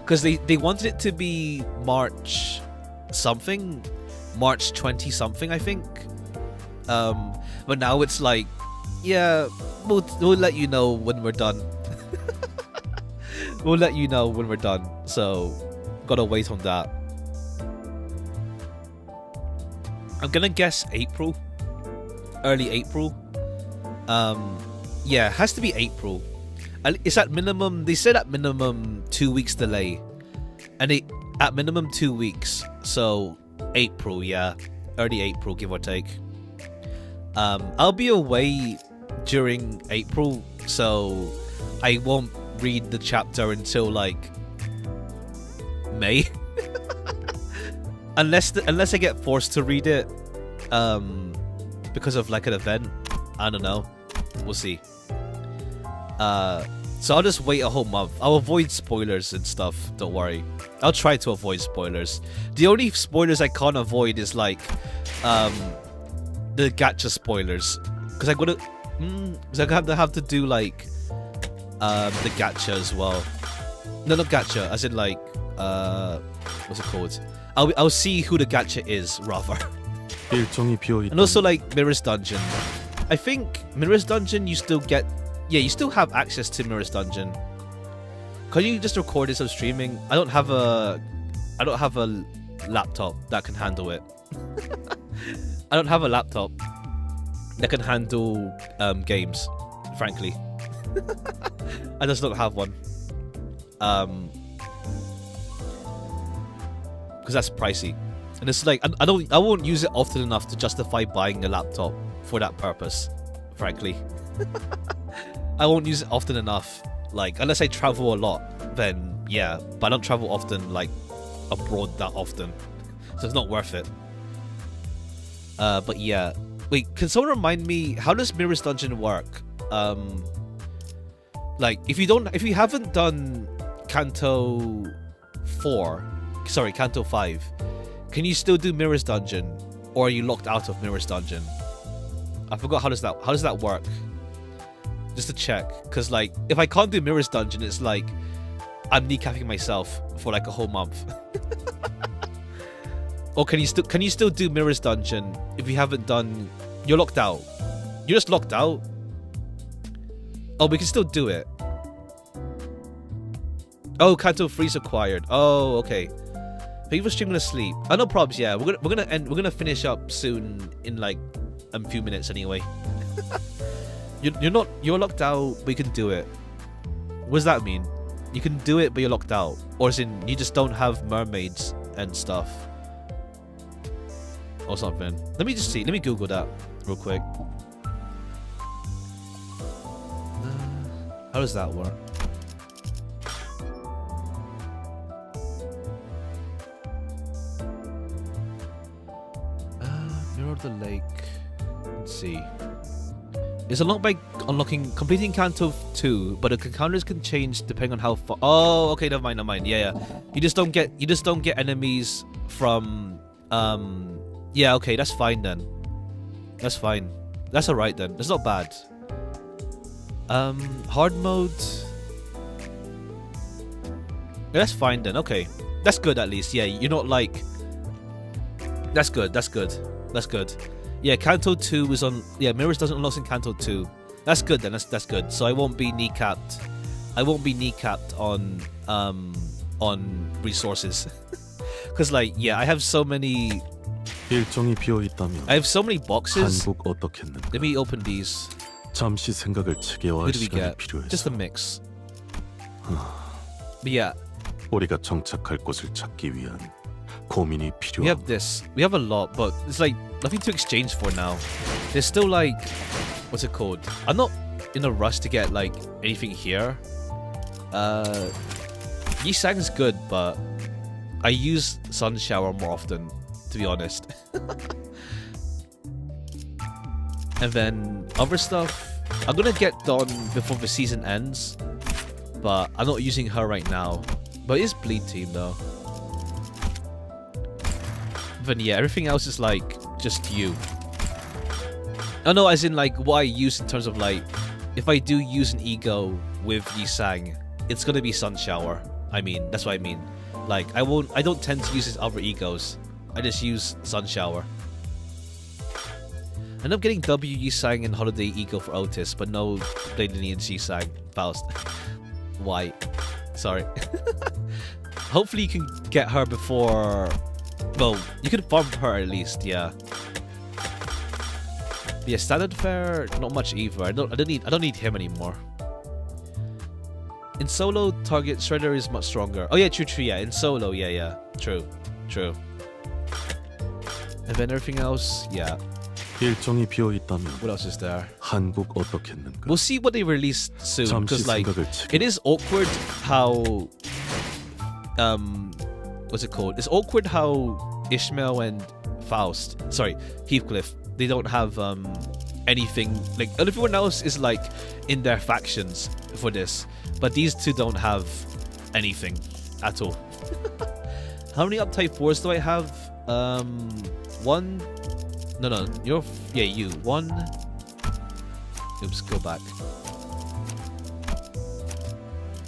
Because they wanted it to be March something, March 20 something, I think. But now it's like, yeah, we'll let you know when we're done. We'll let you know when we're done. So, gotta wait on that. I'm gonna guess April, early April. Yeah, it has to be April. It's at minimum. They said at minimum 2 weeks delay, and at minimum 2 weeks. So April, yeah, early April, give or take. I'll be away during April, so I won't read the chapter until like May, unless I get forced to read it, because of like an event. I don't know. We'll see. So I'll just wait a whole month. I'll avoid spoilers and stuff. Don't worry. I'll try to avoid spoilers. The only spoilers I can't avoid is like the gacha spoilers, because I'm gonna have to do like the gacha as well. No, not gacha. As in like what's it called? I'll see who the gacha is rather. 일정이 비어 And also 있다면 like Mirror's Dungeon. I think Mirror's Dungeon you still get, yeah, you still have access to Mirror's Dungeon. Can you just record this on streaming? I don't have a laptop that can handle it. I don't have a laptop. that can handle games, frankly. I just don't have one. Because that's pricey. And it's like I won't use it often enough to justify buying a laptop for that purpose, frankly. I won't use it often enough. Like, unless I travel a lot, then yeah. But I don't travel often, like, abroad that often. So it's not worth it. But yeah. Wait, can someone remind me, how does Mirror's Dungeon work? Like, if you haven't done Canto 5, can you still do Mirror's Dungeon? Or are you locked out of Mirror's Dungeon? I forgot how does that work? Just to check, because like if I can't do Mirror's Dungeon, it's like I'm kneecapping myself for like a whole month. Or can you still do Mirror's Dungeon if you haven't done? You're locked out. You're just locked out. Oh, we can still do it. Oh, Kanto 3's acquired. Oh, okay. Thank you for streaming asleep. Oh, no probs. Yeah, we're gonna finish up soon in like a few minutes anyway. You're locked out, but you can do it. What does that mean? You can do it, but you're locked out, or as in you just don't have mermaids and stuff, or something. Let me just see. Let me Google that real quick. How does that work? Mirror of the Lake. Let's see. It's unlocked by completing Canto 2, but the encounters can change depending on how far. Oh, okay, never mind. Yeah. You just don't get enemies from. Yeah, okay, that's fine then. That's fine. That's alright then. That's not bad. Hard mode. Yeah, that's fine then. Okay, that's good at least. Yeah, you're not like. That's good. Yeah, Canto 2 is on. Yeah, Mirrors doesn't unlock in Canto 2. That's good then. That's good. So I won't be kneecapped. On resources. Cause like yeah, I have so many. 일정이 비어 있다면 I have so many boxes. 한국 어떻겠는가? Let me open these. 잠시 생각을 체계화할 Who do we 시간이 get? 필요해서. Just a mix. But yeah, 우리가 정착할 곳을 찾기 위한 고민이 we 필요함. have this. We have a lot, but it's like nothing to exchange for now. There's still like, what's it called? I'm not in a rush to get like anything here. Yisang's good, but I use Sun Shower more often, to be honest. And then other stuff I'm gonna get done before the season ends, but I'm not using her right now. But it's Bleed Team though. Then yeah, everything else is like just you. Oh no, as in like what I use in terms of like, if I do use an ego with Yisang, it's gonna be Sun Shower. I mean, that's what I mean. Like I don't tend to use his other egos. I just use Sun Shower. I end up getting W Yisang and Holiday Ego for Otis, but no Blade Lineage Yisang. Faust. Why? Sorry. Hopefully you can get her before. Well, you can farm her at least, yeah. But yeah, standard fare, not much either. I don't need him anymore. In solo, target Shredder is much stronger. Oh yeah, true, yeah. In solo, yeah. True. And then everything else, yeah. 일정이 비어 있다면 What else is there? 한국 어떻겠는가? We'll see what they release soon, 잠시 because like 생각을 체계. it is awkward how what's it called? It's awkward how Ishmael and Heathcliff, they don't have anything like, and everyone else is like in their factions for this, but these two don't have anything at all. How many uptype 4s do I have? One. No, you. One. Oops, go back.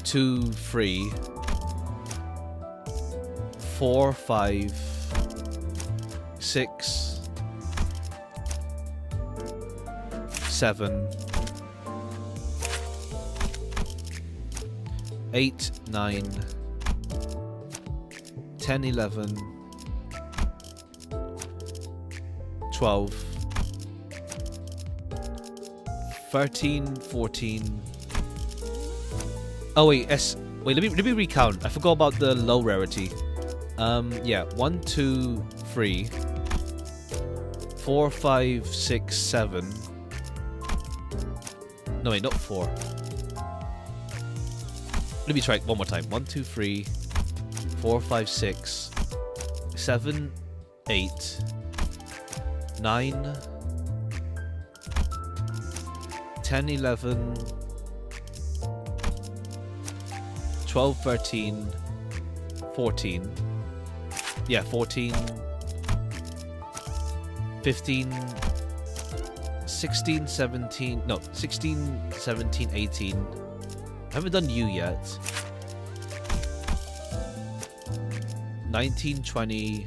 2, 3, 4, 5, 6, 7, 8, 9, 10, 11, 12, 13, 14. Oh wait, wait, let me recount. I forgot about the low rarity. Yeah, 1, 2, 3, 4, 5, 6, 7. No wait, not 4. Let me try it one more time. 1, 2, 3, 4, 5, 6, 7, 8, 9, 10, 11, 12, 13, 14. Yeah, 14, 15, 16, 17. No, 16, 17, 18. I haven't done you yet. 19, 20,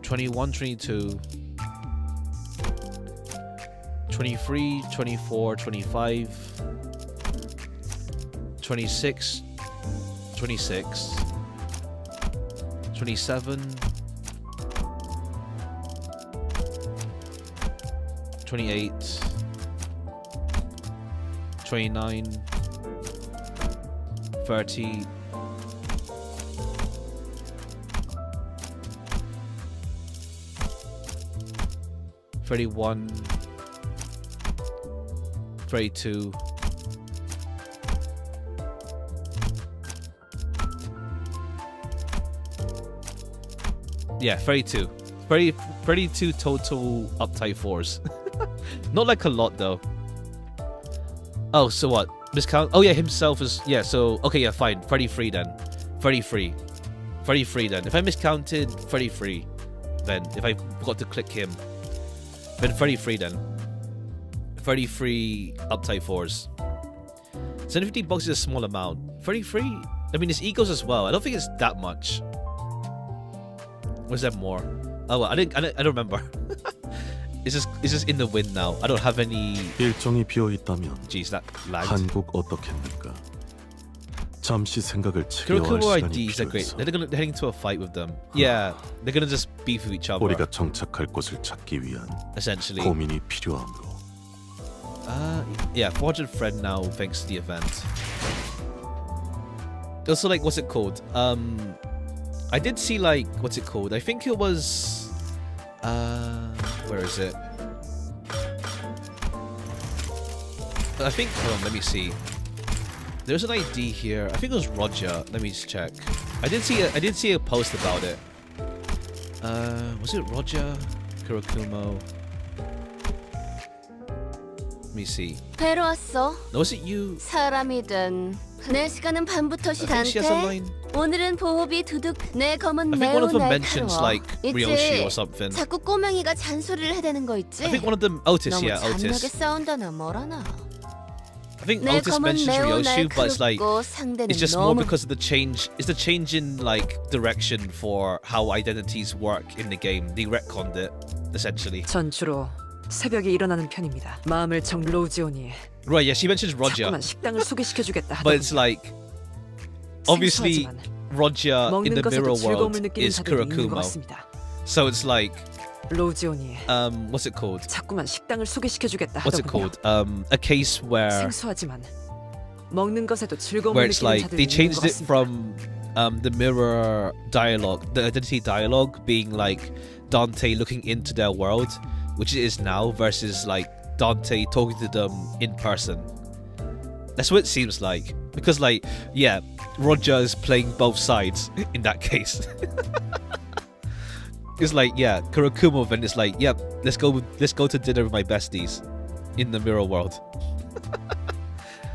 21, 22, 23, 24, 25, 26, 26, 27, 28, 29, 30, 31, 32, yeah, 32. 32 total uptight 4s. Not like a lot though. Oh, so what? Miscount? Oh yeah, himself is, yeah, so, okay, yeah, fine. 33 then. 33. 33 then. If I miscounted, 33 then. If I forgot to click him. Then 33 then. 33 uptight 4s. 750 bucks is a small amount. 33? I mean, it's egos as well. I don't think it's that much. Was there more? Oh well, I don't remember. It's just in the wind now. I don't have any. 일정이 비어 있다면 Jeez, that lagged. 한국 어떻겠는가? 잠시 생각을 치료할 Kurokuro 시간이 IDs are great. 필요했어. They're heading to a fight with them. Yeah, they're gonna just beef with each other. 우리가 정착할 곳을 찾기 위한 Essentially. 고민이 필요하므로. Yeah, 400 friend now thanks to the event. Also, like, what's it called? I did see, like, what's it called? I think it was, where is it? I think, hold on, let me see. There's an ID here. I think it was Roger. Let me just check. I did see a post about it. Was it Roger? Kurokumo? Let me see. 뵈러 왔어. No, was it you? 사람이든 내 시간은 밤부터 I think she has a 시간대. line. 오늘은 보호비 두둑 내 검은 I think one 매우 of them mentions 날카로워. like Ryoshi or 있지? something. 자꾸 꼬맹이가 잔소리를 해대는 거 있지? I think one of them, Otis, 너무 yeah, 잔인하게 Otis. 싸운다나 뭐라나. I think 내 Otis 검은 mentions 매우 Ryoshi, but it's like 날카롭고 상대는 it's just more 너무 because of the change. It's the change in like direction for how identities work in the game. They retconned it essentially. 전 주로 새벽에 일어나는 편입니다. 마음을 정 로지오니 Right? Yeah, she mentions Roger, 자꾸만 식당을 소개시켜주겠다 but it's 하더군요. like obviously 생소하지만 Roger in 먹는 the mirror 것에도 즐거움을 world 느끼는 is 자들이 있는 것 Kurokumo. 같습니다. So it's like 로지오니 what's it called? 자꾸만 식당을 소개시켜주겠다 What's it 하더군요. called? A case where 생소하지만 먹는 것에도 즐거움을 where it's 느끼는 like 자들이 they 있는 것 changed it 같습니다. from the mirror dialogue, the identity dialogue being like Dante looking into their world, which it is now, versus like Dante talking to them in person. That's what it seems like. Because like, yeah, Roger is playing both sides in that case. It's like, yeah, Kurokumo then it's like, yep, let's go to dinner with my besties in the mirror world.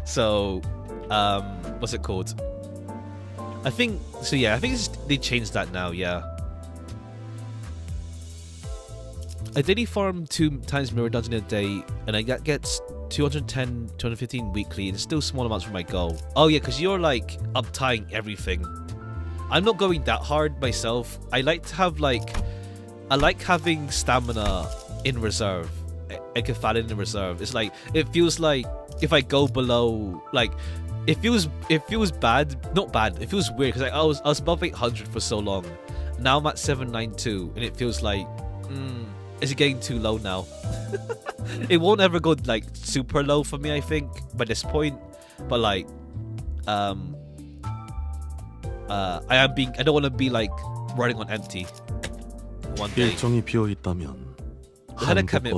So, what's it called? I think so. Yeah, I think they changed that now. Yeah. I daily farm 2 times mirror dungeon a day, and I gets 210, 215 weekly, and it's still small amounts from my goal. Oh yeah, because you're like uptying everything. I'm not going that hard myself. I like to have like, I like having stamina in reserve. I can fall in reserve. It's like, it feels like if I go below, like, it feels bad. Not bad. It feels weird because I was above 800 for so long. Now I'm at 792, and it feels like, is it getting too low now? It won't ever go like super low for me, I think, by this point. But like, I don't want to be like running on empty one day. 일정이 비어 있다면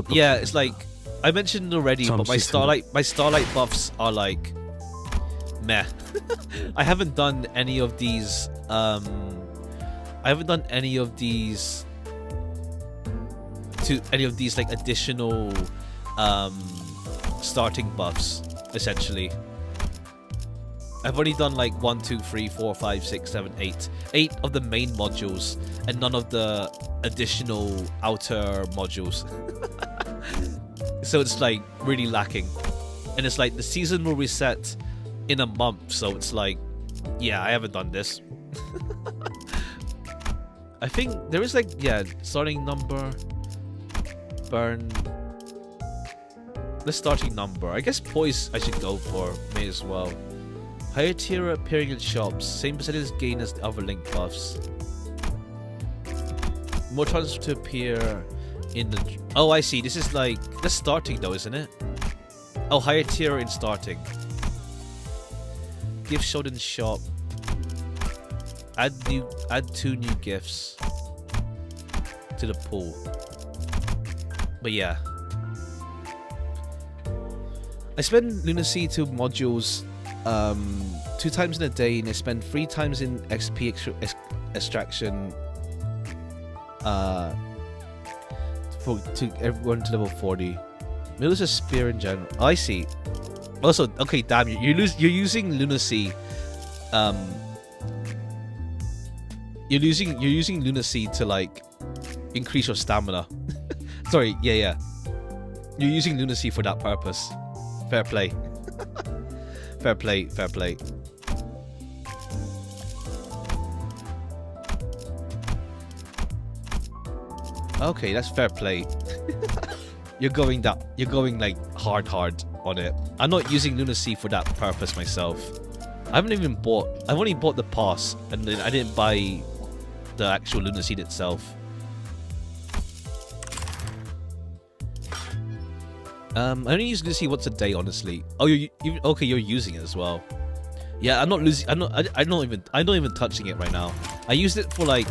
Yeah, it's like I mentioned already, but my starlight buffs are like meh. I haven't done any of these. Like additional starting buffs. Essentially, I've only done like 1, 2, 3, 4, 5, 6, 7, 8 of the main modules, and none of the additional outer modules. So it's like really lacking, and it's like the season will reset in a month, so it's like, yeah, I haven't done this. I think there is like, yeah, starting number, burn, the starting number. I guess poise I should go for, may as well. Higher tier appearing in shops, same percentage gain as the other link buffs. More chances to appear in the... Oh, I see. This is like... That's starting though, isn't it? Oh, higher tier in starting. Gift showed in shop. Add 2 new gifts to the pool. But yeah. I spend Lunacy 2 modules 2 times in a day, and I spend 3 times in XP extraction to everyone to level 40. Maybe it's a spear in general. Oh, I see. Also, okay, damn, you're using Lunacy. You're using Lunacy to like increase your stamina. Sorry, yeah. You're using Lunacy for that purpose. Fair play. Fair play. Okay, that's fair play. You're going like hard on it. I'm not using Lunacy for that purpose myself. I've only bought the pass, and then I didn't buy the actual Lunacy itself. I only use Lunacy once a day, honestly. Oh, okay, you're using it as well. Yeah, I'm not losing. I'm not even touching it right now. I used it for like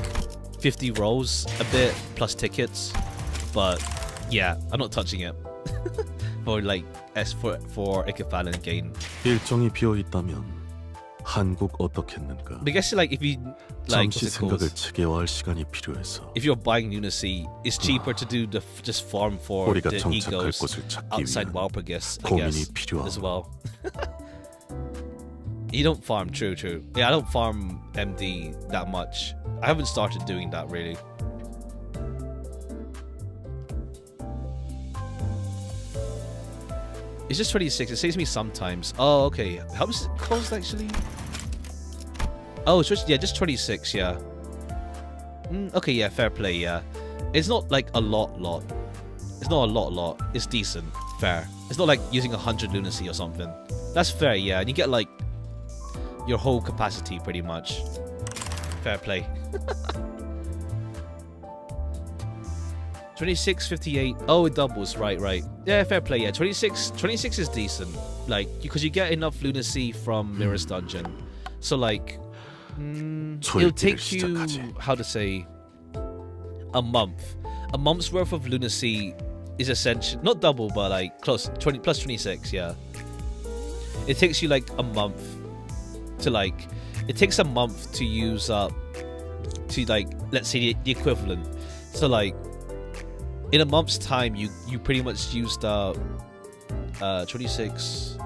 50 rolls a bit plus tickets, but yeah, I'm not touching it for like for Ikefallen gain. 일정이 비어 있다면 한국 어떻겠는가? I guess like if you like 잠시 생각을 체계화할 시간이 필요해서. If you're buying Lunacy, it's cheaper to do the just farm for 우리가 the 정착할 egos 곳을 찾기 outside 위한 Walpurgis, I 고민이 guess, 필요하고. as well. You don't farm, true. Yeah, I don't farm MD that much. I haven't started doing that really. It's just 26. It saves me sometimes. Oh, okay. How much it cost actually? Oh, it's just, yeah, just 26. Yeah. Okay, yeah, fair play. Yeah, it's not like a lot. It's not a lot. It's decent, fair. It's not like using 100 Lunacy or something. That's fair. Yeah, and you get like your whole capacity pretty much. Fair play. 26, 58. Oh, it doubles. Right. Yeah, fair play. Yeah, 26 is decent. Like, because you get enough Lunacy from Mirror's Dungeon. So, like, it'll take you, how to say, a month. A month's worth of Lunacy is essentially, not double, but like close, 20 plus 26, yeah. It takes you like a month to like, it takes a month to use up, to like, let's say the equivalent. So like, in a month's time, you pretty much used up 26,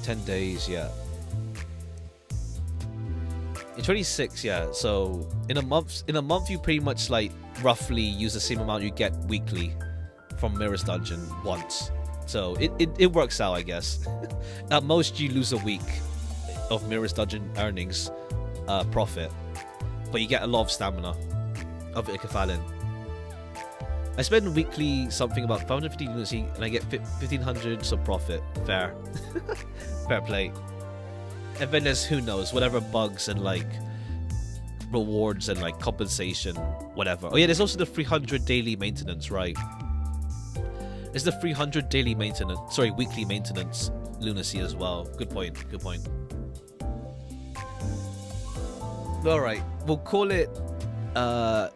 10 days, yeah. In 26, yeah. So in a month you pretty much like roughly use the same amount you get weekly from Mirror's Dungeon once. So it works out, I guess. At most you lose a week of Mirror's Dungeon earnings, profit, but you get a lot of stamina of Ikefallen. I spend weekly something about 550 Lunacy and I get 1500 so profit. Fair. Fair play. And then there's, who knows, whatever bugs and like rewards and like compensation, whatever. Oh yeah, there's also the 300 daily maintenance, right? It's the 300 daily maintenance, sorry, weekly maintenance lunacy as well. Good point, good point. Alright, we'll call it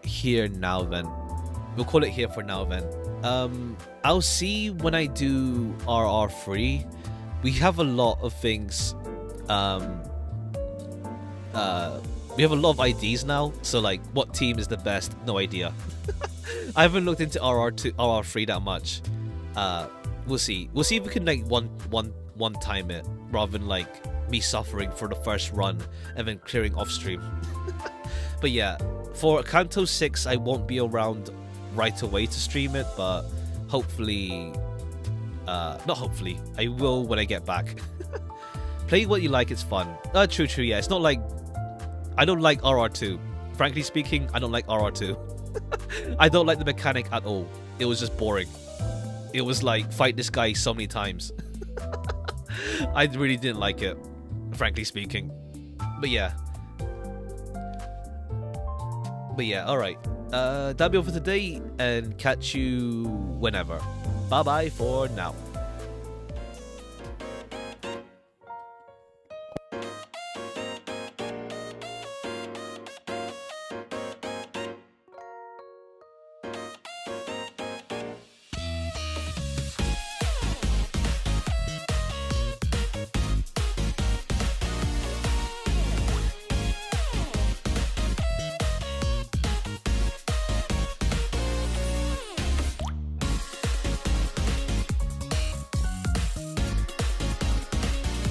here now then. We'll call it here for now then. I'll see when I do RR3. We have a lot of things. We have a lot of IDs now, so like what team is the best? No idea. I haven't looked into RR3 that much. We'll see. We'll see if we can like one time it rather than like me suffering for the first run and then clearing off stream. But yeah, for Kanto 6 I won't be around right away to stream it, but hopefully not hopefully, I will when I get back. Play what you like, it's fun. True, yeah. It's not like I don't like RR2. Frankly speaking, I don't like RR2. I don't like the mechanic at all. It was just boring. It was like fight this guy so many times. I really didn't like it, frankly speaking. But yeah, alright. That'll be all for today, and catch you whenever. Bye bye for now.